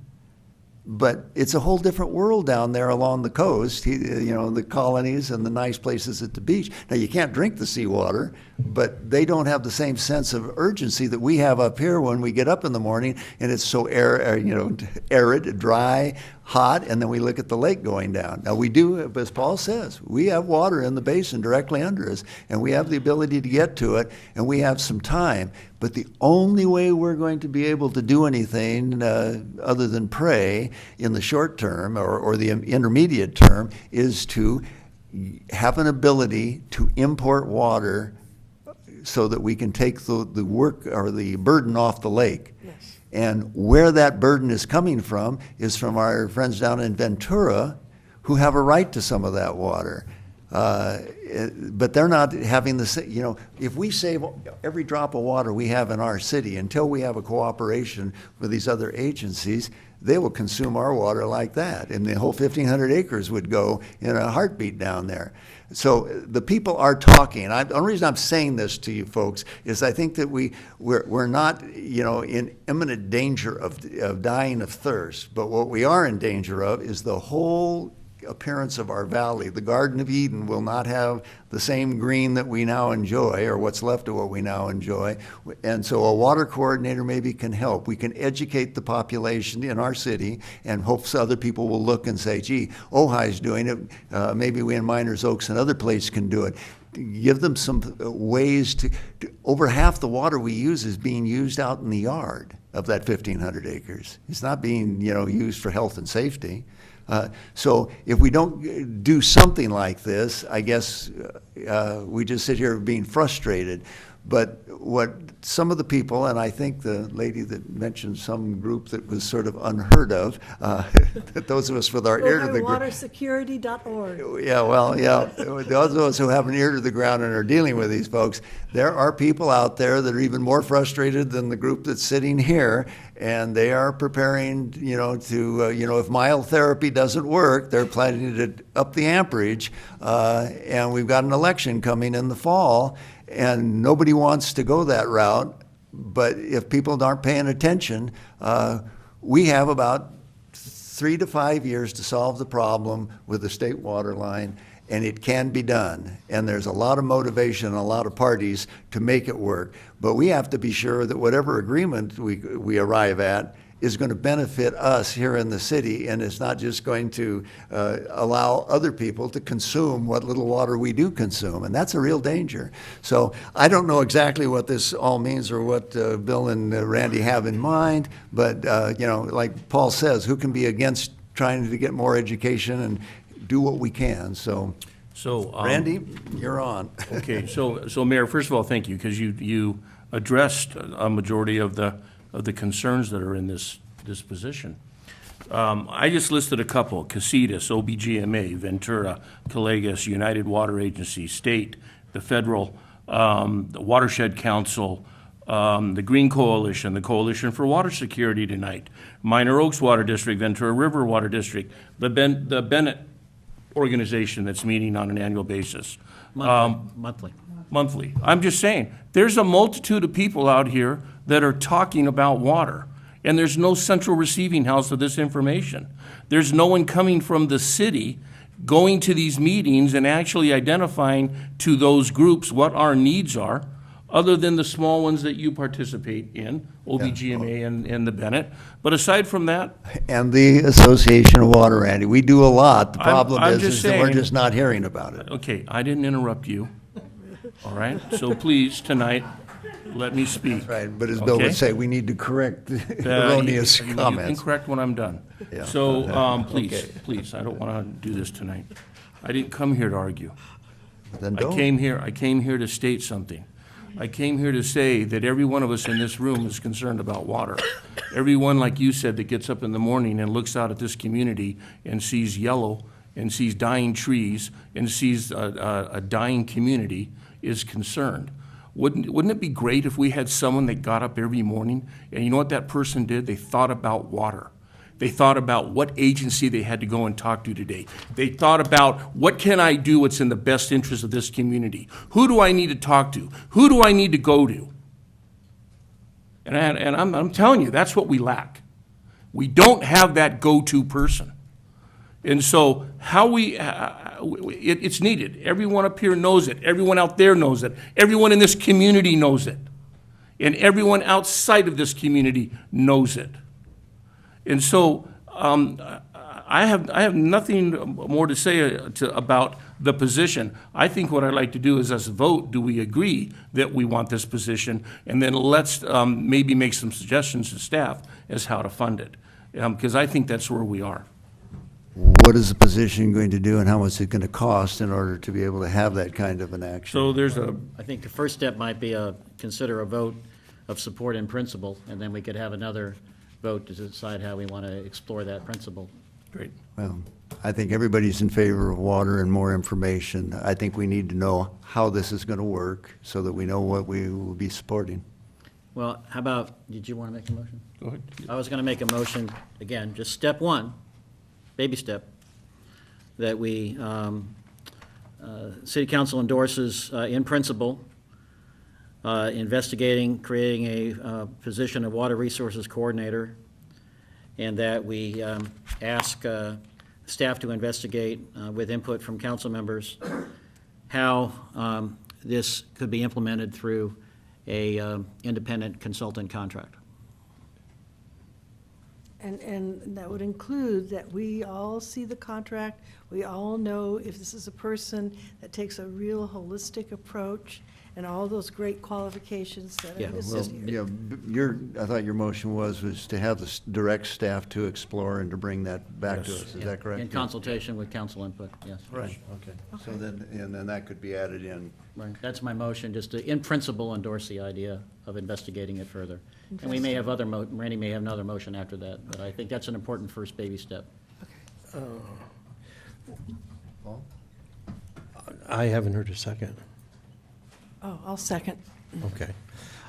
but it's a whole different world down there along the coast, the colonies and the nice places at the beach. Now, you can't drink the seawater, but they don't have the same sense of urgency that we have up here when we get up in the morning and it's so arid, dry, hot, and then we look at the lake going down. Now, we do, as Paul says, we have water in the basin directly under us, and we have the ability to get to it, and we have some time. But the only way we're going to be able to do anything other than pray in the short term or the intermediate term is to have an ability to import water so that we can take the work or the burden off the lake. Yes. And where that burden is coming from is from our friends down in Ventura who have a right to some of that water. But they're not having the, if we save every drop of water we have in our city until we have a cooperation with these other agencies, they will consume our water like that. And the whole 1,500 acres would go in a heartbeat down there. So the people are talking. The only reason I'm saying this to you folks is I think that we're not, in imminent danger of dying of thirst. But what we are in danger of is the whole appearance of our valley. The Garden of Eden will not have the same green that we now enjoy, or what's left of what we now enjoy. And so a water coordinator maybe can help. We can educate the population in our city, and hopes other people will look and say, gee, Ojai's doing it. Maybe we in Miners Oaks and other places can do it. Give them some ways to, over half the water we use is being used out in the yard of that 1,500 acres. It's not being, used for health and safety. So if we don't do something like this, I guess we just sit here being frustrated. But what some of the people, and I think the lady that mentioned some group that was sort of unheard of, that those of us with our ear to the ground. Watersecurity.org. Yeah, well, yeah. Those of us who have an ear to the ground and are dealing with these folks, there are people out there that are even more frustrated than the group that's sitting here, and they are preparing, if mild therapy doesn't work, they're planning to up the amperage, and we've got an election coming in the fall, and nobody wants to go that route. But if people aren't paying attention, we have about 3 to 5 years to solve the problem with the state water line, and it can be done. And there's a lot of motivation and a lot of parties to make it work. But we have to be sure that whatever agreement we arrive at is going to benefit us here in the city, and it's not just going to allow other people to consume what little water we do consume, and that's a real danger. So I don't know exactly what this all means or what Bill and Randy have in mind, but like Paul says, who can be against trying to get more education and do what we can? So Randy, you're on. Okay, so Mayor, first of all, thank you, because you addressed a majority of the concerns that are in this position. I just listed a couple: Casitas, OBGMA, Ventura, Colegas, United Water Agency, State, the Federal, the Watershed Council, the Green Coalition, the Coalition for Water Security tonight, Minor Oaks Water District, Ventura River Water District, the Bennett organization that's meeting on an annual basis. Monthly. Monthly. I'm just saying, there's a multitude of people out here that are talking about water, and there's no central receiving house of this information. There's no one coming from the city going to these meetings and actually identifying to those groups what our needs are, other than the small ones that you participate in, OBGMA and the Bennett. But aside from that. And the Association of Water, Randy, we do a lot. The problem I'm is that we're just not hearing about it. Okay, I didn't interrupt you, all right? So please, tonight, let me speak. That's right, but as Bill would say, we need to correct erroneous comments. You can correct when I'm done. Yeah. So, please, Okay. please, I don't want to do this tonight. I didn't come here to argue. Then I don't. came here to state something. I came here to say that every one of us in this room is concerned about water. Everyone, like you said, that gets up in the morning and looks out at this community and sees yellow and sees dying trees and sees a dying community is concerned. Wouldn't it be great if we had someone that got up every morning and you know what that person did? They thought about water. They thought about what agency they had to go and talk to today. They thought about, what can I do what's in the best interest of this community? Who do I need to talk to? Who do I need to go to? And I'm telling you, that's what we lack. We don't have that go-to person. And so it's needed. Everyone up here knows it. Everyone out there knows it. Everyone in this community knows it. And everyone outside of this community knows it. And so I have nothing more to say about the position. I think what I'd like to do is us vote, do we agree that we want this position? And then let's maybe make some suggestions to staff as how to fund it. Because I think that's where we are. What is the position going to do and how much is it going to cost in order to be able to have that kind of an action? So there's I think the first step might be consider a vote of support in principle, and then we could have another vote to decide how we want to explore that principle. Great. Well, I think everybody's in favor of water and more information. I think we need to know how this is going to work so that we know what we will be supporting. Well, how about, did you want to make a motion? Go ahead. I was going to make a motion, again, just step one, baby step, that we, City Council endorses in principle investigating, creating a position of Water Resources Coordinator, and that we ask staff to investigate, with input from council members, how this could be implemented through a independent consultant contract. And that would include that we all see the contract, we all know if this is a person that takes a real holistic approach and all those great qualifications that Yeah, are Well, listed here. I thought your motion was to have the direct staff to explore and to bring that back to Yes. us. Is that correct? In consultation with council input, yes. Right, okay. So then, and then that could be added in. Right. That's my motion, just to, in principle, endorse the idea of investigating it further. And we may have other, Randy may have another motion after that, but I think that's an important first baby step. Paul? I haven't heard a second. Oh, I'll second. Okay.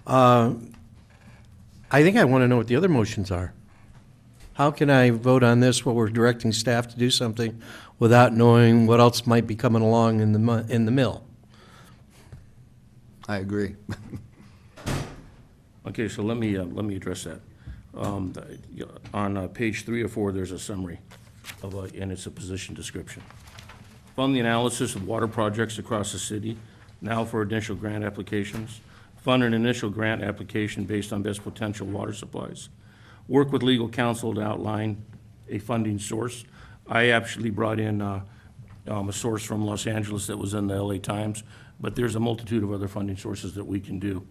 I think I want to know what the other motions are. How can I vote on this while we're directing staff to do something without knowing what else might be coming along in the mill? I agree. Okay, so let me address that. On page 3 or 4, there's a summary of, and it's a position description. Fund the analysis of water projects across the city, now for initial grant applications. Fund an initial grant application based on best potential water supplies. Work with legal counsel to outline a funding source. I actually brought in a source from Los Angeles that was in the LA Times, but there's a multitude of other funding sources that we can do.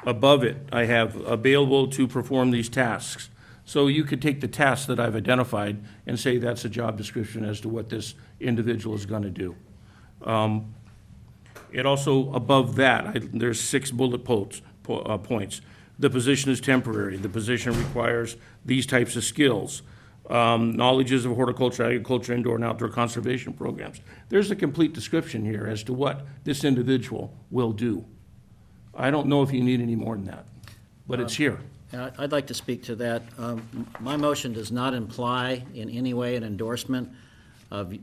Above it, I have available to perform these tasks. So you could take the tasks that I've identified and say that's a job description as to what this individual is going to do. It also, above that, there's 6 bullet points. The position is temporary. The position requires these types of skills. Knowledges of horticulture, agriculture, indoor and outdoor conservation programs. There's a complete description here as to what this individual will do. I don't know if you need any more than that, but it's here. I'd like to speak to that. My motion does not imply in any way an endorsement of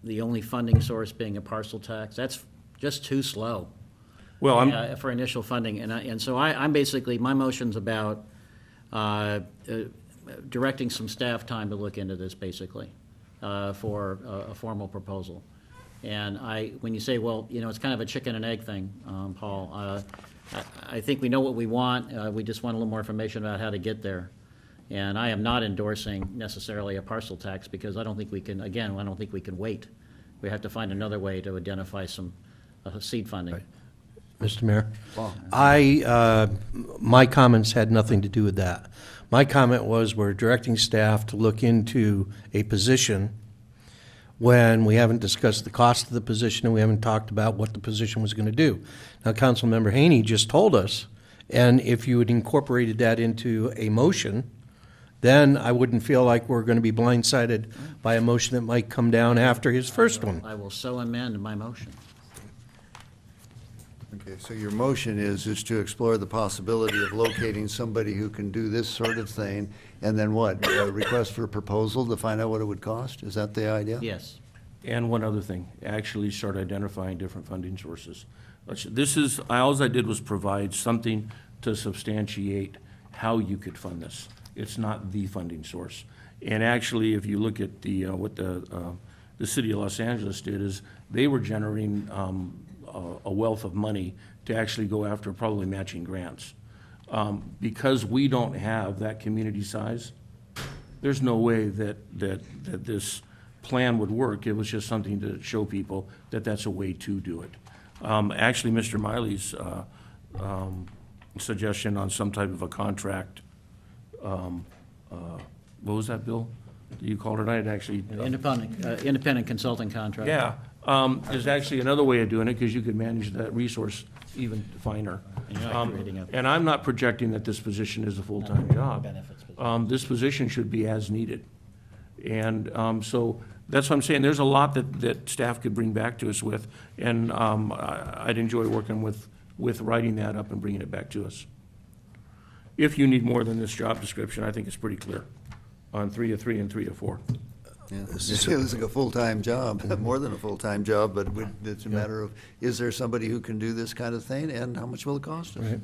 the only funding source being a parcel tax. That's just too slow. Well, for initial funding, and so I'm basically, my motion's about directing some staff time to look into this, basically, for a formal proposal. And when you say, well, it's kind of a chicken and egg thing, Paul, I think we know what we want. We just want a little more information about how to get there. And I am not endorsing necessarily a parcel tax because I don't think we can wait. We have to find another way to identify some seed funding. Right. Mr. Mayor, my comments had nothing to do with that. My comment was we're directing staff to look into a position when we haven't discussed the cost of the position and we haven't talked about what the position was going to do. Now, Councilmember Haney just told us, and if you had incorporated that into a motion, then I wouldn't feel like we're going to be blindsided by a motion that might come down after his first one. I will so amend my motion. Okay, so your motion is to explore the possibility of locating somebody who can do this sort of thing, and then what? A request for a proposal to find out what it would cost? Is that the idea? Yes. And one other thing, actually start identifying different funding sources. All I did was provide something to substantiate how you could fund this. It's not the funding source. And actually, if you look at what the city of Los Angeles did, is they were generating a wealth of money to actually go after probably matching grants. Because we don't have that community size, there's no way that this plan would work. It was just something to show people that that's a way to do it. Actually, Mr. Miley's suggestion on some type of a contract, what was that, Bill? You called it, I had actually. Independent consulting contract. Yeah, there's actually another way of doing it, because you could manage that resource even finer. And I'm not projecting that this position is a full-time job. This position should be as needed. And so that's what I'm saying, there's a lot that staff could bring back to us with, and I'd enjoy working with writing that up and bringing it back to us. If you need more than this job description, I think it's pretty clear on 3 of 3 and 3 of 4. Yeah, it was like a full-time job, more than a full-time job, but it's a matter of, is there somebody who can do this kind of thing, and how much will it cost us? Right.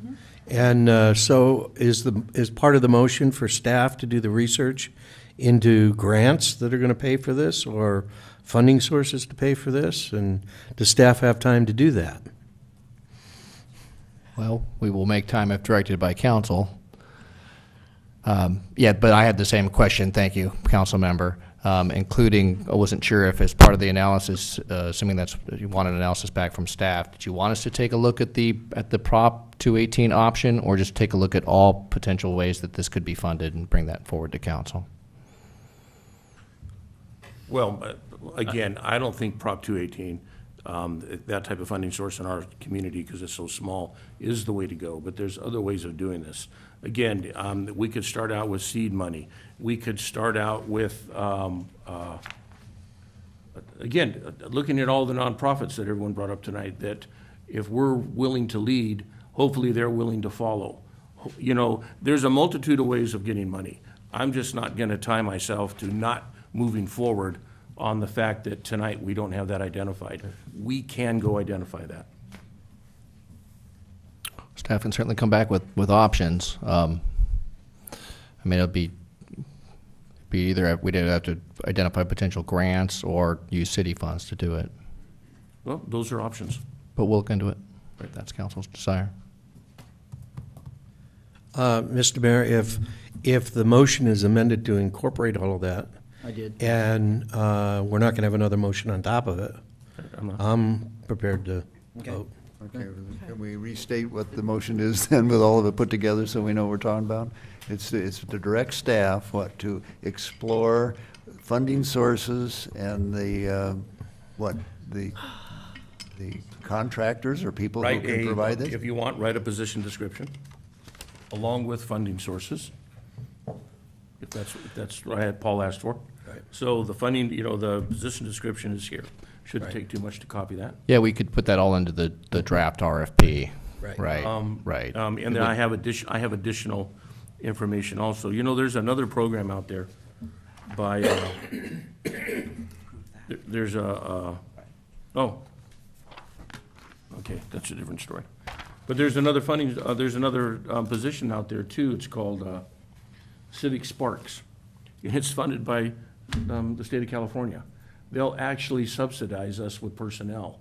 And so is part of the motion for staff to do the research into grants that are going to pay for this or funding sources to pay for this? And does staff have time to do that? Well, we will make time if directed by council. Yeah, but I had the same question, thank you, council member, including, I wasn't sure if as part of the analysis, assuming that's, you want an analysis back from staff, did you want us to take a look at the Prop 218 option, or just take a look at all potential ways that this could be funded and bring that forward to council? Well, again, I don't think Prop 218, that type of funding source in our community, because it's so small, is the way to go. But there's other ways of doing this. Again, we could start out with seed money. We could start out with, again, looking at all the nonprofits that everyone brought up tonight, that if we're willing to lead, hopefully they're willing to follow. You know, there's a multitude of ways of getting money. I'm just not going to tie myself to not moving forward on the fact that tonight we don't have that identified. We can go identify that. Staff can certainly come back with options. I mean, it'll be either, we'd have to identify potential grants or use city funds to do it. Well, those are options. But we'll look into it. If that's council's desire. Mr. Mayor, if the motion is amended to incorporate all of that, I did. and we're not going to have another motion on top of it, I'm prepared to vote. Okay, can we restate what the motion is then with all of it put together so we know what we're talking about? It's to direct staff, to explore funding sources and the contractors or people who can provide this? If you want, write a position description along with funding sources. If that's what I had Paul asked for. Right. So the funding, the position description is here. Shouldn't take too much to copy that. Yeah, we could put that all into the draft RFP. Right. Right. And then I have additional information also. There's another program out there by, there's okay, that's a different story. But there's another funding, there's another position out there too. It's called Civic Sparks. And it's funded by the state of California. They'll actually subsidize us with personnel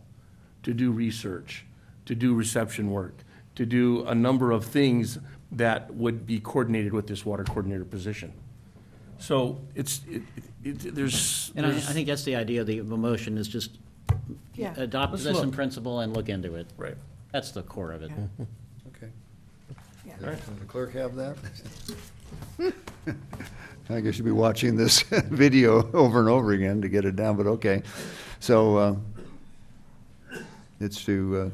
to do research, to do reception work, to do a number of things that would be coordinated with this water coordinator position. So there's. And I think that's the idea of the motion, is just Yeah. adopt Let's this in look. principle and look into it. Right. That's the core of it. Okay. Yeah. Does the clerk have that? I guess you'll be watching this video over and over again to get it down, but okay. So it's to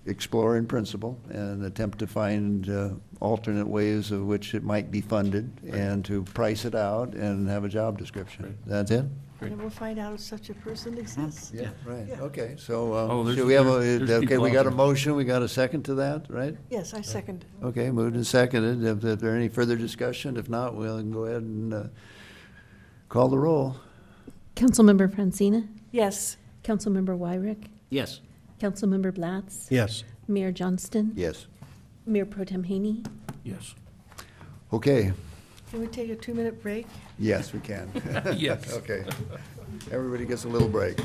explore in principle and attempt to find alternate ways of which it might be funded and to price it out and have a job description. That's it? And we'll find out if such a person exists. Yeah, right, Yeah. okay, so, there's- should we have there's okay, people we out got a there. motion, we got a second to that, right? Yes, I second. Okay, moved and seconded. If there any further discussion, if not, we'll go ahead and call the roll. Councilmember Francina? Yes. Councilmember Wyrick? Yes. Councilmember Blatz? Yes. Mayor Johnston? Yes. Mayor Pro Tem Haney? Yes. Okay, Can we take a 2-minute break? yes, we can. Yes. Okay. Everybody gets a little break.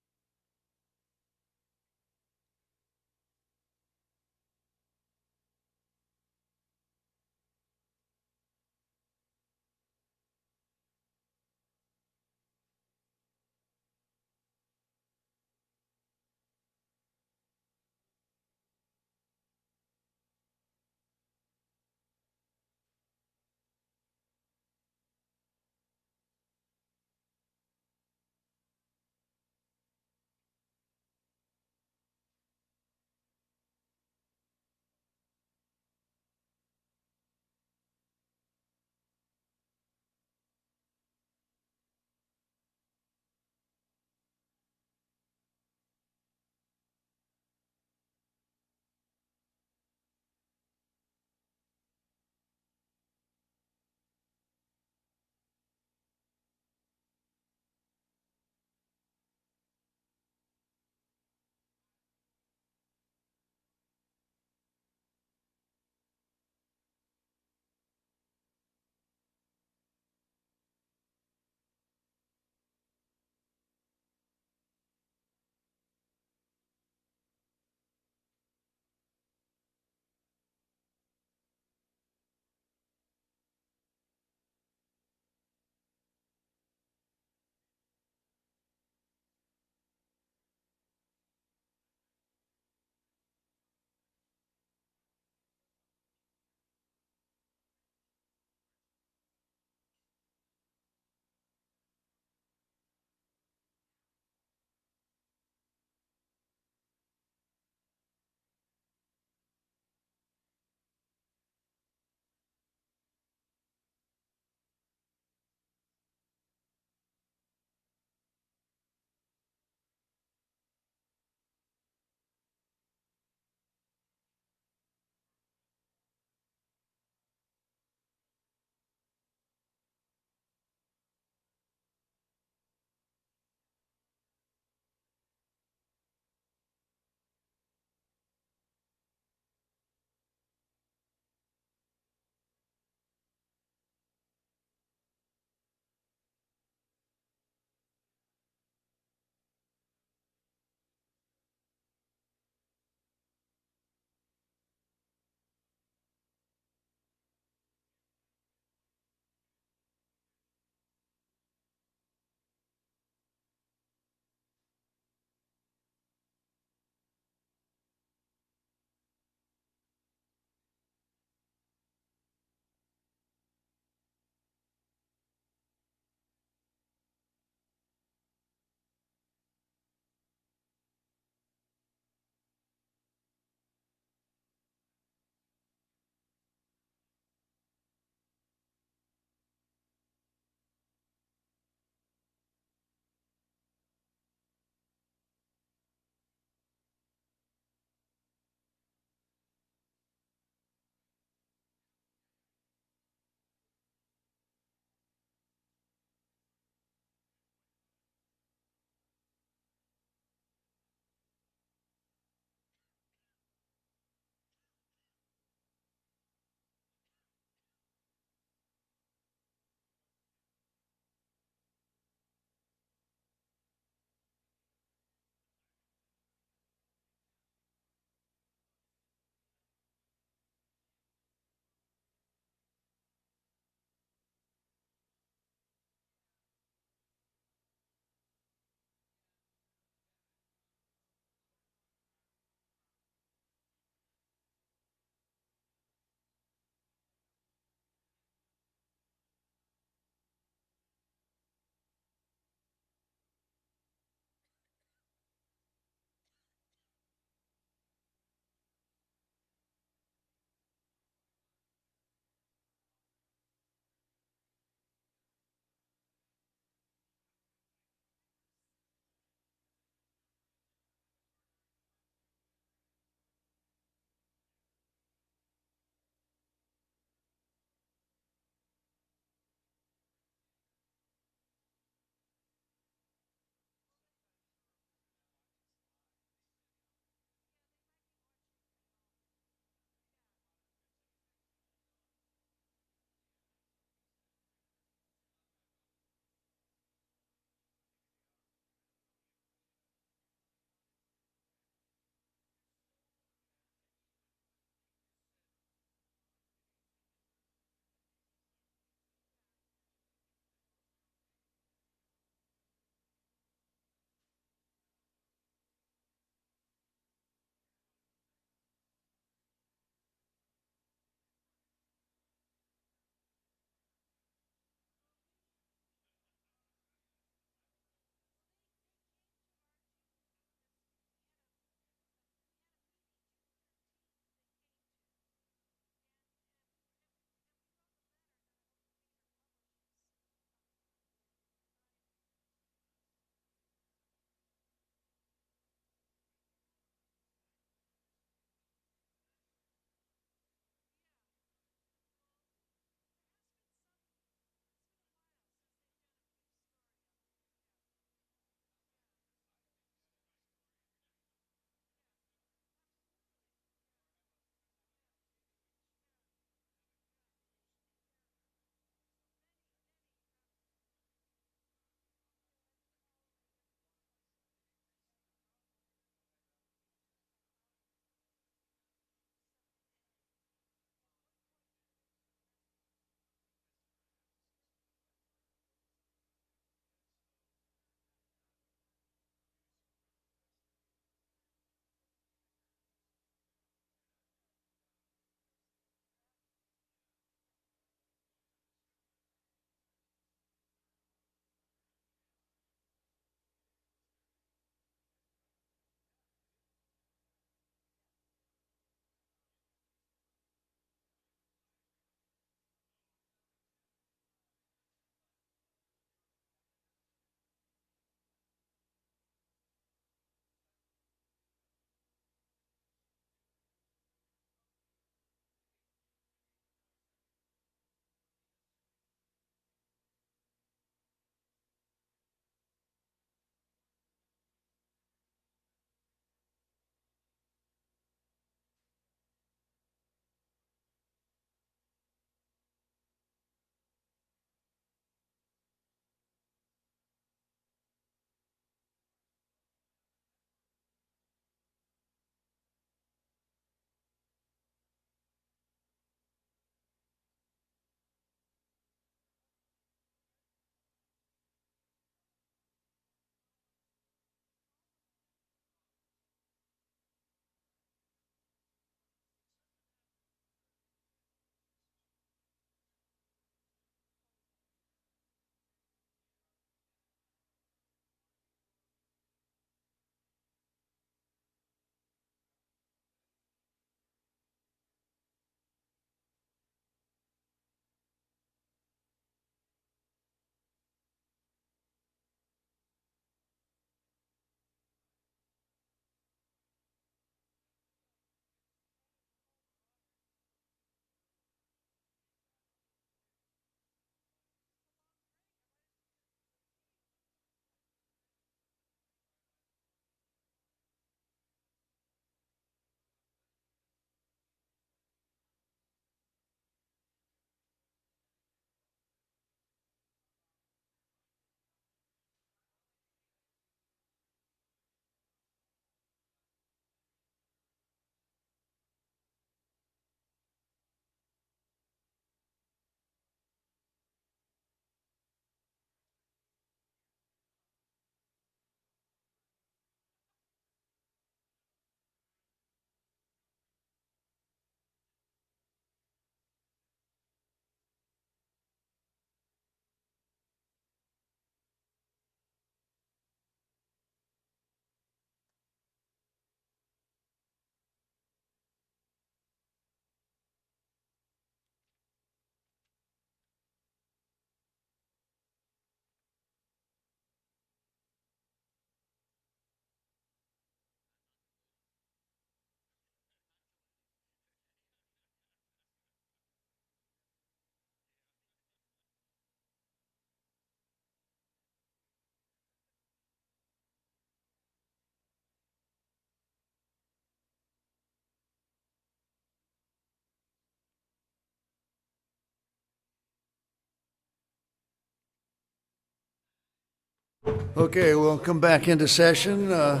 Okay, we'll come back into session. What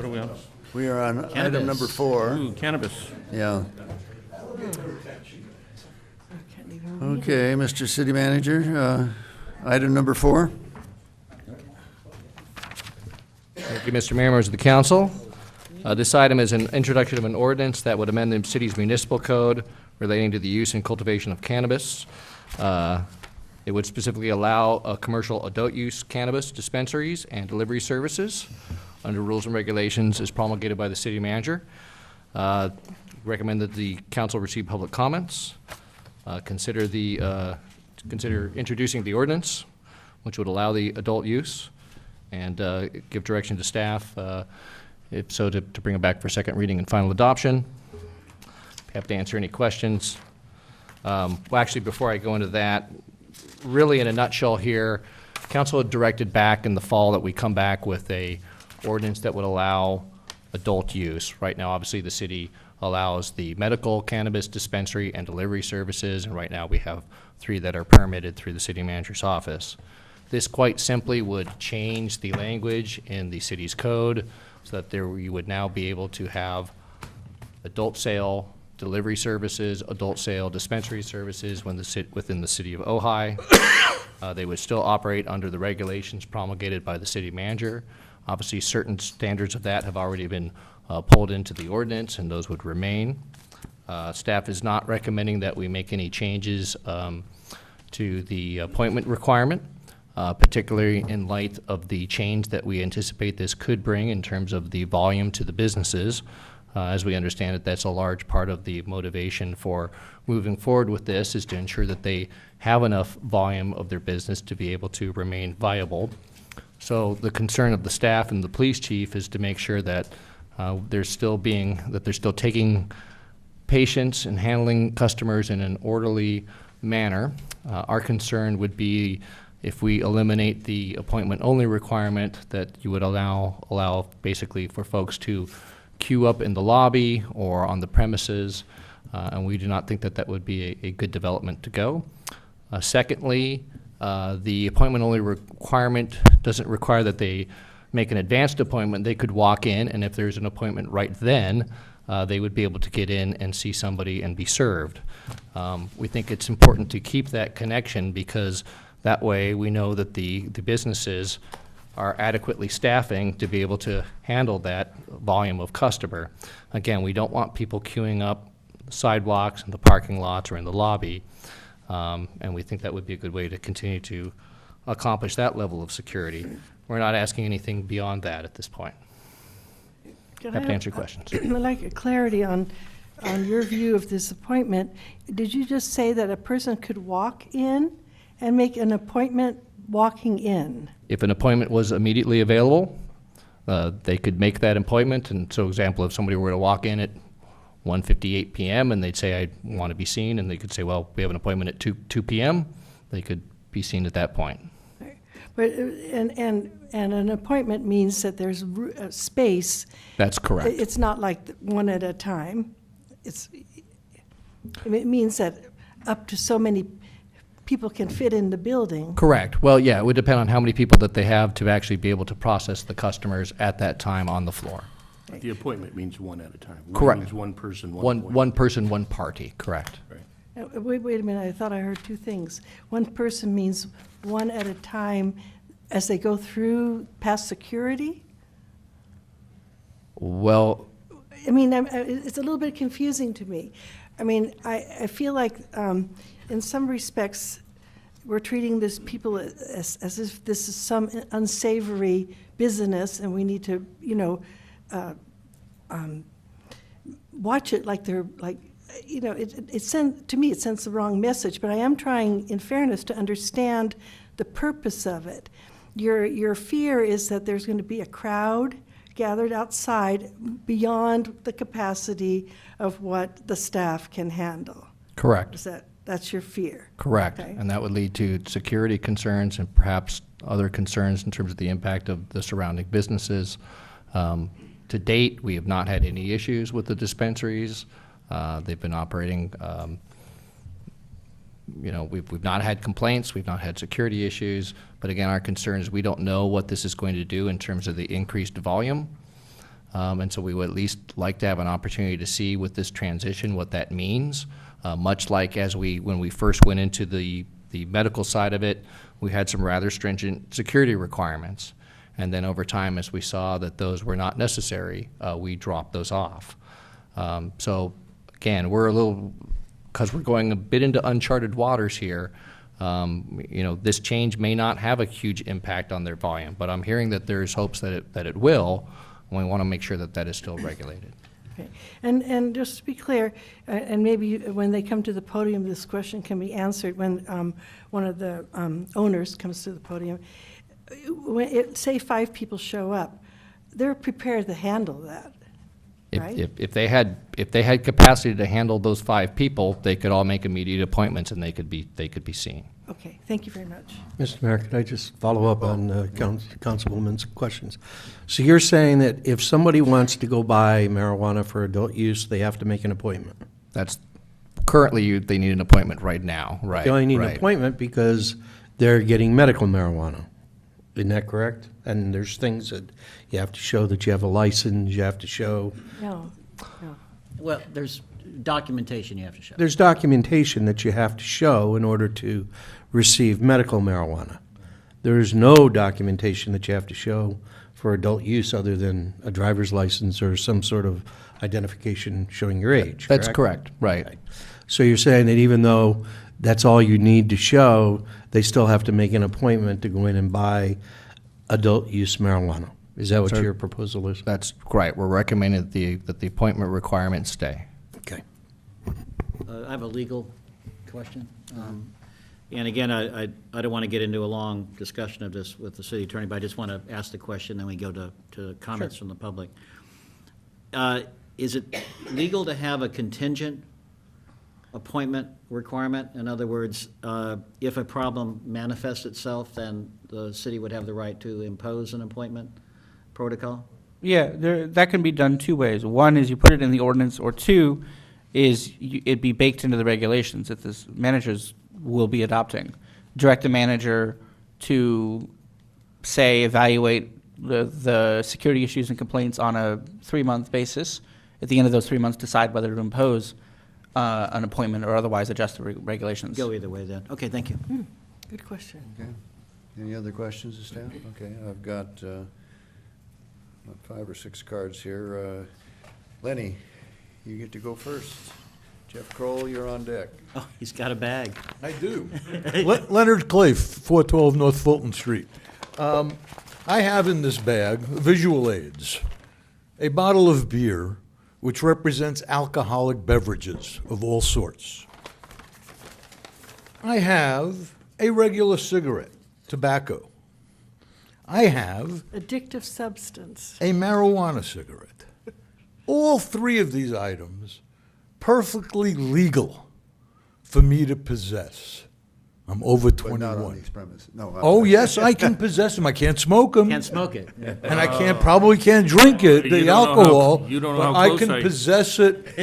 are we on? We are on Cannabis. item number 4. Ooh, cannabis. Yeah. Okay, Mr. City Manager, item number 4. Thank you, Mr. Mayor, members of the council. This item is an introduction of an ordinance that would amend the city's municipal code relating to the use and cultivation of cannabis. It would specifically allow commercial adult use cannabis dispensaries and delivery services under rules and regulations as promulgated by the city manager. Recommend that the council receive public comments. Consider introducing the ordinance, which would allow the adult use, and give direction to staff, if so, to bring it back for second reading and final adoption. Happy to answer any questions. Well, actually, before I go into that, really in a nutshell here, council had directed back in the fall that we come back with a ordinance that would allow adult use. Right now, obviously, the city allows the medical cannabis dispensary and delivery services, and right now we have 3 that are permitted through the city manager's office. This quite simply would change the language in the city's code so that you would now be able to have adult sale delivery services, adult sale dispensary services within the city of Ojai. They would still operate under the regulations promulgated by the city manager. Obviously, certain standards of that have already been pulled into the ordinance, and those would remain. Staff is not recommending that we make any changes to the appointment requirement, particularly in light of the change that we anticipate this could bring in terms of the volume to the businesses. As we understand it, that's a large part of the motivation for moving forward with this, is to ensure that they have enough volume of their business to be able to remain viable. So the concern of the staff and the police chief is to make sure that they're still taking patients and handling customers in an orderly manner. Our concern would be if we eliminate the appointment-only requirement, that you would allow basically for folks to queue up in the lobby or on the premises, and we do not think that that would be a good development to go. Secondly, the appointment-only requirement doesn't require that they make an advanced appointment. They could walk in, and if there's an appointment right then, they would be able to get in and see somebody and be served. We think it's important to keep that connection, because that way we know that the businesses are adequately staffing to be able to handle that volume of customer. Again, we don't want people queuing up sidewalks in the parking lots or in the lobby, and we think that would be a good way to continue to accomplish that level of security. We're not asking anything beyond that at this point. Happy to answer questions. I'd like clarity on your view of this appointment. Did you just say that a person could walk in and make an appointment walking in? If an appointment was immediately available, they could make that appointment. And so, example, if somebody were to walk in at 1:58 p.m. and they'd say, I want to be seen, and they could say, well, we have an appointment at 2 p.m., they could be seen at that point. But, and an appointment means that there's space. That's correct. It's not like one at a time. It means that up to so many people can fit in the building. Correct. Well, yeah, it would depend on how many people that they have to actually be able to process the customers at that time on the floor. The appointment means one at a time. Correct. Means one person, One person, one party, correct. Right. Wait a minute, I thought I heard 2 things. One person means one at a time as they go through past security? Well, I mean, it's a little bit confusing to me. I mean, I feel like in some respects, we're treating this people as if this is some unsavory business, and we need to, watch it like they're like, to me, it sends the wrong message. But I am trying, in fairness, to understand the purpose of it. Your fear is that there's going to be a crowd gathered outside beyond the capacity of what the staff can handle. correct. That's your fear? Correct. Okay. And that would lead to security concerns and perhaps other concerns in terms of the impact of the surrounding businesses. To date, we have not had any issues with the dispensaries. They've been operating we've not had complaints, we've not had security issues, but again, our concern is we don't know what this is going to do in terms of the increased volume. And so we would at least like to have an opportunity to see with this transition what that means. Much like when we first went into the medical side of it, we had some rather stringent security requirements. And then over time, as we saw that those were not necessary, we dropped those off. So again, because we're going a bit into uncharted waters here, this change may not have a huge impact on their volume, but I'm hearing that there's hopes that it will, and we want to make sure that that is still regulated. Okay. And just to be clear, and maybe when they come to the podium, this question can be answered when one of the owners comes to the podium. Say 5 people show up, they're prepared to handle that, right? If they had capacity to handle those 5 people, they could all make immediate appointments and they could be seen. Okay, thank you very much. Mr. Mayor, could I just follow up on Councilwoman's questions? So you're saying that if somebody wants to go buy marijuana for adult use, they have to make an appointment? That's currently they need an appointment right now, right? They only need right. an appointment because they're getting medical marijuana. Isn't that correct? And there's things that you have to show that you have a license, you have to show. No. Well, there's documentation you have to show. There's documentation that you have to show in order to receive medical marijuana. There is no documentation that you have to show for adult use other than a driver's license or some sort of identification showing your age. That's correct, right. Okay. So you're saying that even though that's all you need to show, they still have to make an appointment to go in and buy adult use marijuana? Is that what your proposal is? That's right. We're recommending that the appointment requirements stay. Okay. I have a legal question. And again, I don't want to get into a long discussion of this with the city attorney, but I just want to ask the question, then we go to comments from the public. Is it legal to have a contingent appointment requirement? In other words, if a problem manifests itself, then the city would have the right to impose an appointment protocol? Yeah, that can be done 2 ways. One is you put it in the ordinance, or 2 is it'd be baked into the regulations that the managers will be adopting. Direct the manager to, say, evaluate the security issues and complaints on a 3-month basis. At the end of those 3 months, decide whether to impose an appointment or otherwise adjust the regulations. Go either way then. Okay, thank you. Good question. Okay. Any other questions of staff? Okay, I've got 5 or 6 cards here. Lenny, you get to go first. Jeff Kroll, you're on deck. Oh, he's got a bag. I do. Leonard Clay, 412 North Fulton Street. I have in this bag visual aids, a bottle of beer, which represents alcoholic beverages of all sorts. I have a regular cigarette, tobacco. I have Addictive substance. a marijuana cigarette. All 3 of these items perfectly legal for me to possess. I'm over But 21. not on these premises. No. Oh, yes, I can possess them. I can't smoke them. Can't smoke it. And I probably can't drink it, You the don't know how- alcohol. you don't know but how I close can I- possess it.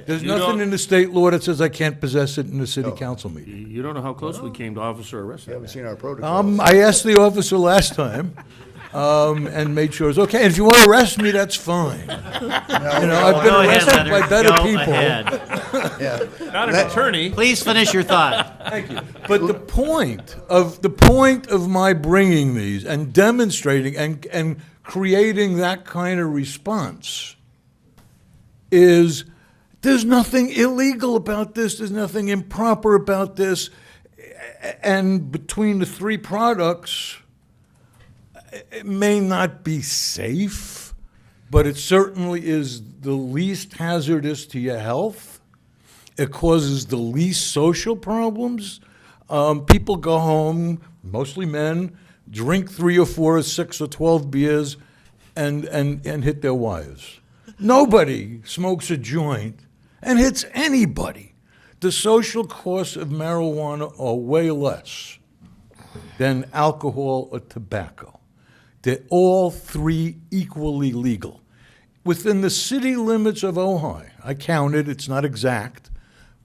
There's You nothing don't- in the state law that says I can't possess it in a city council meeting. You don't know how close we came to officer arrest. You haven't seen our protocol. I asked the officer last time, and made sure it was okay. And if you want to arrest me, that's fine. You know, I've been Go ahead, arrested Leonard. by better Go people. ahead. Yeah. Not an attorney. Please finish your thought. Thank you. But the point of my bringing these and demonstrating and creating that kind of response is there's nothing illegal about this. There's nothing improper about this. And between the 3 products, it may not be safe, but it certainly is the least hazardous to your health. It causes the least social problems. People go home, mostly men, drink 3 or 4 or 6 or 12 beers and hit their wives. Nobody smokes a joint and hits anybody. The social costs of marijuana are way less than alcohol or tobacco. They're all 3 equally legal. Within the city limits of Ojai, I counted, it's not exact,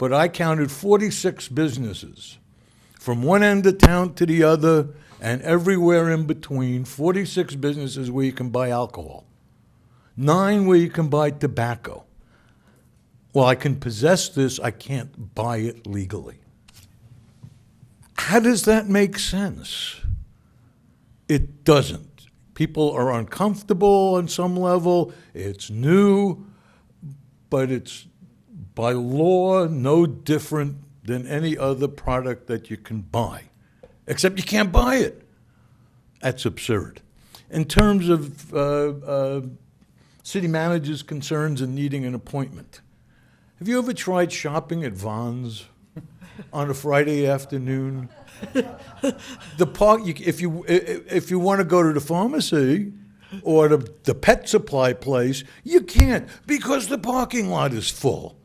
but I counted 46 businesses from one end of town to the other and everywhere in between, 46 businesses where you can buy alcohol, 9 where you can buy tobacco. Well, I can possess this, I can't buy it legally. How does that make sense? It doesn't. People are uncomfortable on some level. It's new, but it's by law no different than any other product that you can buy, except you can't buy it. That's absurd. In terms of city managers' concerns and needing an appointment, have you ever tried shopping at Vons on a Friday afternoon? The park, if you want to go to the pharmacy or the pet supply place, you can't because the parking lot is full.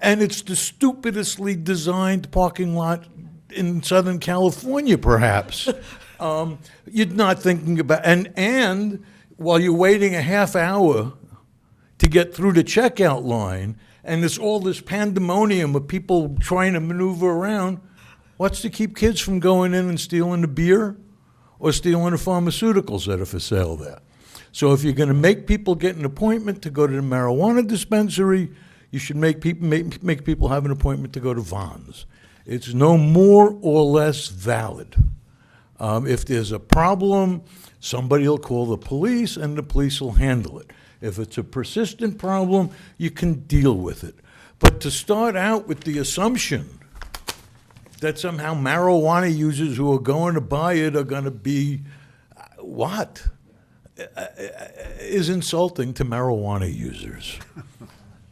And it's the stupidestly designed parking lot in Southern California, perhaps. You're not thinking about, and while you're waiting a half hour to get through the checkout line, and there's all this pandemonium of people trying to maneuver around, what's to keep kids from going in and stealing the beer or stealing the pharmaceuticals that are for sale there? So if you're going to make people get an appointment to go to the marijuana dispensary, you should make people have an appointment to go to Vons. It's no more or less valid. If there's a problem, somebody will call the police and the police will handle it. If it's a persistent problem, you can deal with it. But to start out with the assumption that somehow marijuana users who are going to buy it are going to be what? Is insulting to marijuana users.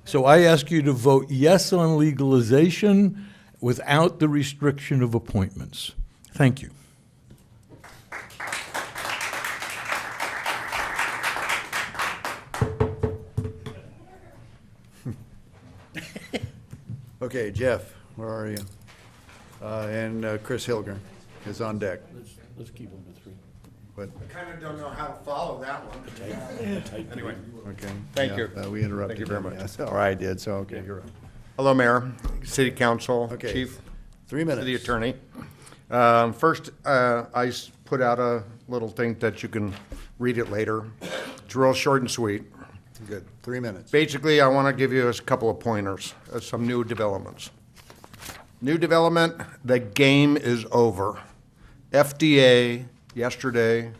So I ask you to vote yes on legalization without the restriction of appointments. Thank you. Okay, Jeff, where are you? And Chris Hilgren is on deck. Let's keep them to 3. But, I kind of don't know how to follow that one. Anyway, okay. thank Yeah, you. we interrupted. Thank you very him, much. yes. Or I did, so, okay, you're up. Hello, Mayor, City Council, Okay, Chief, 3 minutes. City Attorney. First, I put out a little thing that you can read it later. It's real short and sweet. Good, 3 minutes. Basically, I want to give you a couple of pointers, some new developments. New development, the game is over. FDA yesterday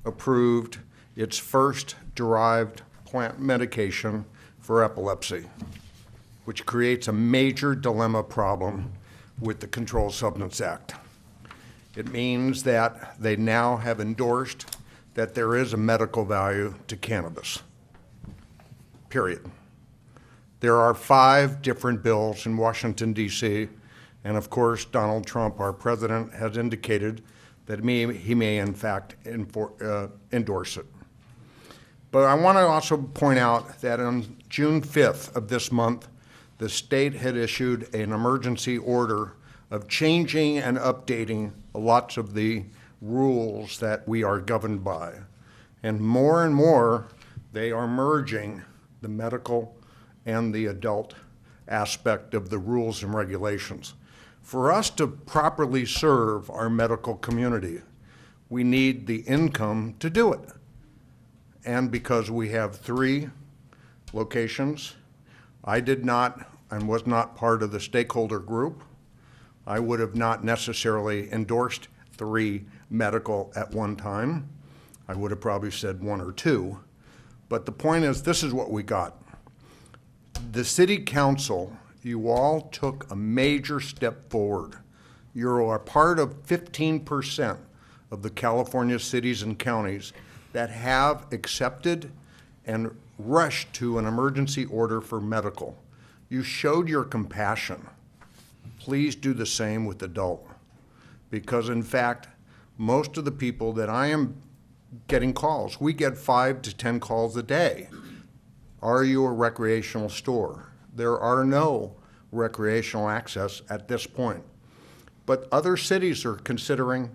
approved its first derived plant medication for epilepsy, which creates a major dilemma problem with the Controlled Substance Act. It means that they now have endorsed that there is a medical value to cannabis. Period. There are 5 different bills in Washington, D.C., and of course, Donald Trump, our president, has indicated that he may in fact endorse it. But I want to also point out that on June 5th of this month, the state had issued an emergency order of changing and updating lots of the rules that we are governed by. And more, they are merging the medical and the adult aspect of the rules and regulations. For us to properly serve our medical community, we need the income to do it. And because we have 3 locations, I did not and was not part of the stakeholder group. I would have not necessarily endorsed 3 medical at one time. I would have probably said 1 or 2. But the point is, this is what we got. The City Council, you all took a major step forward. You are part of 15% of the California cities and counties that have accepted and rushed to an emergency order for medical. You showed your compassion. Please do the same with adult. Because in fact, most of the people that I am getting calls, we get 5 to 10 calls a day. Are you a recreational store? There are no recreational access at this point. But other cities are considering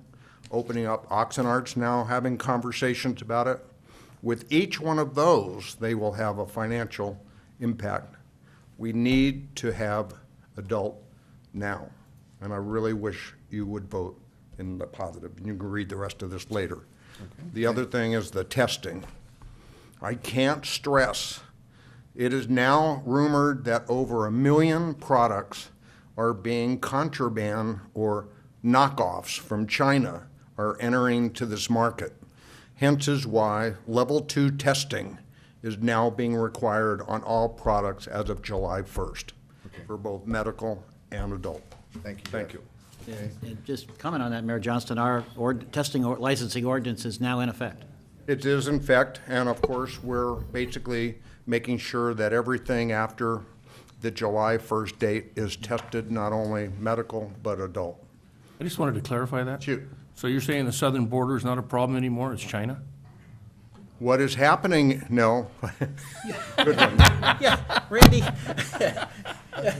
opening up. Oxnard's now having conversations about it. With each one of those, they will have a financial impact. We need to have adult now. And I really wish you would vote in the positive. You can read the rest of this later. The other thing is the testing. I can't stress, it is now rumored that over 1 million products are being contraband or knockoffs from China are entering to this market. Hence is why level 2 testing is now being required on all products as of July 1st for both medical and adult. Thank you. Thank you. And just comment on that, Mayor Johnston, our testing or licensing ordinance is now in effect. It is in fact, and of course, we're basically making sure that everything after the July 1st date is tested, not only medical, but adult. I just wanted to clarify that. Shoot. So you're saying the southern border is not a problem anymore, it's China? What is happening, no. Good one. Yeah, Randy. I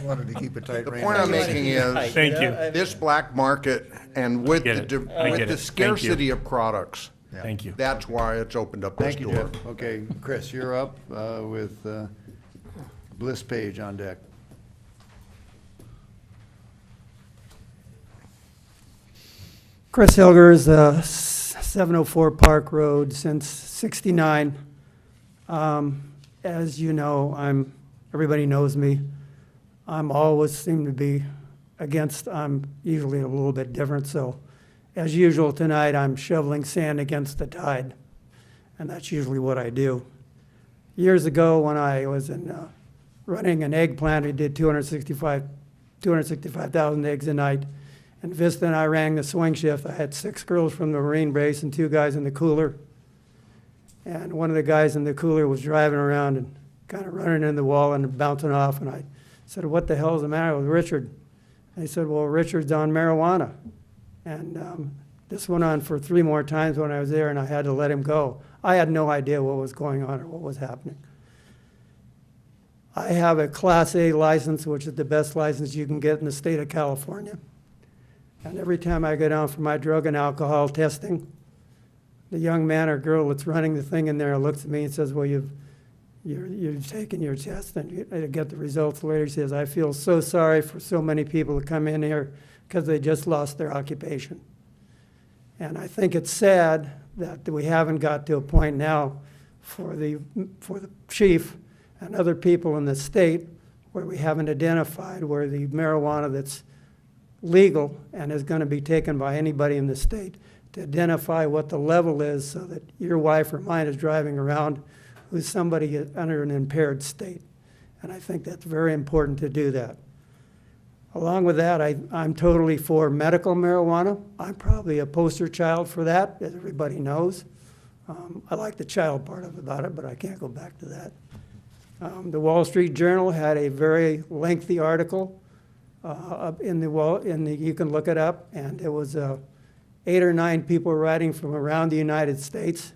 wanted to keep it tight. The Randy. point I'm making is, Thank you. this black market and with get the, it. I with get the it. Thank scarcity you. of products, Thank you. that's why it's opened up this Thank you, door. Jeff. Okay, Chris, you're up with Bliss Page on deck. Chris Hilgers, 704 Park Road since '69. As you know, everybody knows me. I'm always seem to be against, I'm usually a little bit different, so as usual tonight, I'm shoveling sand against the tide, and that's usually what I do. Years ago, when I was running an egg plant, we did 265,000 eggs a night. And Vista and I ran the swing shift. I had 6 girls from the Marine base and 2 guys in the cooler. And one of the guys in the cooler was driving around and kind of running in the wall and bouncing off. And I said, "What the hell's the matter with Richard?" And he said, "Well, Richard's on marijuana." And this went on for 3 more times when I was there, and I had to let him go. I had no idea what was going on or what was happening. I have a Class A license, which is the best license you can get in the state of California. And every time I go down for my drug and alcohol testing, the young man or girl that's running the thing in there looks at me and says, "Well, you've taken your test and you get the results later." He says, "I feel so sorry for so many people who come in here because they just lost their occupation." And I think it's sad that we haven't got to a point now for the chief and other people in the state where we haven't identified where the marijuana that's legal and is going to be taken by anybody in the state, to identify what the level is so that your wife or mine is driving around who's somebody under an impaired state. And I think that's very important to do that. Along with that, I'm totally for medical marijuana. I'm probably a poster child for that, as everybody knows. I like the child part about it, but I can't go back to that. The Wall Street Journal had a very lengthy article you can look it up, and it was 8 or 9 people writing from around the United States,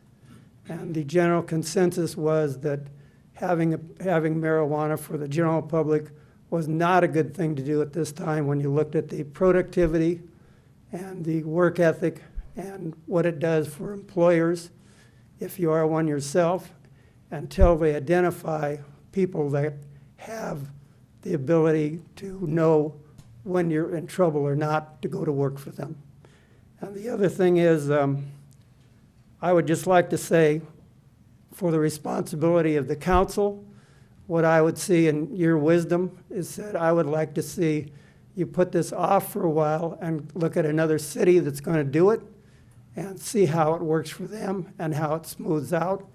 and the general consensus was that having marijuana for the general public was not a good thing to do at this time when you looked at the productivity and the work ethic and what it does for employers, if you are one yourself, until they identify people that have the ability to know when you're in trouble or not to go to work for them. And the other thing is, I would just like to say, for the responsibility of the council, what I would see in your wisdom is that I would like to see you put this off for a while and look at another city that's going to do it and see how it works for them and how it smooths out,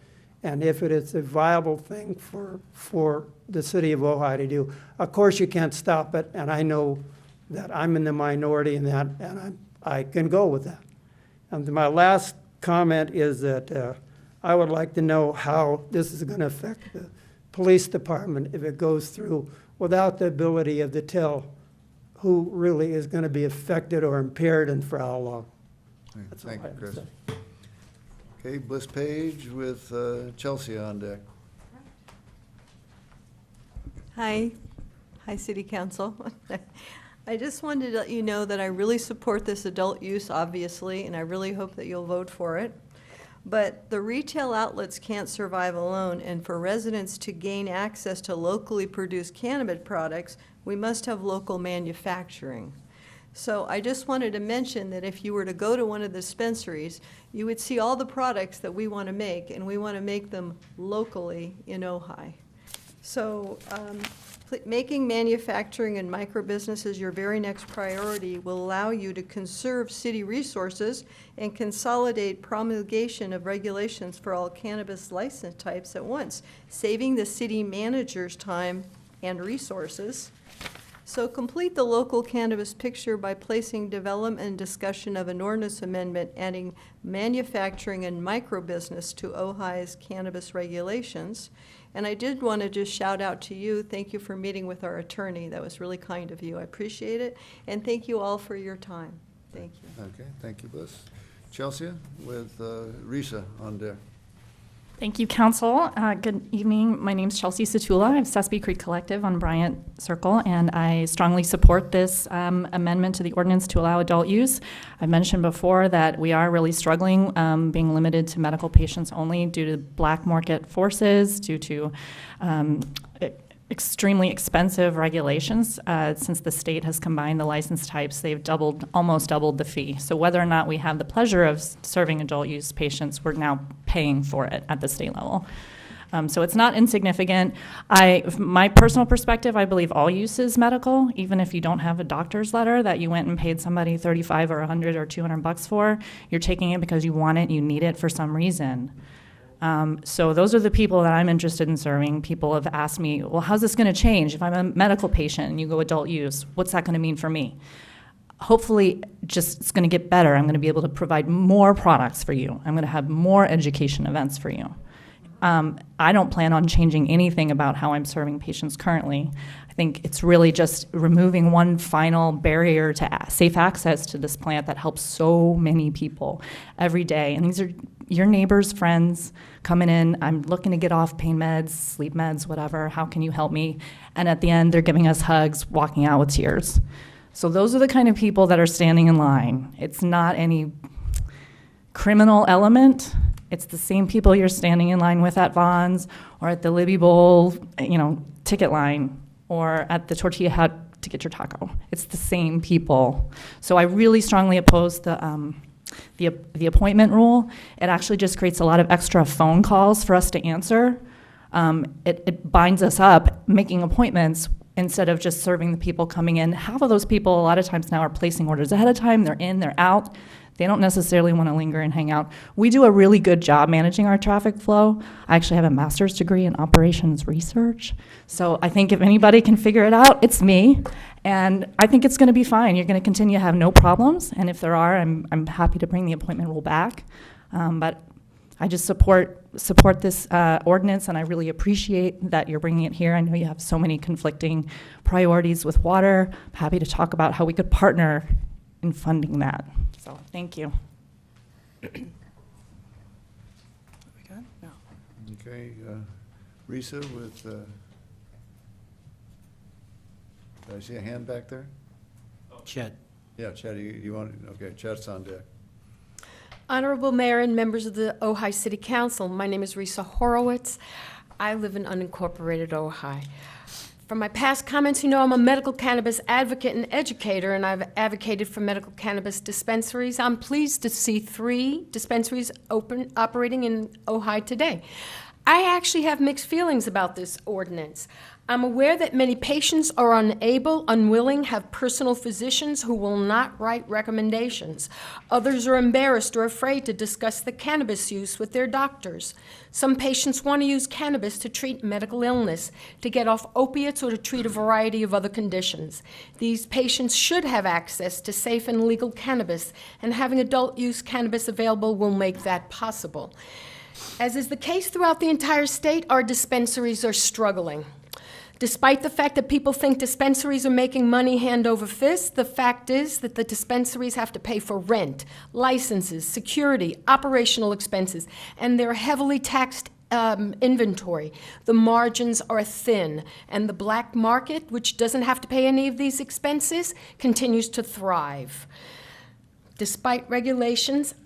and if it is a viable thing for the city of Ojai to do. Of course, you can't stop it, and I know that I'm in the minority in that, and I can go with that. And my last comment is that I would like to know how this is going to affect the police department if it goes through without the ability of to tell who really is going to be affected or impaired and for how long. That's Thank all I you, have Chris. to say. Okay, Bliss Page with Chelsea on deck. Hi. Hi, City Council. I just wanted to let you know that I really support this adult use, obviously, and I really hope that you'll vote for it. But the retail outlets can't survive alone, and for residents to gain access to locally produced cannabis products, we must have local manufacturing. So I just wanted to mention that if you were to go to one of the dispensaries, you would see all the products that we want to make, and we want to make them locally in Ojai. So making manufacturing and micro businesses your very next priority will allow you to conserve city resources and consolidate promulgation of regulations for all cannabis license types at once, saving the city manager's time and resources. So complete the local cannabis picture by placing development and discussion of an ordinance amendment adding manufacturing and micro-business to Ojai's cannabis regulations. And I did want to just shout out to you, thank you for meeting with our attorney. That was really kind of you. I appreciate it. And thank you all for your time. Thank you. Okay, thank you, Bliss. Chelsea with Risa on deck. Thank you, Council. Good evening. My name is Chelsea Satula. I have Sespe Creek Collective on Bryant Circle, and I strongly support this amendment to the ordinance to allow adult use. I mentioned before that we are really struggling, being limited to medical patients only due to black market forces, due to extremely expensive regulations. Since the state has combined the license types, they've almost doubled the fee. So whether or not we have the pleasure of serving adult use patients, we're now paying for it at the state level. So it's not insignificant. My personal perspective, I believe all use is medical, even if you don't have a doctor's letter that you went and paid somebody $35 or $100 or $200 for. You're taking it because you want it, you need it for some reason. So those are the people that I'm interested in serving. People have asked me, well, how's this going to change? If I'm a medical patient and you go adult use, what's that going to mean for me? Hopefully, just it's going to get better. I'm going to be able to provide more products for you. I'm going to have more education events for you. I don't plan on changing anything about how I'm serving patients currently. I think it's really just removing one final barrier to safe access to this plant that helps so many people every day. And these are your neighbors, friends coming in. I'm looking to get off pain meds, sleep meds, whatever. How can you help me? And at the end, they're giving us hugs, walking out with tears. So those are the kind of people that are standing in line. It's not any criminal element. It's the same people you're standing in line with at Vons or at the Libby Bowl, ticket line, or at the Tortilla Hut to get your taco. It's the same people. So I really strongly oppose the appointment rule. It actually just creates a lot of extra phone calls for us to answer. It binds us up making appointments instead of just serving the people coming in. Half of those people a lot of times now are placing orders ahead of time. They're in, they're out. They don't necessarily want to linger and hang out. We do a really good job managing our traffic flow. I actually have a master's degree in operations research. So I think if anybody can figure it out, it's me. And I think it's going to be fine. You're going to continue to have no problems. And if there are, I'm happy to bring the appointment rule back. But I just support this ordinance, and I really appreciate that you're bringing it here. I know you have so many conflicting priorities with water. I'm happy to talk about how we could partner in funding that. So thank you. Okay, Risa with, did I see a hand back there? Chet. Yeah, Chet, you want, okay, Chet's on deck. Honorable Mayor and members of the Ojai City Council, my name is Risa Horowitz. I live in unincorporated Ojai. From my past comments, you know I'm a medical cannabis advocate and educator, and I've advocated for medical cannabis dispensaries. I'm pleased to see 3 dispensaries operating in Ojai today. I actually have mixed feelings about this ordinance. I'm aware that many patients are unwilling, have personal physicians who will not write recommendations. Others are embarrassed or afraid to discuss the cannabis use with their doctors. Some patients want to use cannabis to treat medical illness, to get off opiates, or to treat a variety of other conditions. These patients should have access to safe and legal cannabis, and having adult use cannabis available will make that possible. As is the case throughout the entire state, our dispensaries are struggling. Despite the fact that people think dispensaries are making money hand over fist, the fact is that the dispensaries have to pay for rent, licenses, security, operational expenses, and their heavily taxed inventory. The margins are thin, and the black market, which doesn't have to pay any of these expenses, continues to thrive. Despite regulations,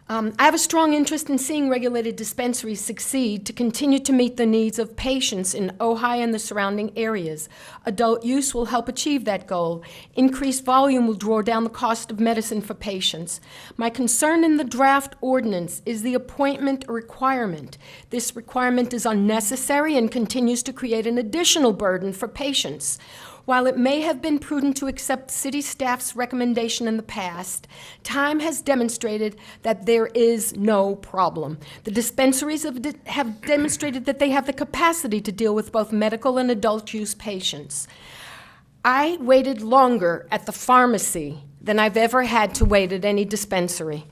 I have a strong interest in seeing regulated dispensaries succeed to continue to meet the needs of patients in Ojai and the surrounding areas. Adult use will help achieve that goal. Increased volume will draw down the cost of medicine for patients. My concern in the draft ordinance is the appointment requirement. This requirement is unnecessary and continues to create an additional burden for patients. While it may have been prudent to accept city staff's recommendation in the past, time has demonstrated that there is no problem. The dispensaries have demonstrated that they have the capacity to deal with both medical and adult use patients. I waited longer at the pharmacy than I've ever had to wait at any dispensary.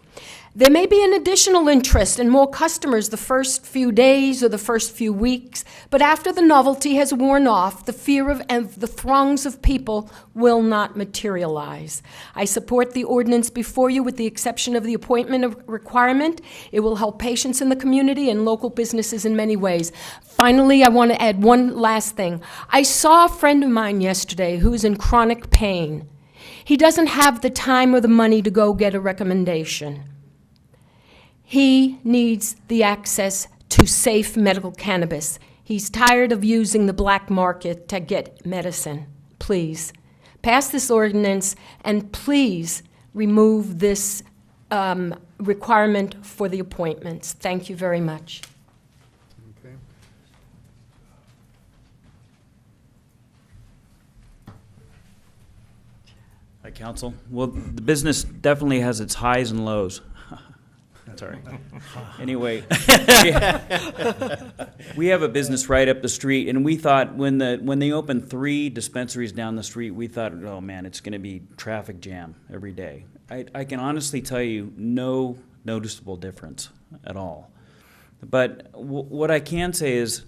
There may be an additional interest and more customers the first few days or the first few weeks, but after the novelty has worn off, the fear of the throngs of people will not materialize. I support the ordinance before you with the exception of the appointment requirement. It will help patients in the community and local businesses in many ways. Finally, I want to add one last thing. I saw a friend of mine yesterday who is in chronic pain. He doesn't have the time or the money to go get a recommendation. He needs the access to safe medical cannabis. He's tired of using the black market to get medicine. Please, pass this ordinance and please remove this requirement for the appointments. Thank you very much. Okay. Hi, Council. Well, the business definitely has its highs and lows. Sorry. Anyway, we have a business right up the street, and we thought when they opened 3 dispensaries down the street, we thought, oh man, it's going to be traffic jam every day. I can honestly tell you, no noticeable difference at all. But what I can say is,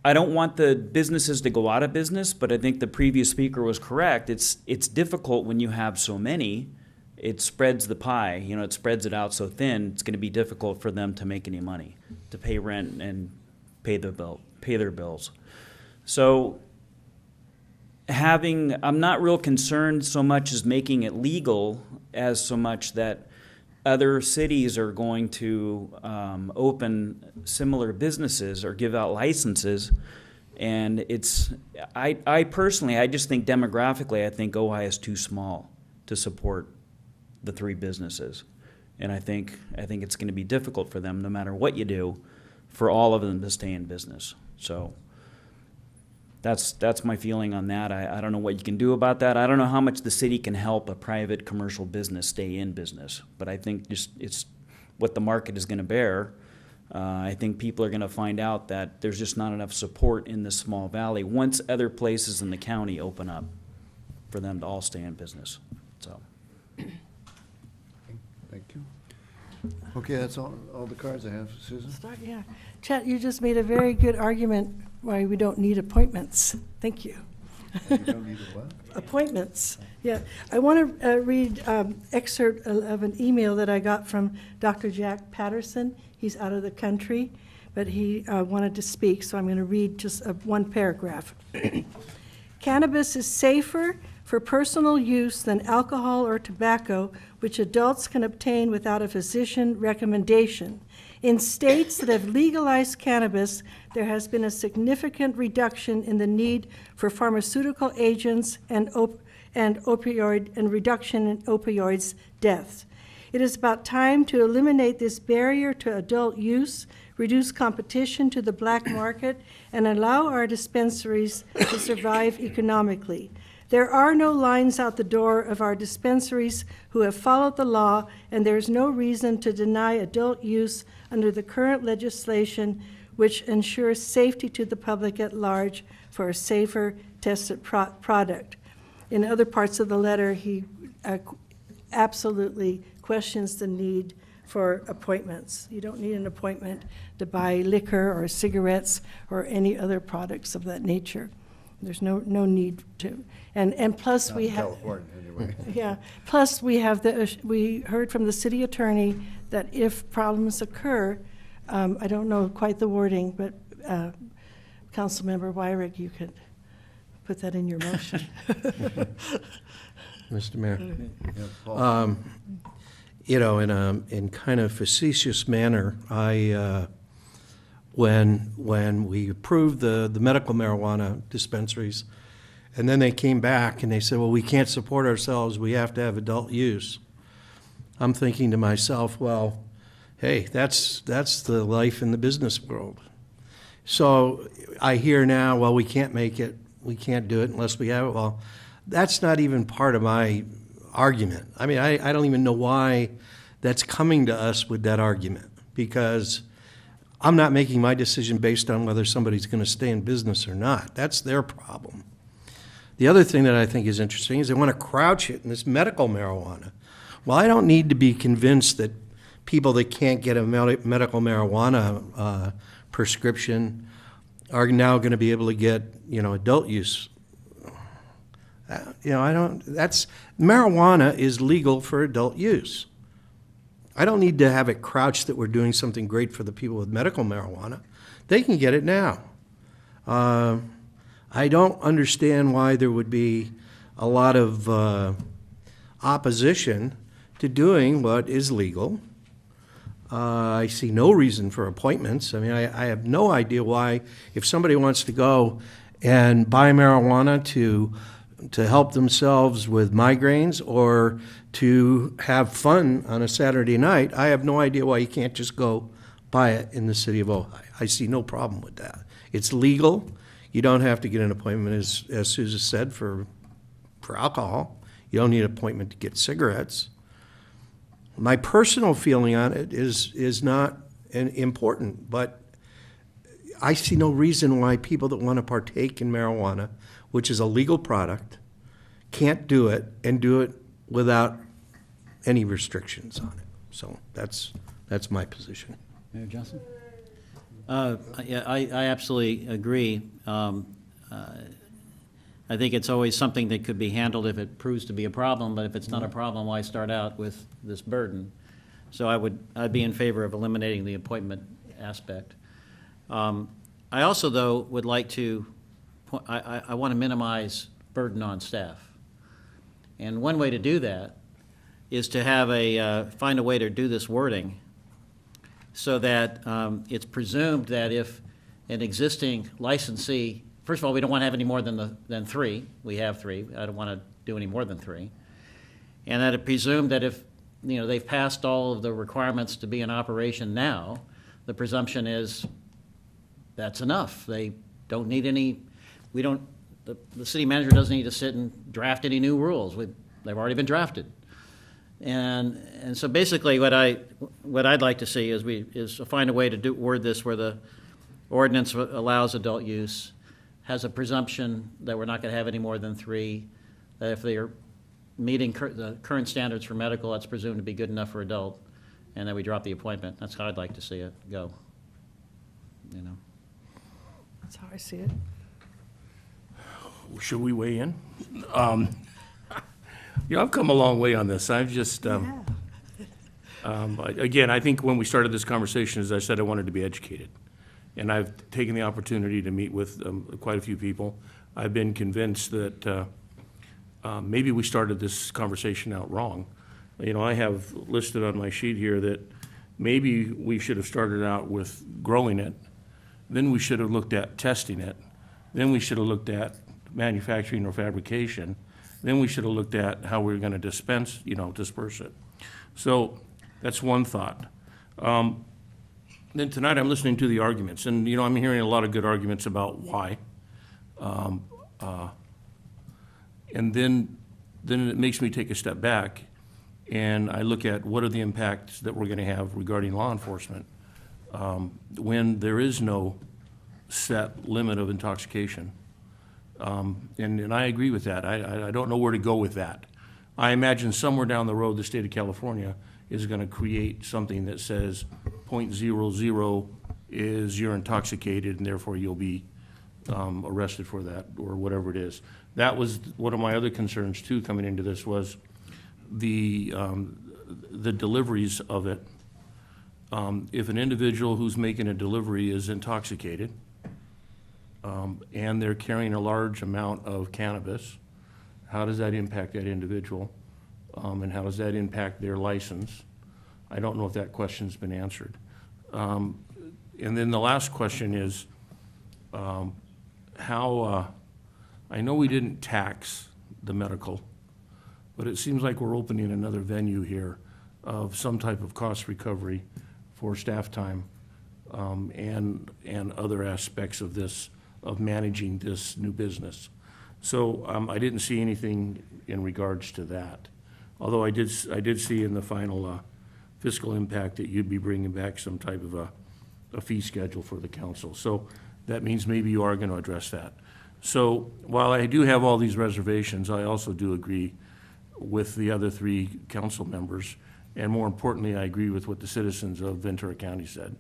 I don't want the businesses to go out of business, but I think the previous speaker was correct. It's difficult when you have so many. It spreads the pie, it spreads it out so thin, it's going to be difficult for them to make any money, to pay rent and pay their bills. So I'm not real concerned so much as making it legal as so much that other cities are going to open similar businesses or give out licenses. And I personally, I just think demographically, I think Ojai is too small to support the 3 businesses. And I think it's going to be difficult for them, no matter what you do, for all of them to stay in business. So that's my feeling on that. I don't know what you can do about that. I don't know how much the city can help a private commercial business stay in business. But I think just it's what the market is going to bear. I think people are going to find out that there's just not enough support in this small valley once other places in the county open up for them to all stay in business. So. Thank you. Okay, that's all the cards I have. Susan? Yeah. Chet, you just made a very good argument why we don't need appointments. Thank you. You don't need a what? Appointments. Yeah. I want to read excerpt of an email that I got from Dr. Jack Patterson. He's out of the country, but he wanted to speak, so I'm going to read just one paragraph. Cannabis is safer for personal use than alcohol or tobacco, which adults can obtain without a physician recommendation. In states that have legalized cannabis, there has been a significant reduction in the need for pharmaceutical agents and reduction in opioids deaths. It is about time to eliminate this barrier to adult use, reduce competition to the black market, and allow our dispensaries to survive economically. There are no lines out the door of our dispensaries who have followed the law, and there is no reason to deny adult use under the current legislation, which ensures safety to the public at large for a safer, tested product. In other parts of the letter, he absolutely questions the need for appointments. You don't need an appointment to buy liquor or cigarettes or any other products of that nature. There's no need to. And plus Not we in have California, anyway. Yeah. Plus we have we heard from the city attorney that if problems occur, I don't know quite the wording, but Councilmember Wyrick, you could put that in your motion. Mr. Mayor. Yeah, Paul. you know, in kind of facetious manner, when we approved the medical marijuana dispensaries, and then they came back and they said, well, we can't support ourselves, we have to have adult use. I'm thinking to myself, well, hey, that's the life in the business world. So I hear now, well, we can't make it, we can't do it unless we have it. Well, that's not even part of my argument. I mean, I don't even know why that's coming to us with that argument, because I'm not making my decision based on whether somebody's going to stay in business or not. That's their problem. The other thing that I think is interesting is they want to crouch it in this medical marijuana. Well, I don't need to be convinced that people that can't get a medical marijuana prescription are now going to be able to get, you know, adult use. You know, marijuana is legal for adult use. I don't need to have it crouched that we're doing something great for the people with medical marijuana. They can get it now. I don't understand why there would be a lot of opposition to doing what is legal. I see no reason for appointments. I mean, I have no idea why, if somebody wants to go and buy marijuana to help themselves with migraines or to have fun on a Saturday night, I have no idea why you can't just go buy it in the city of Ojai. I see no problem with that. It's legal. You don't have to get an appointment, as Susan said, for alcohol. You don't need an appointment to get cigarettes. My personal feeling on it is not important, but I see no reason why people that want to partake in marijuana, which is a legal product, can't do it and do it without any restrictions on it. So that's my position. Mayor Johnson? Yeah, I absolutely agree. I think it's always something that could be handled if it proves to be a problem, but if it's not a problem, why start out with this burden? So I'd be in favor of eliminating the appointment aspect. I also, though, would like to, I want to minimize burden on staff. And one way to do that is to have find a way to do this wording so that it's presumed that if an existing licensee, first of all, we don't want to have any more than three. We have three. I don't want to do any more than three. And that it presumed that if, you know, they've passed all of the requirements to be in operation now, the presumption is that's enough. They don't need any, the city manager doesn't need to sit and draft any new rules. They've already been drafted. And so basically what I'd like to see is to find a way to word this where the ordinance allows adult use, has a presumption that we're not going to have any more than three, that if they are meeting the current standards for medical, that's presumed to be good enough for adult, and then we drop the appointment. That's how I'd like to see it go. You know. That's how I see it. Should we weigh in? You know, I've come a long way on this. I've just, again, I think when we started this conversation, as I said, I wanted to be educated. And I've taken the opportunity to meet with quite a few people. I've been convinced that maybe we started this conversation out wrong. You know, I have listed on my sheet here that maybe we should have started out with growing it, then we should have looked at testing it, then we should have looked at manufacturing or fabrication, then we should have looked at how we were going to disperse it. So that's one thought. Then tonight I'm listening to the arguments, and you know I'm hearing a lot of good arguments about why, and then it makes me take a step back, and I look at what are the impacts that we're going to have regarding law enforcement when there is no set limit of intoxication, and I agree with that. I don't know where to go with that. I imagine somewhere down the road the state of California is going to create something that says 0.00 is you're intoxicated and therefore you'll be arrested for that or whatever it is. That was one of my other concerns too coming into this was the deliveries of it. If an individual who's making a delivery is intoxicated and they're carrying a large amount of cannabis, how does that impact that individual? And how does that impact their license? I don't know if that question's been answered. And then the last question is, how, I know we didn't tax the medical, but it seems like we're opening another venue here of some type of cost recovery for staff time, and other aspects of this, of managing this new business. So I didn't see anything in regards to that. Although I did see in the final fiscal impact that you'd be bringing back some type of a fee schedule for the council. So that means maybe you are going to address that. So while I do have all these reservations, I also do agree with the other three council members. And more importantly, I agree with what the citizens of Ventura County said.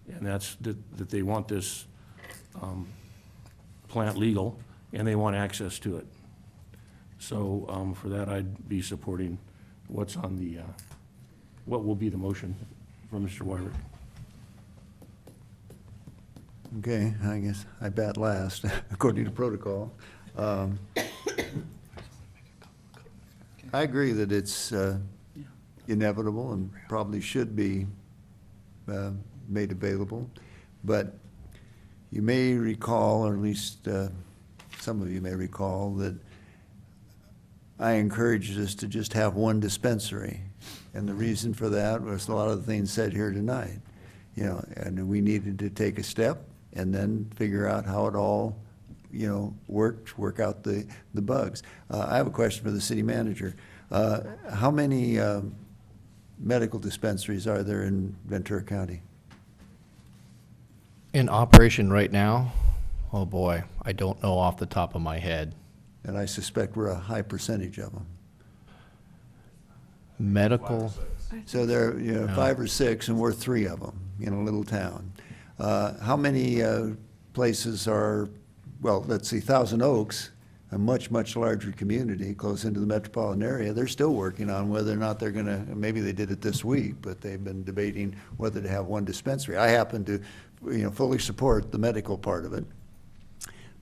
And that's that they want this plant legal and they want access to it. So for that, I'd be supporting what's on the, what will be the motion from Mr. Wyrick. Okay, I guess I bat last, according to protocol. I agree that it's inevitable and probably should be made available, but you may recall, or at least some of you may recall, that I encouraged us to just have one dispensary. And the reason for that was a lot of the things said here tonight. You know, and we needed to take a step and then figure out how it all, you know, work out the bugs. I have a question for the city manager. How many medical dispensaries are there in Ventura County? In operation right now, oh boy, I don't know off the top of my head. And I suspect we're a high percentage of them. Medical, So there are, you know, No. 5 or 6, and we're 3 of them in a little town. How many places are, well, let's see, Thousand Oaks, a much, much larger community, close into the metropolitan area, they're still working on whether or not they're gonna, maybe they did it this week, but they've been debating whether to have one dispensary. I happen to, you know, fully support the medical part of it.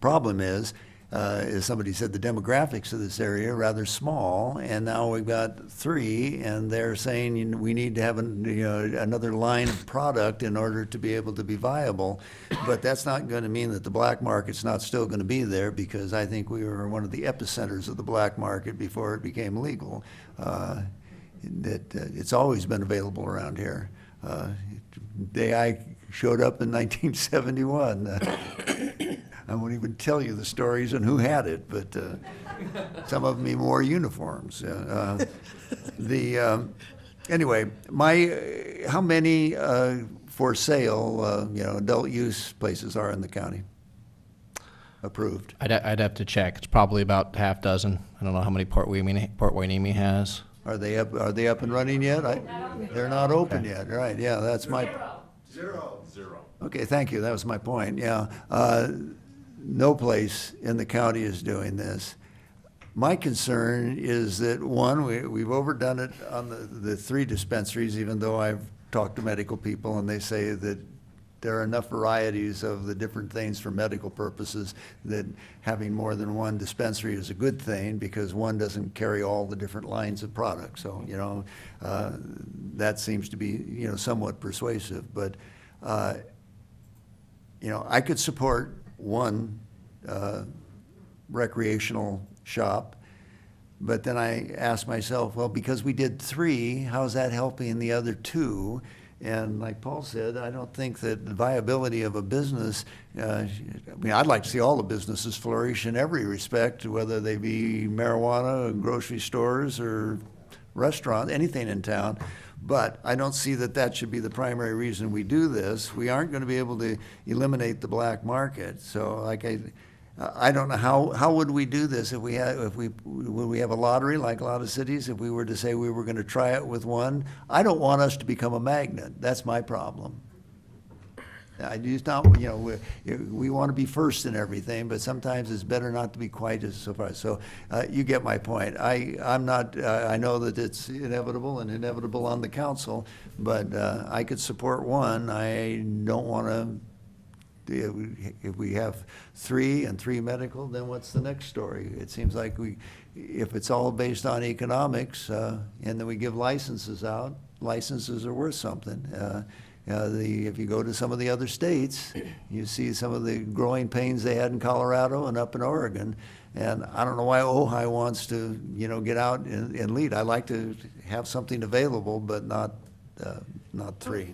Problem is, as somebody said, the demographics of this area are rather small, and now we've got 3, and they're saying, you know, we need to have another line of product in order to be able to be viable. But that's not going to mean that the black market's not still going to be there, because I think we were one of the epicenters of the black market before it became legal. It's always been available around here. Day I showed up in 1971. I won't even tell you the stories and who had it, but some of them even wore uniforms. Anyway, how many for sale, adult use places are in the county approved? I'd have to check. It's probably about half dozen. I don't know how many Port Hueneme has. Are they up and running yet? They're not open yet, right? Yeah, that's my. Zero. Okay, thank you. That was my point. Yeah. No place in the county is doing this. My concern is that, one, we've overdone it on the 3 dispensaries, even though I've talked to medical people and they say that there are enough varieties of the different things for medical purposes that having more than one dispensary is a good thing, because one doesn't carry all the different lines of products. So, you know, that seems to be, you know, somewhat persuasive. But, you know, I could support one recreational shop, but then I asked myself, well, because we did 3, how's that helping the other 2? And like Paul said, I don't think that the viability of a business, I mean, I'd like to see all the businesses flourish in every respect, whether they be marijuana, grocery stores, or restaurants, anything in town. But I don't see that that should be the primary reason we do this. We aren't going to be able to eliminate the black market. So, like, I don't know how would we do this would we have a lottery like a lot of cities if we were to say we were going to try it with one? I don't want us to become a magnet. That's my problem. I just not, you know, we want to be first in everything, but sometimes it's better not to be quite as so far. So you get my point. I'm not. I know that it's inevitable and inevitable on the council, but I could support one. I don't want to. If we have 3 and 3 medical, then what's the next story? It seems like if it's all based on economics, and then we give licenses out, licenses are worth something. If you go to some of the other states, you see some of the growing pains they had in Colorado and up in Oregon. And I don't know why Ojai wants to, get out and lead. I like to have something available, but not 3.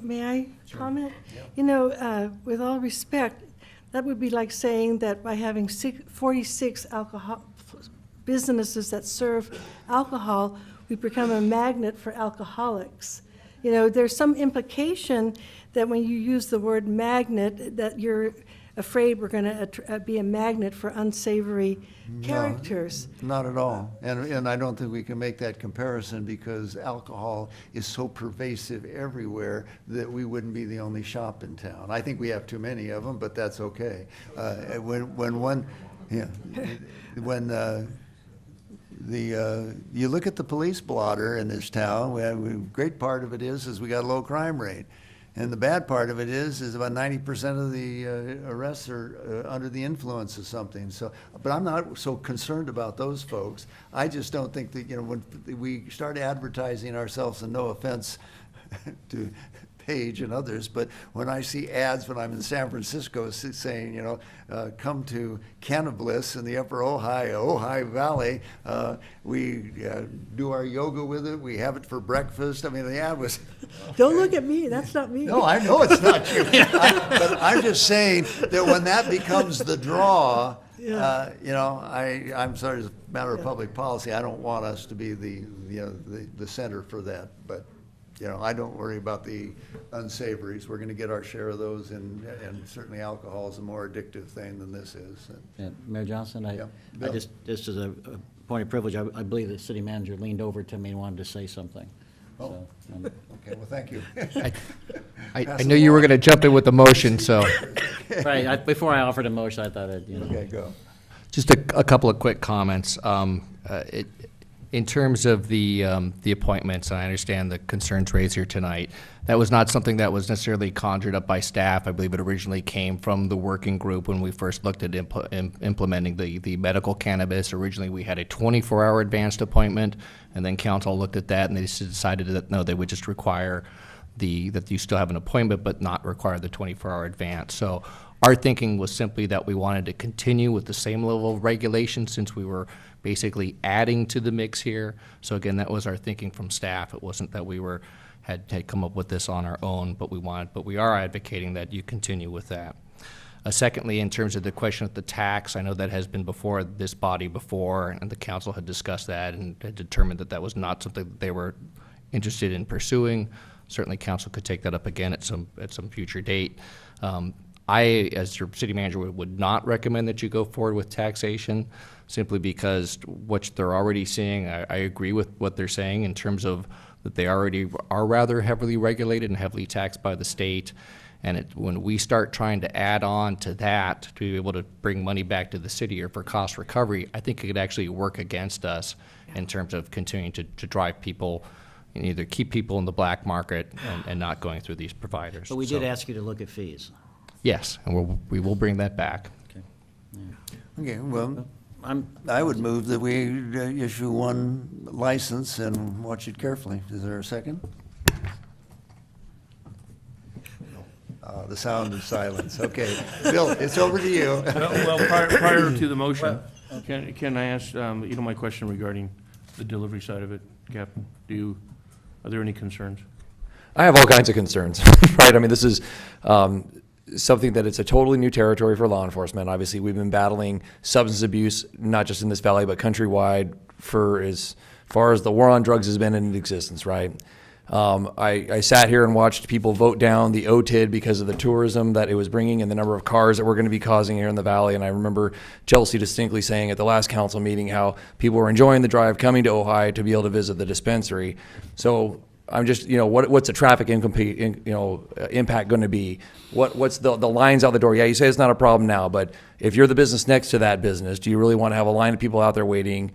May I comment? With all respect, that would be like saying that by having 46 alcohol businesses that serve alcohol, we become a magnet for alcoholics. There's some implication that when you use the word magnet, that you're afraid we're going to be a magnet for unsavory characters. No, not at all. And I don't think we can make that comparison because alcohol is so pervasive everywhere that we wouldn't be the only shop in town. I think we have too many of them, but that's okay. You look at the police blotter in this town, a great part of it is we got a low crime rate. And the bad part of it is about 90% of the arrests are under the influence of something. So, but I'm not so concerned about those folks. I just don't think that, when we start advertising ourselves, and no offense to Page and others, but when I see ads when I'm in San Francisco saying, come to Cannabis in the Upper Ojai Valley, we do our yoga with it, we have it for breakfast. I mean, the ad was... Don't look at me, that's not me. No, I know it's not you. But I'm just saying that when that becomes the draw, I'm sorry, as a matter of public policy, I don't want us to be the center for that, but I don't worry about the unsavories. We're going to get our share of those, and certainly alcohol is a more addictive thing than this is. Yeah, Mayor Johnson, I Bill. just as a point of privilege, I believe the city manager leaned over to me and wanted to say something. Oh. Okay, well, thank you. I knew you were going to jump in with the motion, so. Right, before I offered a motion, I thought I'd, Okay, go. Just a couple of quick comments. In terms of the appointments, I understand the concerns raised here tonight. That was not something that was necessarily conjured up by staff. I believe it originally came from the working group when we first looked at implementing the medical cannabis. Originally, we had a 24-hour advanced appointment, and then council looked at that and they decided that no, they would just require that you still have an appointment but not require the 24-hour advance. So our thinking was simply that we wanted to continue with the same level of regulation since we were basically adding to the mix here. So again, that was our thinking from staff. It wasn't that we had come up with this on our own, but we are advocating that you continue with that. Secondly, in terms of the question of the tax, I know that has been before this body before, and the council had discussed that and had determined that that was not something that they were interested in pursuing. Certainly, council could take that up again at some future date. I, as your city manager, would not recommend that you go forward with taxation, simply because what they're already seeing, I agree with what they're saying in terms of that they already are rather heavily regulated and heavily taxed by the state. And when we start trying to add on to that to be able to bring money back to the city or for cost recovery, I think it could actually work against us in terms of continuing to drive people and either keep people in the black market and not going through these providers. But we did ask you to look at fees. Yes, and we will bring that back. Okay. Yeah. Okay, well, I would move that we issue one license and watch it carefully. Is there a second? The sound of silence. Okay. Bill, it's over to you. Well, prior to the motion, can I ask, my question regarding the delivery side of it, Captain? Are there any concerns? I have all kinds of concerns, right? I mean, this is something that it's a totally new territory for law enforcement. Obviously, we've been battling substance abuse, not just in this valley, but countrywide for as far as the war on drugs has been in existence, right? I sat here and watched people vote down the OTID because of the tourism that it was bringing and the number of cars that we're going to be causing here in the valley. And I remember Chelsea distinctly saying at the last council meeting how people were enjoying the drive coming to Ojai to be able to visit the dispensary. So I'm just, what's the traffic impact going to be? What's the lines out the door? Yeah, you say it's not a problem now, but if you're the business next to that business, do you really want to have a line of people out there waiting?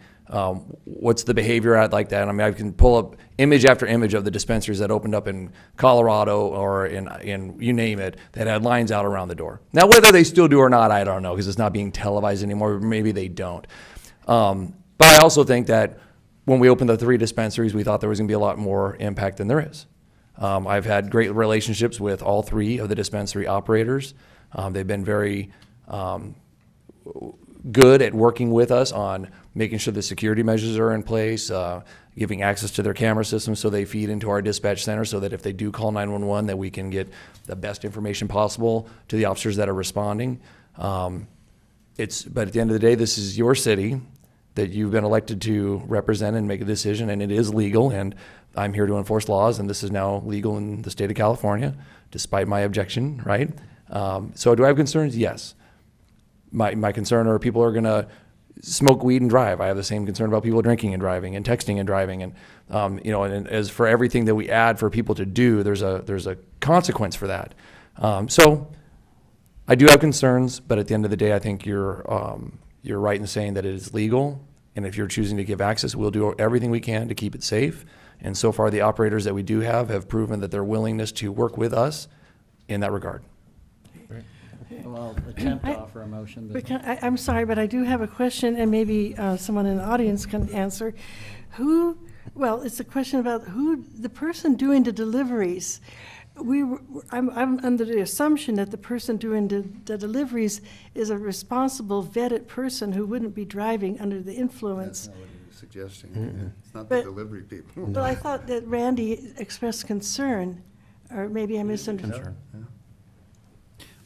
What's the behavior at like that? I mean, I can pull up image after image of the dispensaries that opened up in Colorado or in you name it, that had lines out around the door. Now, whether they still do or not, I don't know, because it's not being televised anymore. Maybe they don't. But I also think that when we opened the 3 dispensaries, we thought there was going to be a lot more impact than there is. I've had great relationships with all 3 of the dispensary operators. They've been very good at working with us on making sure the security measures are in place, giving access to their camera systems so they feed into our dispatch center so that if they do call 911, that we can get the best information possible to the officers that are responding. But at the end of the day, this is your city that you've been elected to represent and make a decision, and it is legal, and I'm here to enforce laws, and this is now legal in the state of California, despite my objection, right? So do I have concerns? Yes. My concern are people are going to smoke weed and drive. I have the same concern about people drinking and driving and texting and driving. And, and as for everything that we add for people to do, there's a consequence for that. So I do have concerns, but at the end of the day, I think you're right in saying that it is legal. And if you're choosing to give access, we'll do everything we can to keep it safe. And so far, the operators that we do have proven that their willingness to work with us in that regard. Well, attempt to offer a motion. I'm sorry, but I do have a question, and maybe someone in the audience can answer. It's a question about who, the person doing the deliveries. I'm under the assumption that the person doing the deliveries is a responsible, vetted person who wouldn't be driving under the influence. That's not what he was suggesting. It's not the delivery people. But I thought that Randy expressed concern, or maybe I misunderstood.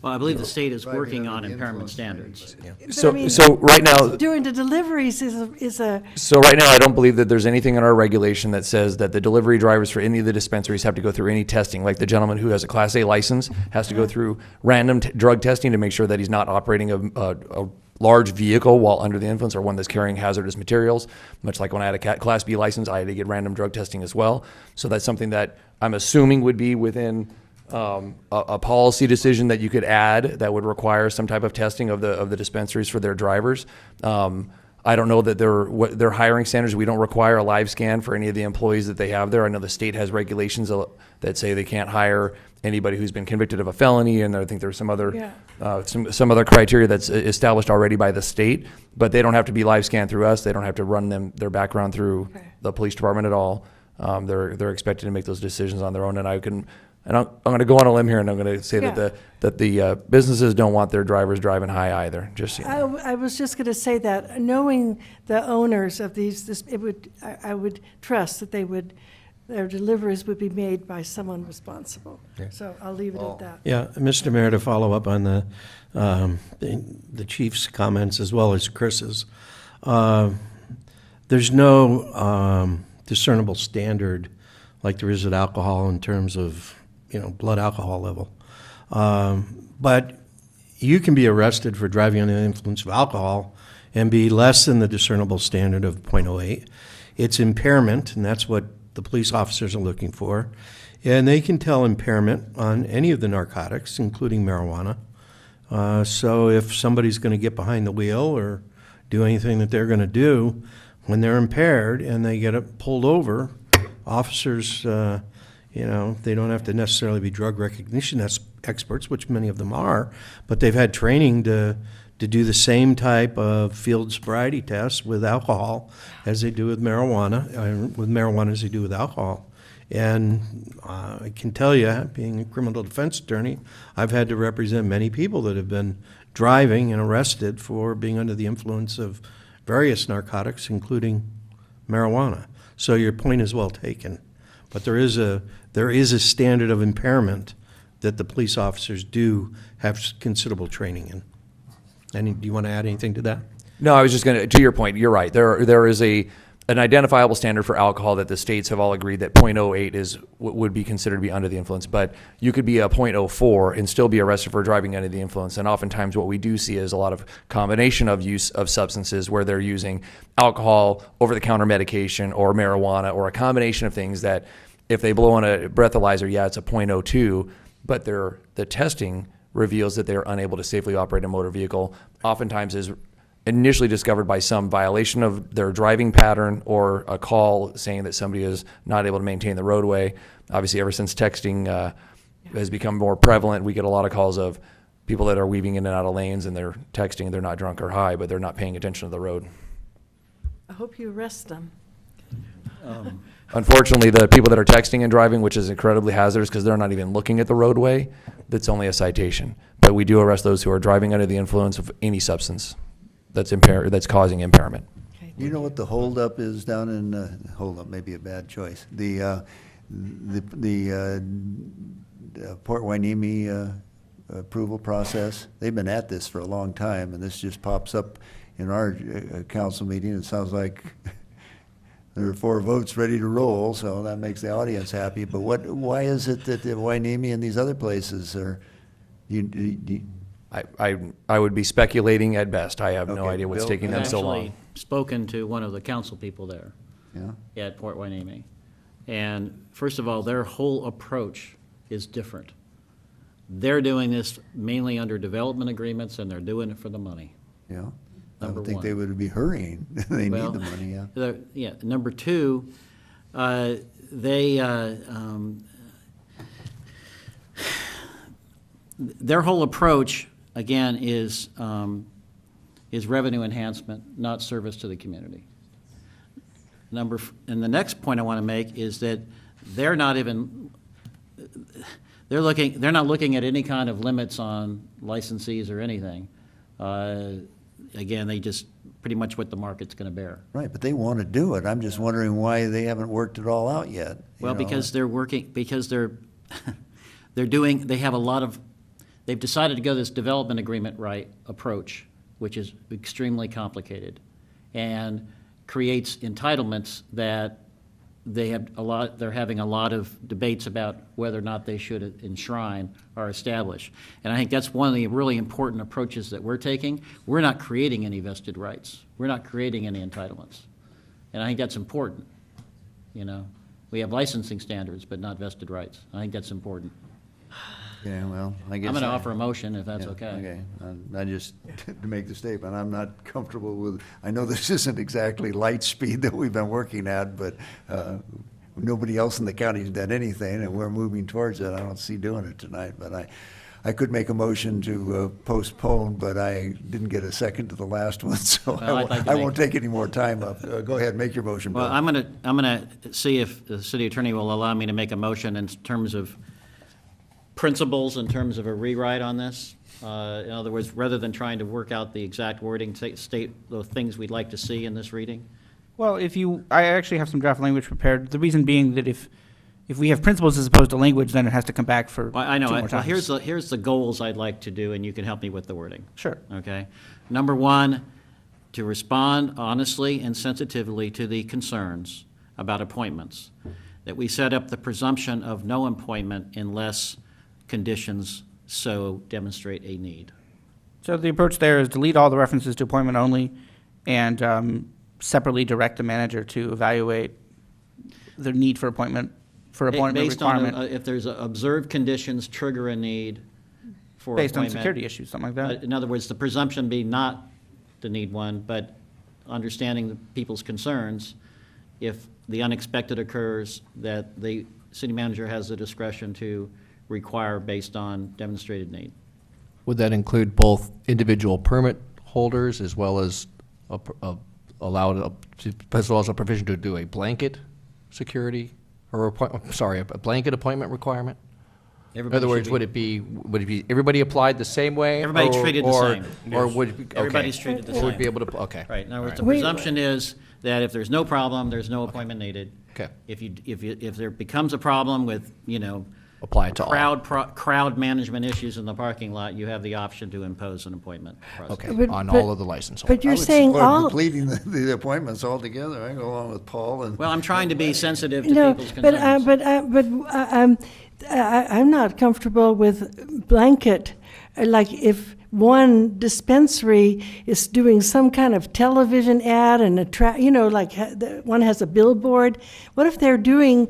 Well, I believe the state is working on impairment standards. So right now, During the deliveries is a. So right now, I don't believe that there's anything in our regulation that says that the delivery drivers for any of the dispensaries have to go through any testing. Like the gentleman who has a Class A license has to go through random drug testing to make sure that he's not operating a large vehicle while under the influence or one that's carrying hazardous materials. Much like when I had a Class B license, I had to get random drug testing as well. So that's something that I'm assuming would be within a policy decision that you could add that would require some type of testing of the dispensaries for their drivers. I don't know that their hiring standards. We don't require a live scan for any of the employees that they have there. I know the state has regulations that say they can't hire anybody who's been convicted of a felony, and I think there's some other some other criteria that's established already by the state. But they don't have to be live scanned through us. They don't have to run their background through the police department at all. They're expected to make those decisions on their own, and I'm going to go on a limb here, and I'm going to say that the businesses don't want their drivers driving high either. Just I was just going to say that, knowing the owners of I would trust that their deliveries would be made by someone responsible. Yeah. So I'll leave it at that. Yeah, Mr. Mayor, to follow up on the chief's comments as well as Chris's, there's no discernible standard like there is at alcohol in terms of blood alcohol level. But you can be arrested for driving under the influence of alcohol and be less than the discernible standard of 0.08. It's impairment, and that's what the police officers are looking for. And they can tell impairment on any of the narcotics, including marijuana. So if somebody's going to get behind the wheel or do anything that they're going to do when they're impaired and they get pulled over, officers, they don't have to necessarily be drug recognition experts, which many of them are, but they've had training to do the same type of field sobriety tests with alcohol as they do with marijuana, as they do with alcohol. And I can tell you, being a criminal defense attorney, I've had to represent many people that have been driving and arrested for being under the influence of various narcotics, including marijuana. So your point is well taken. But there is a standard of impairment that the police officers do have considerable training in. Do you want to add anything to that? No, I was just going to your point, you're right. There is an identifiable standard for alcohol that the states have all agreed that 0.08 would be considered to be under the influence, but you could be a 0.04 and still be arrested for driving under the influence. And oftentimes what we do see is a lot of combination of use of substances where they're using alcohol, over-the-counter medication, or marijuana, or a combination of things that if they blow on a breathalyzer, it's a 0.02, but the testing reveals that they're unable to safely operate a motor vehicle, oftentimes is initially discovered by some violation of their driving pattern or a call saying that somebody is not able to maintain the roadway. Obviously, ever since texting has become more prevalent, we get a lot of calls of people that are weaving in and out of lanes and they're texting, they're not drunk or high, but they're not paying attention to the road. I hope you arrest them. Unfortunately, the people that are texting and driving, which is incredibly hazardous because they're not even looking at the roadway, that's only a citation. But we do arrest those who are driving under the influence of any substance that's causing impairment. You know what the holdup is down in, holdup may be a bad choice, the Port Hueneme approval process? They've been at this for a long time, and this just pops up in our council meeting. It sounds like there are 4 votes ready to roll, so that makes the audience happy. But why is it that the Hueneme and these other places are, I would be speculating at best. I have no Okay, idea what's Bill? taking them I've so actually long. spoken to one of the council people there at Port Hueneme. And first of all, their whole approach is different. They're doing this mainly under development agreements, and they're doing it for the money. Yeah. I Number would think one. they would be hurrying. They Well, need the money, yeah. Yeah. Number two, their whole approach, again, is revenue enhancement, not service to the community. And the next point I want to make is that they're not looking at any kind of limits on licensees or anything. Again, they just pretty much what the market's going to bear. Right, but they want to do it. I'm just wondering why they haven't worked it all out yet. Well, because they're working, because they're they've decided to go this development agreement approach, which is extremely complicated and creates entitlements that they're having a lot of debates about whether or not they should enshrine or establish. And I think that's one of the really important approaches that we're taking. We're not creating any vested rights. We're not creating any entitlements. And I think that's important. We have licensing standards, but not vested rights. I think that's important. Yeah, well, I guess. I'm going to offer a motion if that's okay. Okay, I just, to make the statement, I'm not comfortable with, I know this isn't exactly light speed that we've been working at, but nobody else in the county's done anything, and we're moving towards it. I don't see doing it tonight, but I could make a motion to postpone, but I didn't get a second to the last one, so Well, I won't take any more time up. Go ahead, make your motion, Bill. Well, I'm going to see if the city attorney will allow me to make a motion in terms of principles, in terms of a rewrite on this. In other words, rather than trying to work out the exact wording, state the things we'd like to see in this reading. Well, I actually have some draft language prepared. The reason being that if we have principles as opposed to language, then it has to come back for Well, I know. 2 more Well, times. here's the goals I'd like to do, and you can help me with the wording. Sure. Okay. Number one, to respond honestly and sensitively to the concerns about appointments, that we set up the presumption of no appointment unless conditions so demonstrate a need. So the approach there is delete all the references to appointment only and separately direct the manager to evaluate the need for appointment Based requirement. on if there's observed conditions trigger a need for Based on appointment. security issues, something like that. In other words, the presumption be not to need one, but understanding the people's concerns. If the unexpected occurs, that the city manager has the discretion to require based on demonstrated need. Would that include both individual permit holders as well as a provision to do a blanket security or a blanket appointment requirement? In other words, would it be everybody applied the same way? Everybody's treated the same. Or would it be, okay. Everybody's treated the same. Would be able to, okay. Right. In other words, All the right. presumption is that if there's no problem, there's no appointment needed. Okay. If there becomes a problem with, apply it to all. crowd management issues in the parking lot, you have the option to impose an appointment process. Okay, on all of the license holders. But you're saying all. Depleting the appointments altogether. I go along with Paul and. Well, I'm trying to be sensitive to No, people's but concerns. I'm not comfortable with blanket. Like if one dispensary is doing some kind of television ad and one has a billboard. What if they're doing,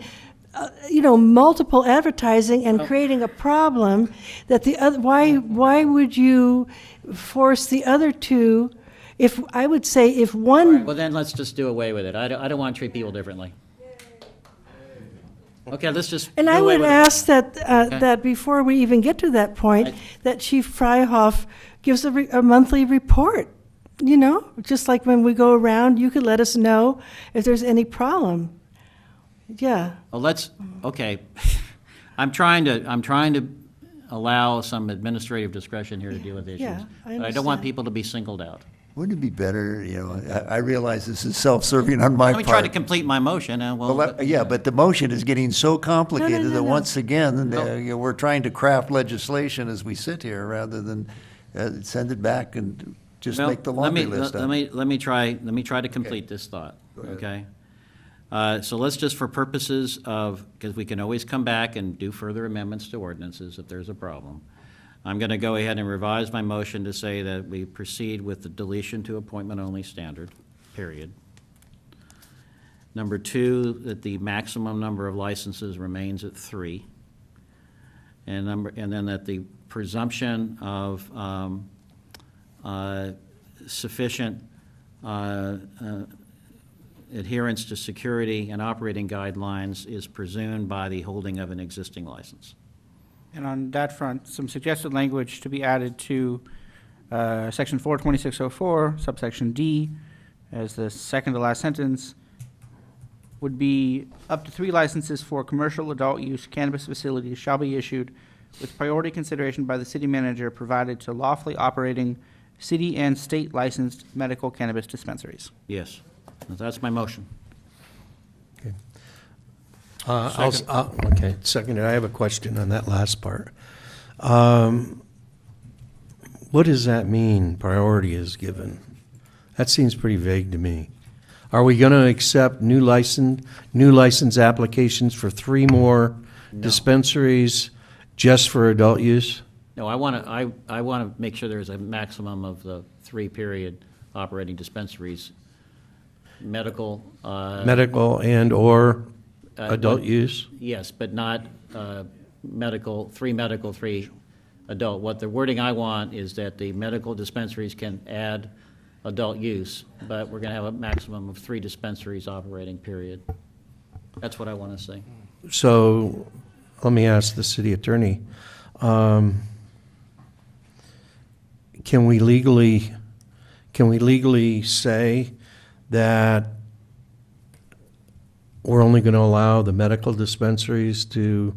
multiple advertising and creating a problem that the other? Why would you force the other two? If I would say if one. Well, then let's just do away with it. I don't want to treat people differently. Okay, let's just. And do I away would with it. ask that, Okay. that before we even get to that point, that Chief Freihoff gives a monthly report. Just like when we go around, you could let us know if there's any problem. Yeah, Well, okay. I'm trying to allow some administrative discretion here to deal with issues. Yeah, I But I don't want understand. people to be singled out. Wouldn't it be better, I realize this is self-serving on my Let part. me try to complete my motion, and Yeah, but the motion is getting so complicated no, that no. once again, we're trying to craft legislation as we sit here rather than send it back and just Well, make the laundry let list. me try to complete this thought, okay? So let's just, for purposes of, because we can always come back and do further amendments to ordinances if there's a problem. I'm going to go ahead and revise my motion to say that we proceed with the deletion to appointment only standard, period. Number two, that the maximum number of licenses remains at 3. And then that the presumption of sufficient adherence to security and operating guidelines is presumed by the holding of an existing license. And on that front, some suggested language to be added to Section 42604, subsection D, as the second to last sentence, would be up to 3 licenses for commercial adult use cannabis facilities shall be issued with priority consideration by the city manager provided to lawfully operating city and state licensed medical cannabis dispensaries. Yes, that's my motion. Okay, seconded. I have a question on that last part. What does that mean, priority is given? That seems pretty vague to me. Are we going to accept new license applications for 3 more dispensaries just for adult use? No, I want to make sure there's a maximum of the 3 period operating dispensaries. Medical. Medical and/or adult use? Yes, but not medical, 3 adult. What the wording I want is that the medical dispensaries can add adult use, but we're going to have a maximum of 3 dispensaries operating, period. That's what I want to say. So, let me ask the city attorney, can we legally say that we're only going to allow the medical dispensaries to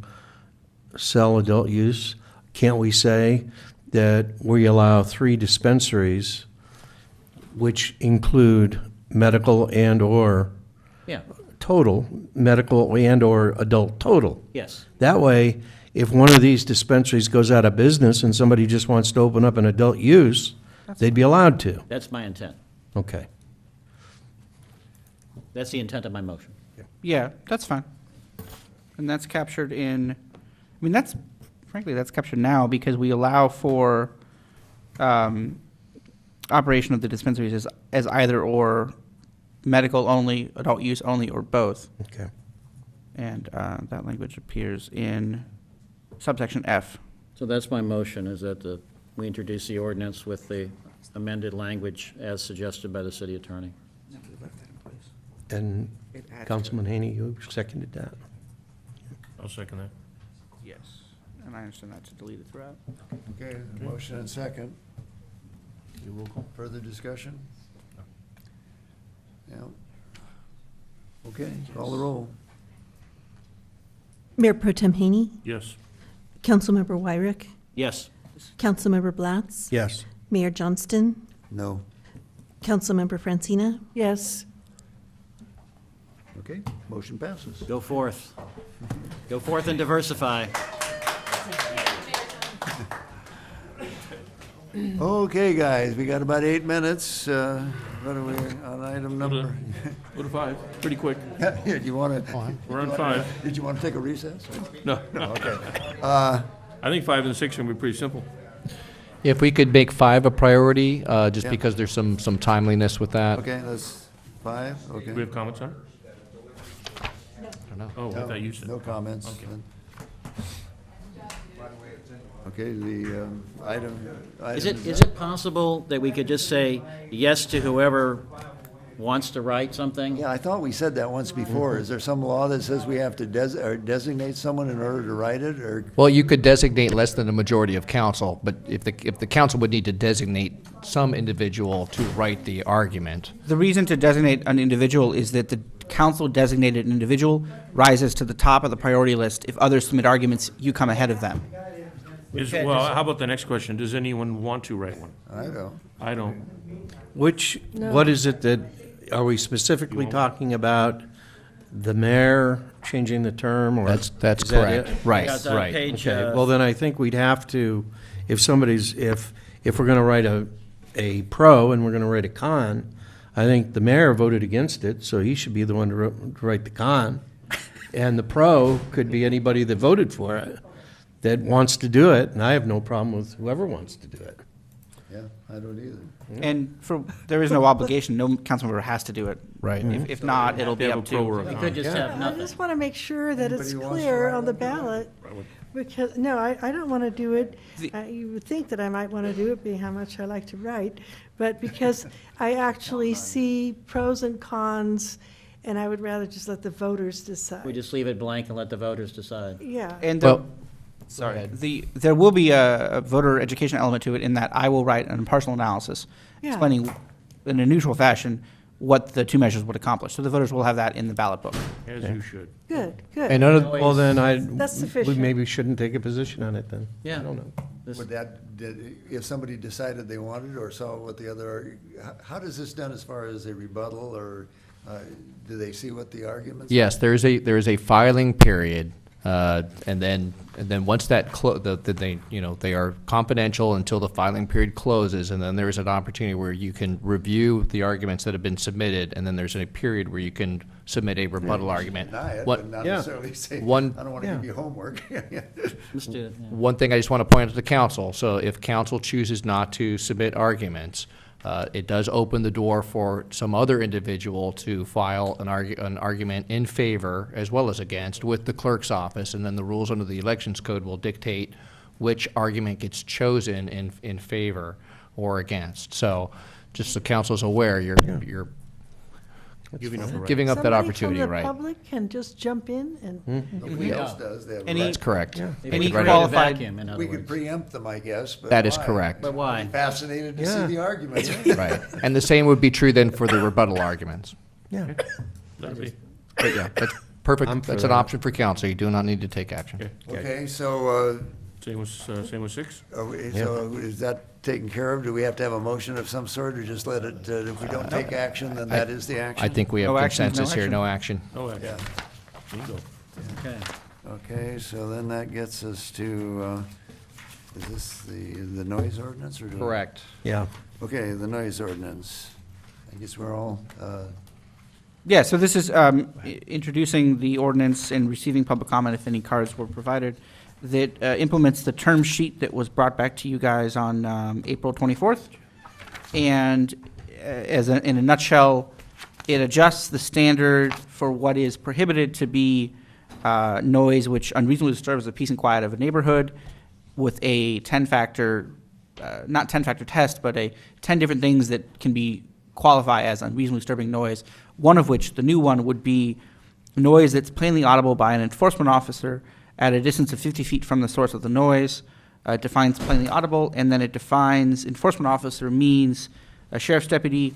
sell adult use? Can't we say that we allow 3 dispensaries, which include medical and/or Yeah, total, medical and/or adult total? yes. That way, if one of these dispensaries goes out of business and somebody just wants to open up an adult use, they'd be allowed to. That's my intent. Okay. That's the intent of my motion. Yeah, that's fine. And that's captured in, frankly, that's captured now because we allow for operation of the dispensaries as either or, medical only, adult use only, or both. Okay. And that language appears in subsection F. So that's my motion, is that we introduce the ordinance with the amended language as suggested by the city attorney. And Councilman Haney, you seconded that? I'll second that. Yes. And I understand that to delete it throughout. Okay, motion and second. Further discussion? Yeah. Okay, call the roll. Mayor Pro Tem Haney, Yes. Councilmember Wyrick, Yes. Councilmember Blatz, Yes. Mayor Johnston, No. Councilmember Francina, yes. Okay, motion passes. Go forth. Go forth and diversify. Okay, guys, we got about 8 minutes. What are we on item number? Go to 5, pretty quick. Yeah, do you want to? We're on 5. Did you want to take a recess? No. No, okay. I think 5 and 6 are going to be pretty simple. If we could make 5 a priority, just Yeah. because there's some timeliness with that. Okay, that's 5, okay. Do we have comments on it? I don't know. Oh, I thought you said. No comments. Okay. then. Okay, the item. Is it possible that we could just say yes to whoever wants to write something? Yeah, I thought we said that once before. Is there some law that says we have to designate someone in order to write it, or? Well, you could designate less than a majority of council, but if the council would need to designate some individual to write the argument. The reason to designate an individual is that the council designated individual rises to the top of the priority list. If others submit arguments, you come ahead of them. Well, how about the next question? Does anyone want to write one? I don't. I don't. What is it that, are we specifically talking about the mayor changing the term, or? That's is that correct. it? Right, Yeah, it's on right. page, Okay, well, then I think we'd have to, if we're gonna write a pro and we're gonna write a con, I think the mayor voted against it, so he should be the one to write the con. And the pro could be anybody that voted for it, that wants to do it, and I have no problem with whoever wants to do it. Yeah, I don't either. And there is no obligation, no council member has to do it. Right. If not, it'll be Have a up pro or a to. con. Could just have I nothing. just want to make sure that it's Anybody who wants to clear write on the one? ballot, because, no, I don't want to do it. You would think that I might want to do it, being how much I like to write, but because I actually see pros and cons, and I would rather just let the voters We decide. just leave it blank and let the voters decide. Yeah. And Well, sorry, there will be a voter education element to it in that I will write an impartial analysis Yeah. explaining in a neutral fashion what the two measures would accomplish. So the voters will have that in the ballot book. As you should. Good, good. And none of, Well, then That's we sufficient. maybe shouldn't take a position on it then. Yeah. I don't know. Would if somebody decided they wanted or saw what the other, how does this done as far as a rebuttal, or do they see what the arguments? yes, there is a filing period, and then once that they are confidential until the filing period closes, and then there is an opportunity where you can review the arguments that have been submitted, and then there's a period where you can submit a rebuttal argument. Deny it, What- but not Yeah. necessarily say, I One- don't want to give you homework. Let's do it, yeah. One thing I just want to point out to the council, so if council chooses not to submit arguments, it does open the door for some other individual to file an argument in favor as well as against with the clerk's office, and then the rules under the elections code will dictate which argument gets chosen in favor or against. So, just so council's aware, you're Giving up the right. giving up that opportunity, Somebody right? from the public can just jump in and, Nobody else does. They have a Any- right. That's correct. They Any would create a qualified- vacuum, in other We could words. preempt them, I guess, but That is why? correct. But why? Fascinated to see Yeah. the arguments. Right. And the same would be true then for the rebuttal arguments. Yeah. That'd be, But yeah, that's I'm perfect. for That's an that. option for council. You do not need to take action. okay. Okay, so, Same with 6? so is that taken care of? Do we have to have a motion of some sort, or just let it, if we don't take action, then that is the action? I think we have No action is no consensus here, action. no action. No action. Yeah. Bingo. Okay. Okay, so then that gets us to, is this the noise ordinance, or? do we- Correct. Yeah. Okay, the noise ordinance. I guess we're all, Yeah, so this is introducing the ordinance and receiving public comment if any cards were provided that implements the term sheet that was brought back to you guys on April 24th. And in a nutshell, it adjusts the standard for what is prohibited to be noise which unreasonably disturbs the peace and quiet of a neighborhood with a 10-factor, not 10-factor test, but 10 different things that can be qualify as unreasonably disturbing noise, one of which, the new one, would be noise that's plainly audible by an enforcement officer at a distance of 50 feet from the source of the noise. It defines plainly audible, and then it defines enforcement officer means a sheriff's deputy,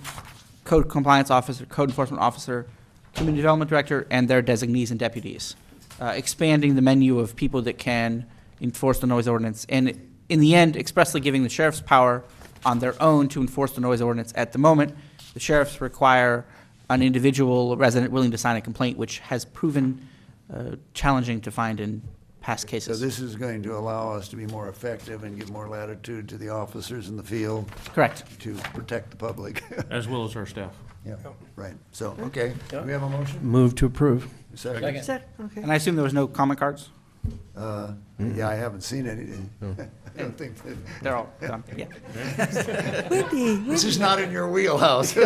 code compliance officer, code enforcement officer, community development director, and their designees and deputies, expanding the menu of people that can enforce the noise ordinance, and in the end, expressly giving the sheriff's power on their own to enforce the noise ordinance. At the moment, the sheriffs require an individual resident willing to sign a complaint, which has proven challenging to find in past so cases. this is going to allow us to be more effective and give more latitude to the officers in the field Correct. to protect the public. As well as our staff. Yeah, right. So, okay, do we have a motion? Move to approve. Second? okay. And I assume there was no comment cards? Yeah, I haven't seen any. I don't think that. They're all done, yeah. This is not in your wheelhouse.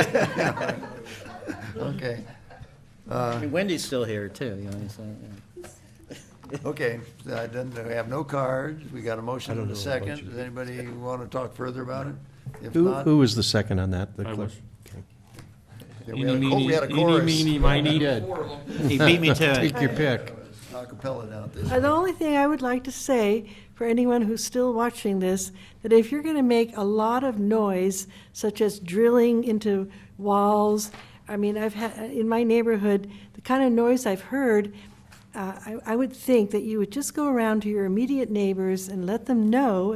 Okay. I mean, Wendy's still here, too, you know, so, yeah. Okay, then we have no cards. We got a motion and a second. Does anybody want to talk further about it? If not, Who was the second on that? The I clerk? was. we had a chorus. Eeny, miny. He beat me to it. Take your pick. Acapella down this. The only thing I would like to say, for anyone who's still watching this, that if you're going to make a lot of noise, such as drilling into walls I mean, I've had, in my neighborhood, the kind of noise I've heard, I would think that you would just go around to your immediate neighbors and let them know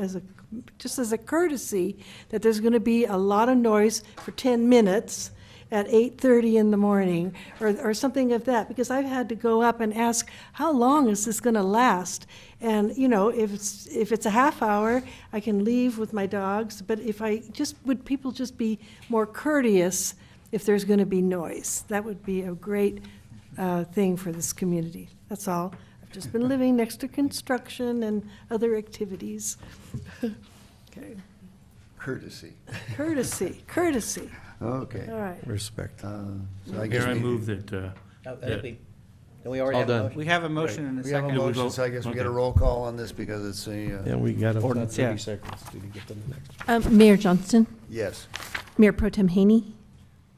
just as a courtesy that there's going to be a lot of noise for 10 minutes at 8:30 in the morning or something of that, because I've had to go up and ask, how long is this going to last? And, you know, if it's a half hour, I can leave with my dogs, but would people just be more courteous if there's going to be noise? That would be a great thing for this community. That's all. I've just been living next to construction and other activities. Okay. Courtesy. Courtesy. Okay. All right. Respect. So I guess Mayor, I we- move that, Don't we All already have a done. motion? We have a motion and a We have a second. motion, so I guess we get a Okay. roll call on this because it's Yeah, we got about Ordinance, yeah. 30 seconds to get to the next. Mayor Johnston, yes. Mayor Pro Tem Haney,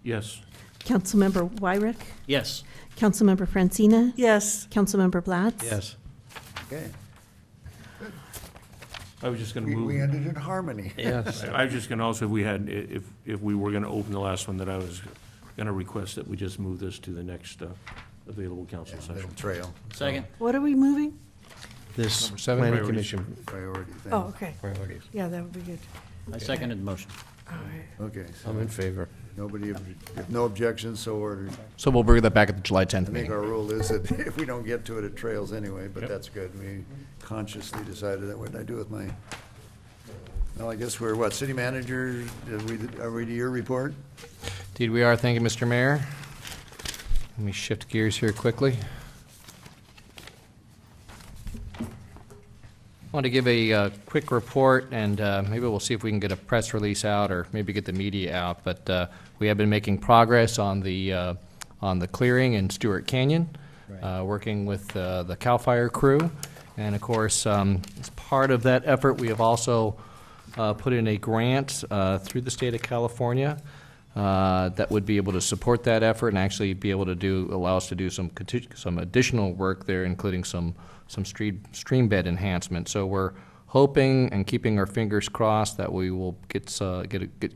yes. Councilmember Wyrick, Yes. Councilmember Francina, Yes. Councilmember Blatz. Yes. Okay. I was just going to We move. ended in harmony. Yes. I was just going to also, if we were going to open the last one, that I was going to request that we just move this to the next available council session. Little trail. Second. What are we moving? This Number 7, planning priorities. commission Priority thing. Oh, okay. priorities. Yeah, that would be good. I seconded the motion. All right. Okay. so I'm in favor. Nobody, if no objections, so ordered. So we'll bring that back at the July I 10th think meeting. our rule is that if we don't get to it, it trails anyway, but Yep. that's good. We consciously decided that. What did I do with my, well, I guess we're, what, city manager, are we to your report? Indeed, we are. Thank you, Mr. Mayor. Let me shift gears here quickly. I want to give a quick report, and maybe we'll see if we can get a press release out or maybe get the media out. But we have been making progress on the clearing in Stewart Canyon, working with the CAL FIRE crew. And of course, as part of that effort, we have also put in a grant through the state of California that would be able to support that effort and actually be able to allow us to do some additional work there, including some stream bed enhancement. So we're hoping and keeping our fingers crossed that we will get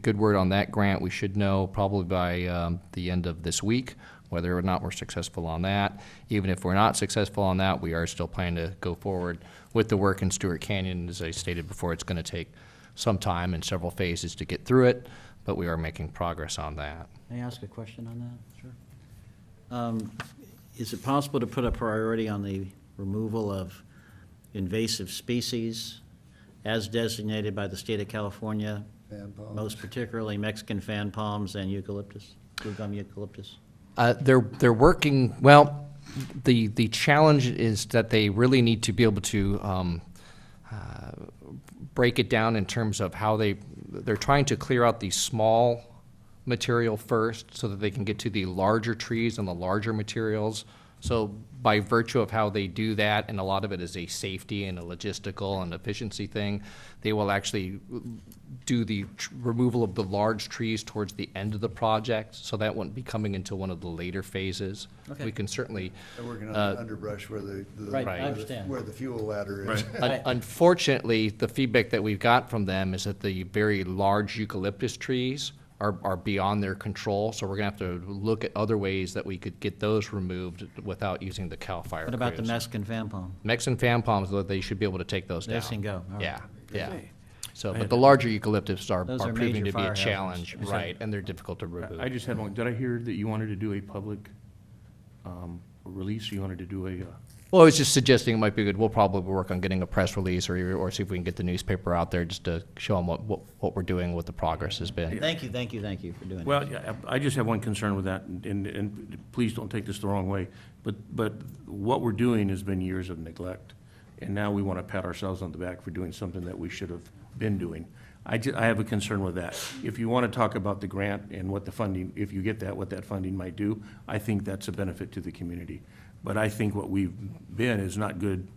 good word on that grant. We should know probably by the end of this week whether or not we're successful on that. Even if we're not successful on that, we are still planning to go forward with the work in Stewart Canyon. As I stated before, it's going to take some time and several phases to get through it, but we are making progress on that. May I ask a question on that? Sure. Is it possible to put a priority on the removal of invasive species as designated by the state of California, Fan palms. most particularly Mexican fan palms and eucalyptus, blue gum eucalyptus? They're working, well, the challenge is that they really need to be able to break it down in terms of how they're trying to clear out the small material first so that they can get to the larger trees and the larger materials. So by virtue of how they do that, and a lot of it is a safety and a logistical and efficiency thing, they will actually do the removal of the large trees towards the end of the project, so that wouldn't be coming into one of the later phases. Okay. We can certainly. They're working on the underbrush where Right, I understand. where the fuel ladder is. Unfortunately, the feedback that we've got from them is that the very large eucalyptus trees are beyond their control, so we're gonna have to look at other ways that we could get those removed without using the CAL FIRE What about the crews. Mexican fan palm? Mexican fan palms, though, they should be able to take those down. They can go, all right. Yeah, yeah. Okay. So, but the larger eucalyptus are Those are proving major to be fire a challenge, hazards. right, and they're difficult to remove. I just had one. Did I hear that you wanted to do a public release? You wanted to do a, Well, I was just suggesting it might be good. We'll probably work on getting a press release or see if we can get the newspaper out there just to show them what we're doing, what the progress has been. Thank you for doing that. well, yeah, I just have one concern with that, and please don't take this the wrong way, but what we're doing has been years of neglect, and now we want to pat ourselves on the back for doing something that we should have been doing. I have a concern with that. If you want to talk about the grant and what the funding, if you get that, what that funding might do, I think that's a benefit to the community. But I think what we've been is not good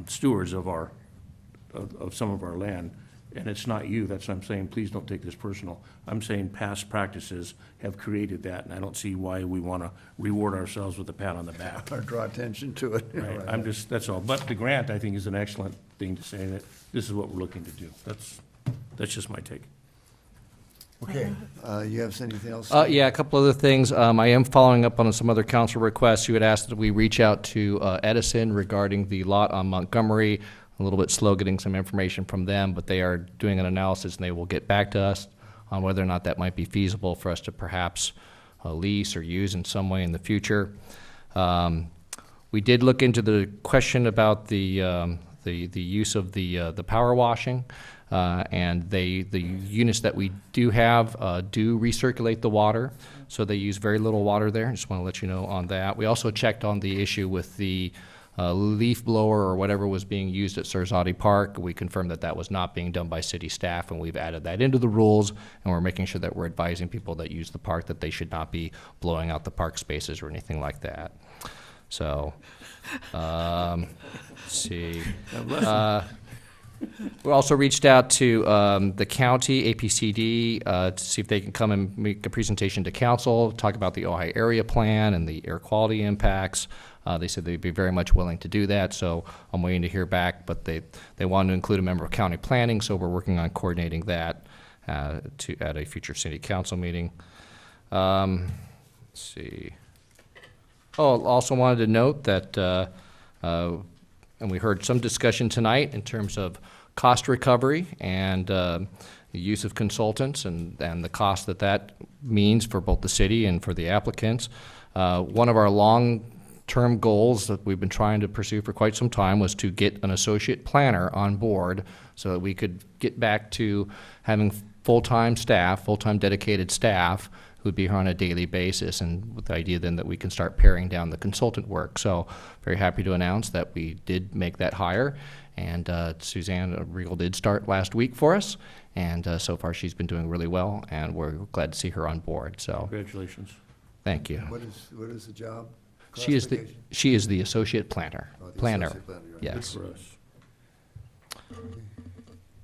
stewards of some of our land. And it's not you, that's what I'm saying, please don't take this personal. I'm saying past practices have created that, and I don't see why we want to reward ourselves with a pat on the back. Or draw attention to it. Right, I'm just, that's all. But the grant, I think, is an excellent thing to say that this is what we're looking to do. That's just my take. Okay, you have anything else? Yeah, a couple other things. I am following up on some other council requests. You had asked that we reach out to Edison regarding the lot on Montgomery. A little bit slow getting some information from them, but they are doing an analysis and they will get back to us on whether or not that might be feasible for us to perhaps lease or use in some way in the future. We did look into the question about the use of the power washing. And the units that we do have do recirculate the water, so they use very little water there. I just want to let you know on that. We also checked on the issue with the leaf blower or whatever was being used at Surzati Park. We confirmed that that was not being done by city staff, and we've added that into the rules, and we're making sure that we're advising people that use the park that they should not be blowing out the park spaces or anything like that. So, let's see. We also reached out to the county, APCD, to see if they can come and make a presentation to council, talk about the Ojai area plan and the air quality impacts. They said they'd be very much willing to do that, so I'm waiting to hear back, but they wanted to include a member of county planning, so we're working on coordinating that at a future city council meeting. Let's see. Oh, also wanted to note that and we heard some discussion tonight in terms of cost recovery and the use of consultants and the cost that means for both the city and for the applicants. One of our long-term goals that we've been trying to pursue for quite some time was to get an associate planner on board so that we could get back to having full-time staff, full-time dedicated staff who would be here on a daily basis, and with the idea then that we can start paring down the consultant work. So very happy to announce that we did make that hire, and Suzanne Regal did start last week for us, and so far she's been doing really well, and we're glad to see her on board. So Congratulations. thank you. What is the job? She is the associate planner. Oh, the Planner. associate planner, right. Yes. Good for us.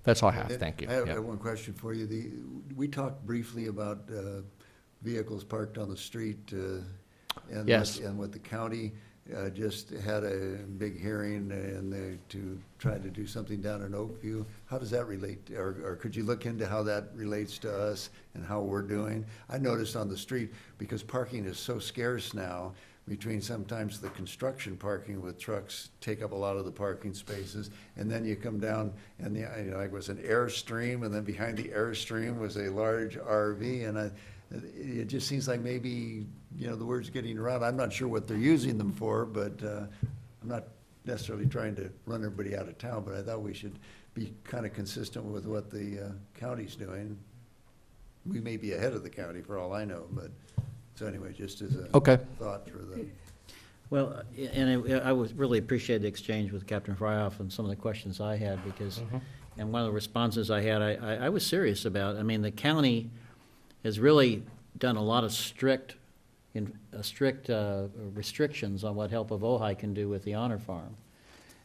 That's all I have. And Thank you. I have Yeah. one question for you. We talked briefly about vehicles parked on the street, and Yes. what the county just had a big hearing to try to do something down in Oakview. How does that relate, or could you look into how that relates to us and how we're doing? I noticed on the street, because parking is so scarce now, between sometimes the construction parking with trucks take up a lot of the parking spaces, and then you come down and like was an Airstream, and then behind the Airstream was a large RV, and it just seems like maybe, the word's getting around. I'm not sure what they're using them for, but I'm not necessarily trying to run everybody out of town, but I thought we should be kind of consistent with what the county's doing. We may be ahead of the county for all I know, but, so anyway, just as a Okay. thought for the. Well, and I would really appreciate the exchange with Captain Fryhoff and some of the questions I had, because, and one of the responses I had, I was serious about. I mean, the county has really done a lot of strict restrictions on what Help of Ojai can do with the Honor Farm.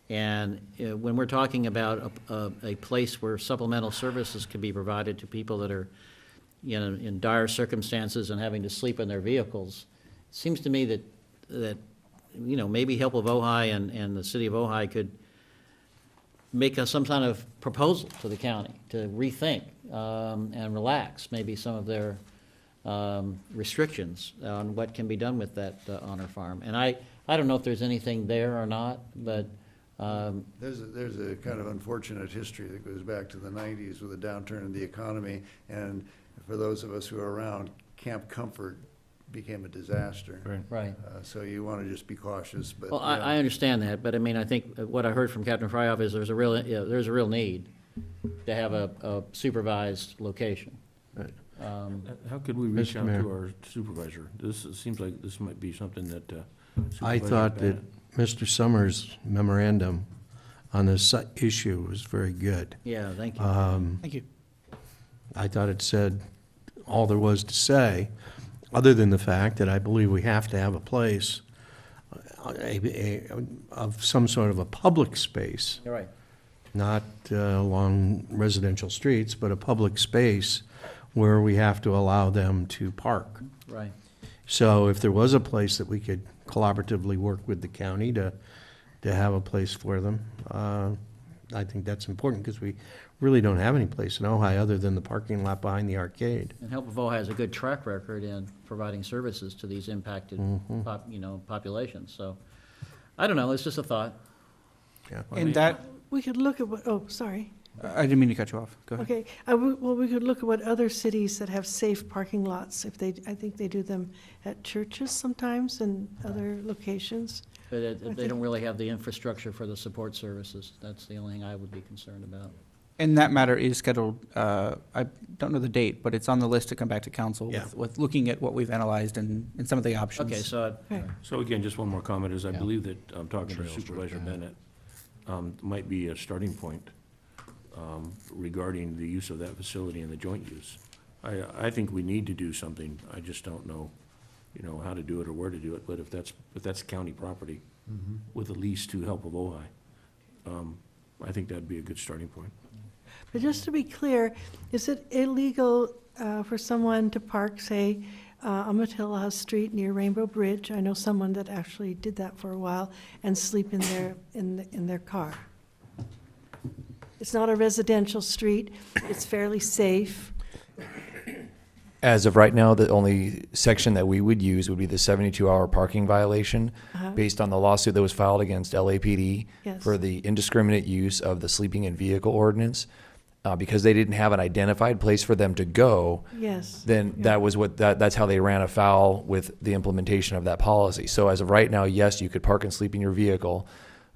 And when we're talking about a place where supplemental services can be provided to people that are, in dire circumstances and having to sleep in their vehicles, it seems to me that maybe Help of Ojai and the city of Ojai could make some kind of proposal to the county to rethink and relax maybe some of their restrictions on what can be done with that Honor Farm. And I don't know if there's anything there or not, but There's a kind of unfortunate history that goes back to the 90s with a downturn in the economy, and for those of us who are around, Camp Comfort became a disaster. Right. So you want to just be cautious, but. Well, I understand that, but I mean, I think what I heard from Captain Fryhoff is there's a real need to have a supervised location. How could we reach Mr. out Mayor. to our supervisor? It seems like this might be something that I Supervisor thought that Bennett- Mr. Summers' memorandum on this issue was very good. Yeah, thank you. Thank you. I thought it said all there was to say, other than the fact that I believe we have to have a place, of some sort of a public space, You're right. not along residential streets, but a public space where we have to allow them to park. Right. So if there was a place that we could collaboratively work with the county to have a place for them, I think that's important because we really don't have any place in Ojai other than the parking lot behind the arcade. And Help of Ojai has a good track record in providing services to these impacted, populations. So, I don't know, it's just a thought. Yeah. And that, we could look at what, oh, sorry. I didn't mean to cut you off. Go ahead. Okay, well, we could look at what other cities that have safe parking lots, if they, I think they do them at churches sometimes and other locations. But they don't really have the infrastructure for the support services. That's the only thing I would be concerned about. And that matter is scheduled, I don't know the date, but it's on the list to come back to council with looking at what we've analyzed and some of the options. Okay, so. So again, just one more comment is I believe that I'm talking to Supervisor Bennett, might be a starting point regarding the use of that facility and the joint use. I think we need to do something. I just don't know, how to do it or where to do it. But if that's county property with a lease to Help of Ojai, I think that'd be a good starting point. But just to be clear, is it illegal for someone to park, say, on Matilla Street near Rainbow Bridge? I know someone that actually did that for a while and sleep in their car. It's not a residential street. It's fairly safe. As of right now, the only section that we would use would be the 72-hour parking violation based on the lawsuit that was filed against LAPD for the indiscriminate use of the sleeping in vehicle ordinance. Because they didn't have an identified place for them to go, then that was that's how they ran afoul with the implementation of that policy. So as of right now, yes, you could park and sleep in your vehicle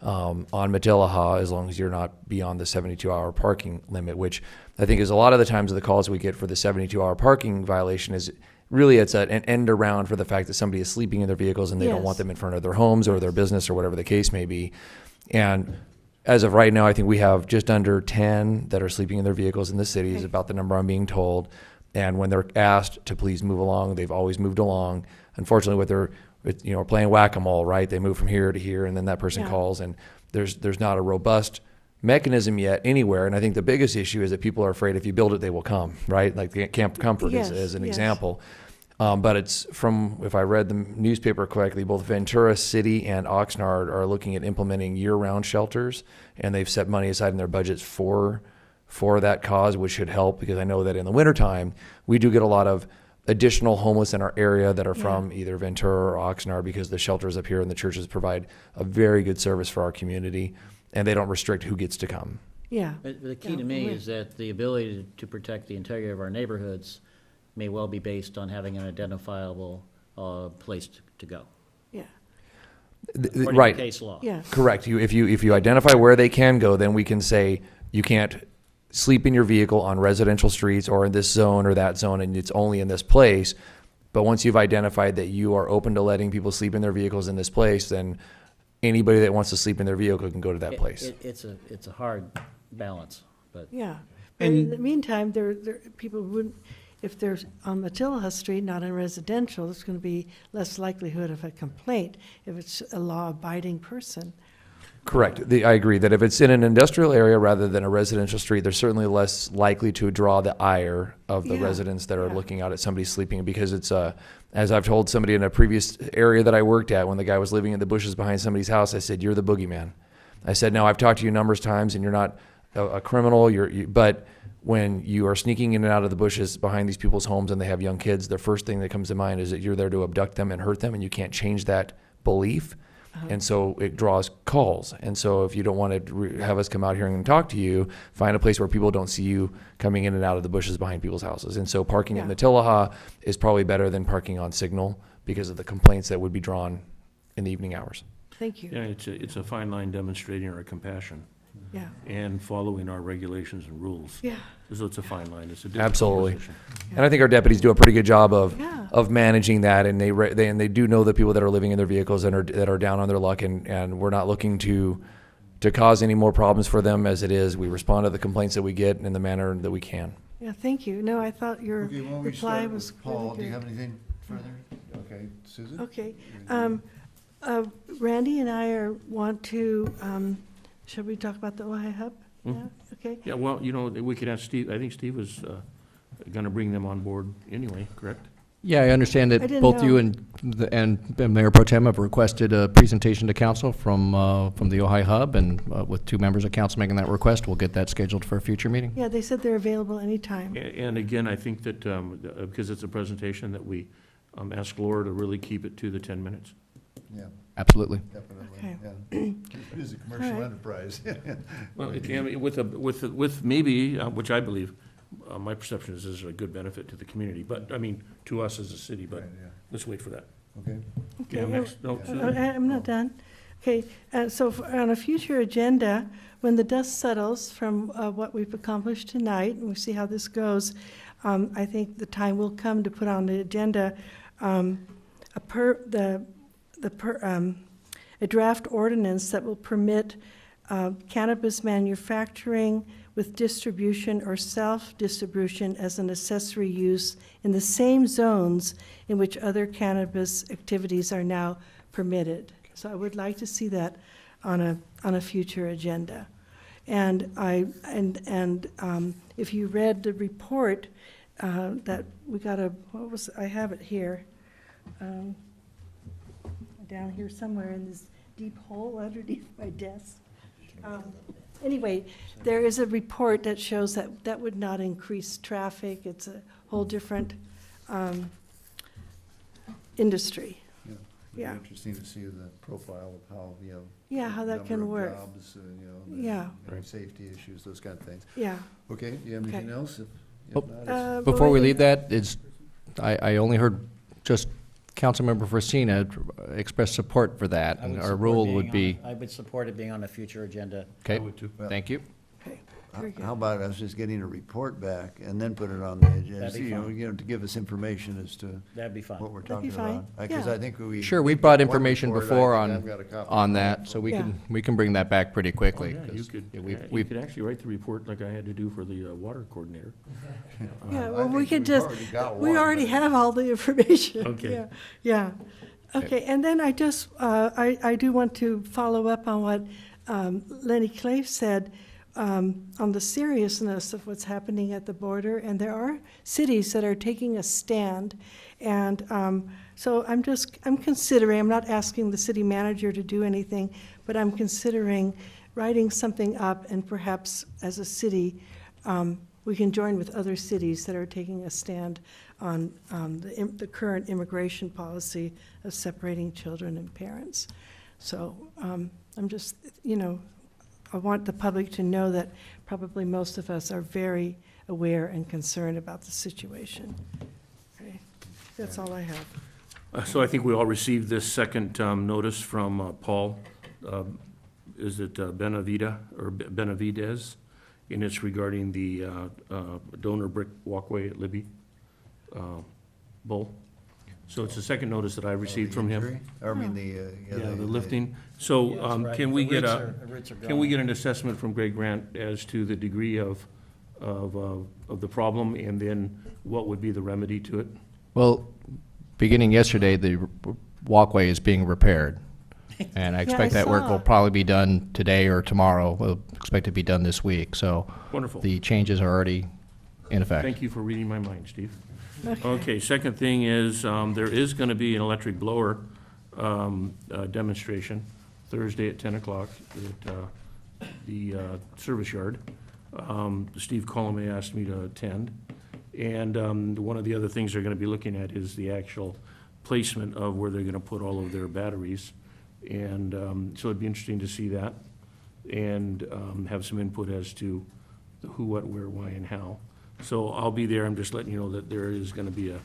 on Matilaha as long as you're not beyond the 72-hour parking limit, which I think is a lot of the times the calls we get for the 72-hour parking violation is really it's an end around for the fact that somebody is sleeping in their vehicles and they don't want them in front of their homes or their business or whatever the case may be. And as of right now, I think we have just under 10 that are sleeping in their vehicles in the city is about the number I'm being told. And when they're asked to please move along, they've always moved along. Unfortunately, we're playing whack-a-mole, right? They move from here to here, and then that person calls, and there's not a robust mechanism yet anywhere. And I think the biggest issue is that people are afraid if you build it, they will come, right? Like the Camp Comfort is an example. But it's from, if I read the newspaper correctly, both Ventura City and Oxnard are looking at implementing year-round shelters, and they've set money aside in their budgets for that cause, which should help, because I know that in the wintertime, we do get a lot of additional homeless in our area that are from either Ventura or Oxnard, because the shelters up here and the churches provide a very good service for our community, and they don't restrict who gets to come. Yeah. But the key to me is that the ability to protect the integrity of our neighborhoods may well be based on having an identifiable place to go. Yeah. Right. Case law. Yeah. Correct. If you identify where they can go, then we can say you can't sleep in your vehicle on residential streets or in this zone or that zone, and it's only in this place. But once you've identified that you are open to letting people sleep in their vehicles in this place, then anybody that wants to sleep in their vehicle can go to that place. It's a hard balance, but. Yeah. But in the meantime, people wouldn't, if they're on Matilla Street, not in residential, there's going to be less likelihood of a complaint if it's a law-abiding person. Correct. I agree that if it's in an industrial area rather than a residential street, they're certainly less likely to draw the ire of the residents that are looking out at somebody sleeping, because it's as I've told somebody in a previous area that I worked at, when the guy was living in the bushes behind somebody's house, I said, "You're the boogeyman." I said, "Now, I've talked to you numerous times, and you're not a criminal, but when you are sneaking in and out of the bushes behind these people's homes and they have young kids, the first thing that comes to mind is that you're there to abduct them and hurt them, and you can't change that belief." And so it draws calls. And so if you don't want to have us come out here and talk to you, find a place where people don't see you coming in and out of the bushes behind people's houses. And so parking at Matilaha is probably better than parking on Signal because of the complaints that would be drawn in the evening hours. Thank you. Yeah, it's a fine line demonstrating our compassion. Yeah. And following our regulations and rules. Yeah. So it's a fine line. It's a difficult Absolutely. position. And I think our deputies do a pretty good job of managing that, and they do know the people that are living in their vehicles and that are down on their luck, and we're not looking to cause any more problems for them as it is. We respond to the complaints that we get in the manner that we can. Yeah, thank you. No, I thought your reply was Paul, really do you good. have anything further? Okay, Susan? Okay. Randy and I want to, should we talk about the Ojai Hub? Yeah, okay. Yeah, well, we could ask Steve. I think Steve was going to bring them on board anyway, correct? Yeah, I understand I that didn't both you know. and Mayor Pro Tem have requested a presentation to council from the Ojai Hub, and with 2 members of council making that request, we'll get that scheduled for a future meeting. Yeah, they said they're available anytime. And again, I think that, because it's a presentation, that we ask Laura to really keep it to the 10 minutes. Yeah, Absolutely. definitely, Okay. yeah. It is a commercial All right. enterprise. Well, I mean, with maybe, which I believe, my perception is this is a good benefit to the community, but, I mean, to us as a city, but Right, yeah. let's wait for that. Okay. Yeah, Okay, next, no, I'm not done. Okay, so on a future agenda, when the dust settles from what we've accomplished tonight, and we see how this goes, I think the time will come to put on the agenda a draft ordinance that will permit cannabis manufacturing with distribution or self-distribution as an accessory use in the same zones in which other cannabis activities are now permitted. So I would like to see that on a future agenda. And if you read the report that we got I have it here, down here somewhere in this deep hole underneath my desk. Anyway, there is a report that shows that that would not increase traffic. It's a whole different industry. Yeah. It'd Yeah. be interesting to see the profile of how, Yeah, how that can number of work. jobs, Yeah. safety issues, those kind of things. Yeah. Okay, do you have anything Okay. else? If Oh, not, it's- Before we leave that, I only heard just Councilmember Fresina express support for that, and our rule would be, I would support it being on a future agenda. okay, would too. thank you. Okay, very good. How about us just getting a report back and then put it on the agenda? That'd be fine. To give us information as to That'd be fine. what we're That'd be talking about. fine. Because Yeah. I think we. Sure, we brought one information report, I before think I've got a copy on of that, so we Yeah. can bring that back pretty Oh, quickly. yeah, 'cause, you could, yeah, you could actually write the report like I had to do for the water coordinator. Yeah, I well, we think could we've just, already got we one, already but- have all the information. Okay. Yeah, yeah. Okay, and then I just, I do want to follow up on what Lenny Clay said on the seriousness of what's happening at the border. And there are cities that are taking a stand. And so I'm considering, I'm not asking the city manager to do anything, but I'm considering writing something up, and perhaps as a city, we can join with other cities that are taking a stand on the current immigration policy of separating children and parents. So I'm just, I want the public to know that probably most of us are very aware and concerned about the situation. Okay, that's all I have. So I think we all received this second notice from Paul. Is it Benavida or Benavidez? And it's regarding the donor brick walkway at Libby Bowl. So it's the second notice that I received from him. Injury? Or I mean, Yeah, the lifting. So right. can we The get roots are can we gone. get an assessment from Greg Grant as to the degree of the problem, and then what would be the remedy to it? Well, beginning yesterday, the walkway is being repaired, and I expect that work will saw. probably be done today or tomorrow. We'll expect it to be done this week, so Wonderful. the changes are already in effect. Thank you for reading my mind, Steve. Okay, second thing is, there is going to be an electric blower demonstration Thursday at 10 o'clock at the service yard. Steve Colomay asked me to attend. And one of the other things they're going to be looking at is the actual placement of where they're going to put all of their batteries. And so it'd be interesting to see that and have some input as to the who, what, where, why, and how. So I'll be there. I'm just letting you know that there is going to be a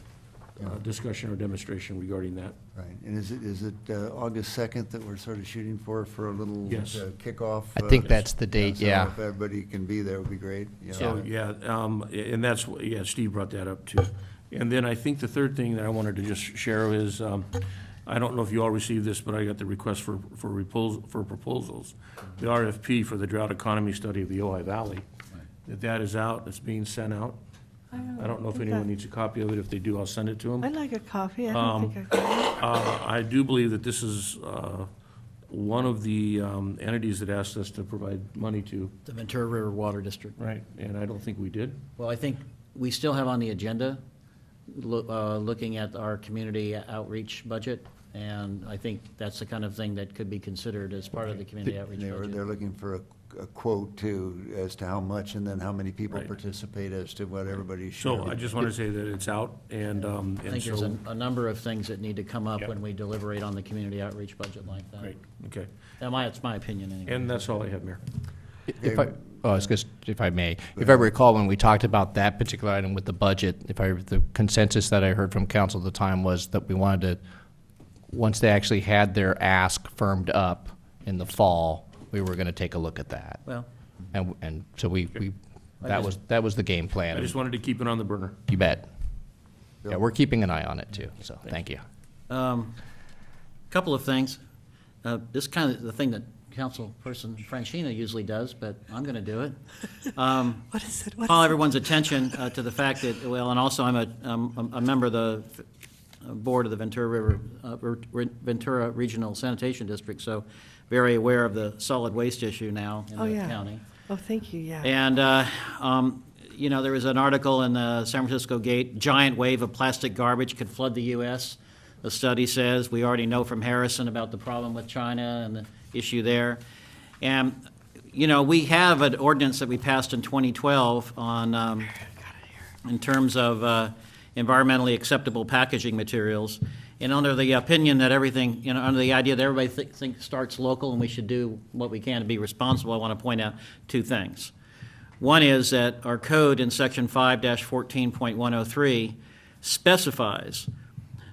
discussion or demonstration regarding that. Right, and is it August 2nd that we're sort of shooting for a little Yes. kickoff? I think that's the date, so yeah. If everybody can be there, it would be great. So, yeah, and that's, Steve brought that up too. And then I think the third thing that I wanted to just share is, I don't know if you all received this, but I got the request for proposals. The RFP for the drought economy study of the Ojai Valley, that is out, it's being sent out. I don't know if anyone needs a copy of it. If they do, I'll send it to them. I'd like a coffee. I don't think I got I do believe that this is one of the entities that asked us to provide money to. The Ventura River Water District. Right, and I don't think we did. Well, I think we still have on the agenda looking at our community outreach budget, and I think that's the kind of thing that could be considered as part of the community outreach budget. They're looking for a quote too, as to how much and then how many people Right. participate as to what everybody's So sharing. I just want to say that it's out, and I think there's so, a number of things that need to come up Yeah. when we deliberate on the community outreach budget like that. right, okay. It's my opinion anyway. And that's all I have, Mayor. If I, oh, it's just, if I may, if I recall, when we talked about that particular item with the budget, the consensus that I heard from council at the time was that we wanted to, once they actually had their ask firmed up in the fall, we were going to take a look at that. Well, And so that was the game plan. I just wanted to keep it on the burner. You bet. Yeah, we're keeping an eye on it too, so thank you. Couple of things. This kind of the thing that Councilperson Franchina usually does, but I'm going to do it. What is it? What Call is it? everyone's attention to the fact that, well, and also I'm a member of the board of the Ventura Regional Sanitation District, so very aware of the solid waste issue now in Oh, the yeah. county. Oh, thank you, yeah. And, there was an article in the San Francisco Gate, giant wave of plastic garbage could flood the U.S. The study says, we already know from Harrison about the problem with China and the issue there. And, we have an ordinance that we passed in 2012 on, in terms of environmentally acceptable packaging materials. And under the opinion that everything, under the idea that everybody thinks starts local and we should do what we can to be responsible, I want to point out two things. One is that our code in section 5-14.103 specifies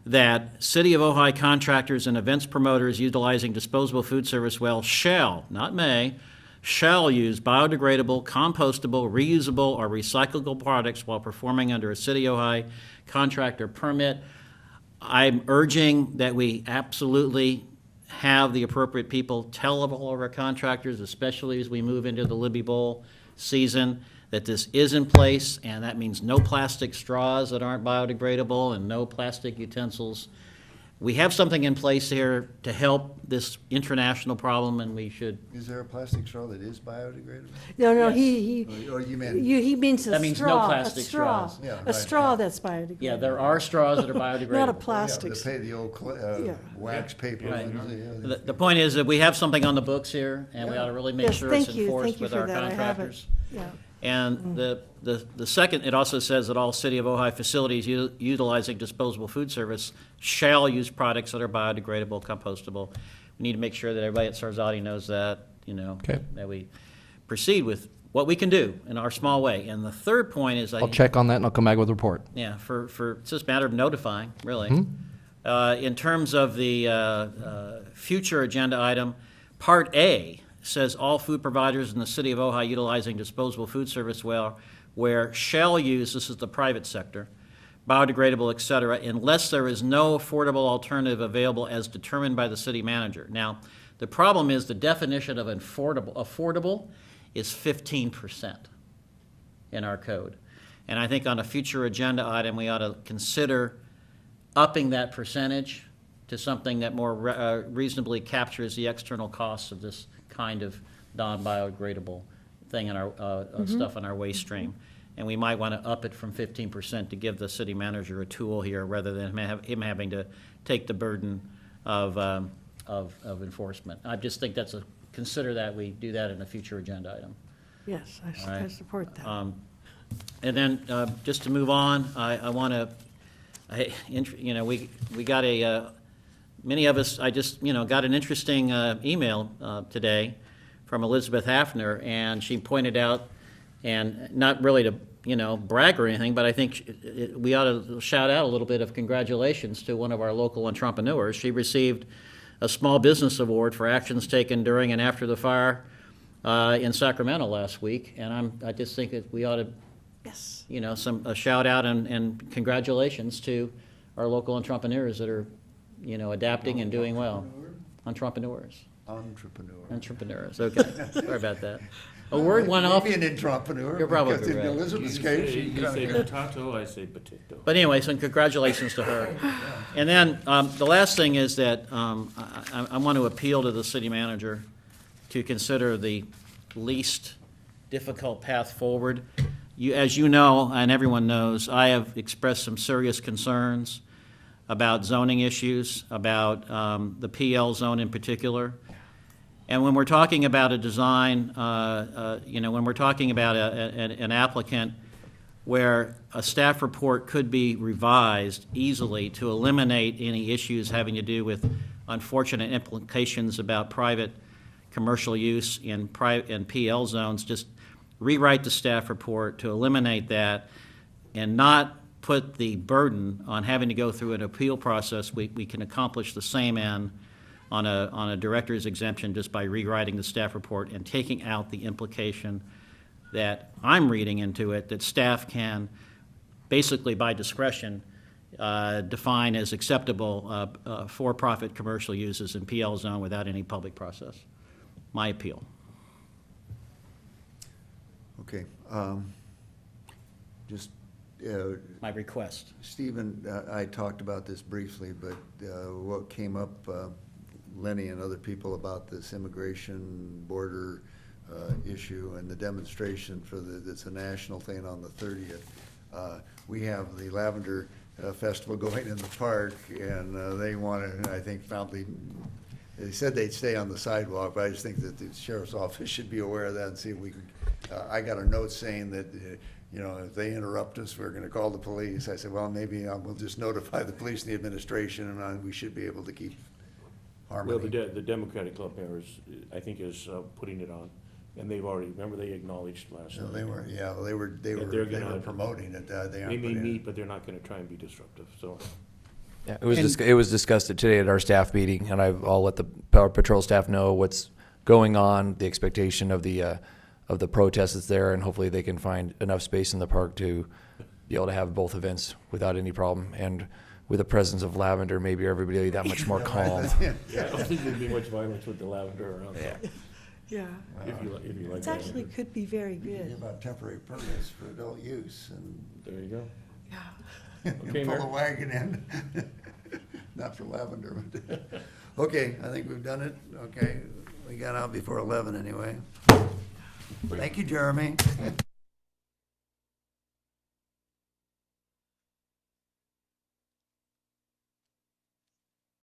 that City of Ojai contractors and events promoters utilizing disposable food service wells shall, not may, shall use biodegradable, compostable, reusable, or recyclable products while performing under a City of Ojai contractor permit. I'm urging that we absolutely have the appropriate people tell all of our contractors, especially as we move into the Libby Bowl season, that this is in place, and that means no plastic straws that aren't biodegradable and no plastic utensils. We have something in place here to help this international problem, and we should. Is there a plastic straw that is biodegradable? No, Yes. he You means a straw. That means no plastic a straw, straws. Yeah, a right. straw that's biodegradable. Yeah, there are straws that are biodegradable. Not a Yeah, plastic. the old Yeah. wax paper. Right. ones, yeah. The point is that we have something on the books here, and we ought to really make Yes, sure it's thank you. enforced Thank you with for our that. I have it. contractors. Yeah. And the second, it also says that all City of Ojai facilities utilizing disposable food service shall use products that are biodegradable, compostable. We need to make sure that everybody at Sarzati knows that, Okay. that we proceed with what we can do in our small way. And the third point is, I'll check on that and I'll come back with a report. yeah, it's just a matter of notifying, really. In terms of the future agenda item, Part A says all food providers in the City of Ojai utilizing disposable food service where shall use, this is the private sector, biodegradable, et cetera, unless there is no affordable alternative available as determined by the city manager. Now, the problem is the definition of affordable is 15% in our code. And I think on a future agenda item, we ought to consider upping that percentage to something that more reasonably captures the external costs of this kind of non-biodegradable thing in our stuff in our waste stream. And we might want to up it from 15% to give the city manager a tool here rather than him having to take the burden of enforcement. I just think consider that we do that in a future agenda item. Yes, All right. I support that. And then, just to move on, I want to, we got many of us, I just, got an interesting email today from Elizabeth Hafner, and she pointed out, and not really to, brag or anything, but I think we ought to shout out a little bit of congratulations to one of our local entrepreneurs. She received a Small Business Award for actions taken during and after the fire in Sacramento last week, and I just think that we ought to, Yes. a shout out and congratulations to our local entrepreneurs that are, adapting and doing well. Entrepreneurs, okay, sorry about that. A word went off. Maybe an entrepreneur. You're probably because in right. Elizabeth's case, she You kind say of. potato, I say potato. But anyway, so congratulations to her. And then the last thing is that I want to appeal to the city manager to consider the least difficult path forward. as you know, and everyone knows, I have expressed some serious concerns about zoning issues, about the PL zone in particular. And when we're talking about a design, when we're talking about an applicant where a staff report could be revised easily to eliminate any issues having to do with unfortunate implications about private commercial use in PL zones, just rewrite the staff report to eliminate that and not put the burden on having to go through an appeal process. We can accomplish the same end on a director's exemption just by rewriting the staff report and taking out the implication that I'm reading into it, that staff can, basically by discretion, define as acceptable for-profit commercial uses in PL zone without any public process. My appeal. Okay. Just. My request. Stephen, I talked about this briefly, but what came up, Lenny and other people, about this immigration border issue and the demonstration for it's a national thing on the 30th. We have the Lavender Festival going in the park, and they want to, I think, probably, they said they'd stay on the sidewalk, but I just think that the sheriff's office should be aware of that and see if we can. I got a note saying that, if they interrupt us, we're going to call the police. I said, well, maybe we'll just notify the police and the administration, and we should be able to keep harmony. Well, the Democratic Club mayor is putting it on, and they've already, remember, they acknowledged last night. They were promoting it. They may meet, but they're not going to try and be disruptive, so. Yeah, it was discussed today at our staff meeting, and I'll let the Power Patrol staff know what's going on, the expectation of the protest that's there, and hopefully they can find enough space in the park to be able to have both events without any problem. And with the presence of lavender, maybe everybody will be that much more calm. Yeah, I don't think there'd be much violence with the lavender around. Yeah. Yeah. If you like It that. actually could be very good. About temporary permits for adult use, and there you go. Yeah. Okay, pull Mayor. a wagon in. Not for lavender, but okay. I think we've done it. Okay, we got out before 11 anyway. Thank you, Jeremy.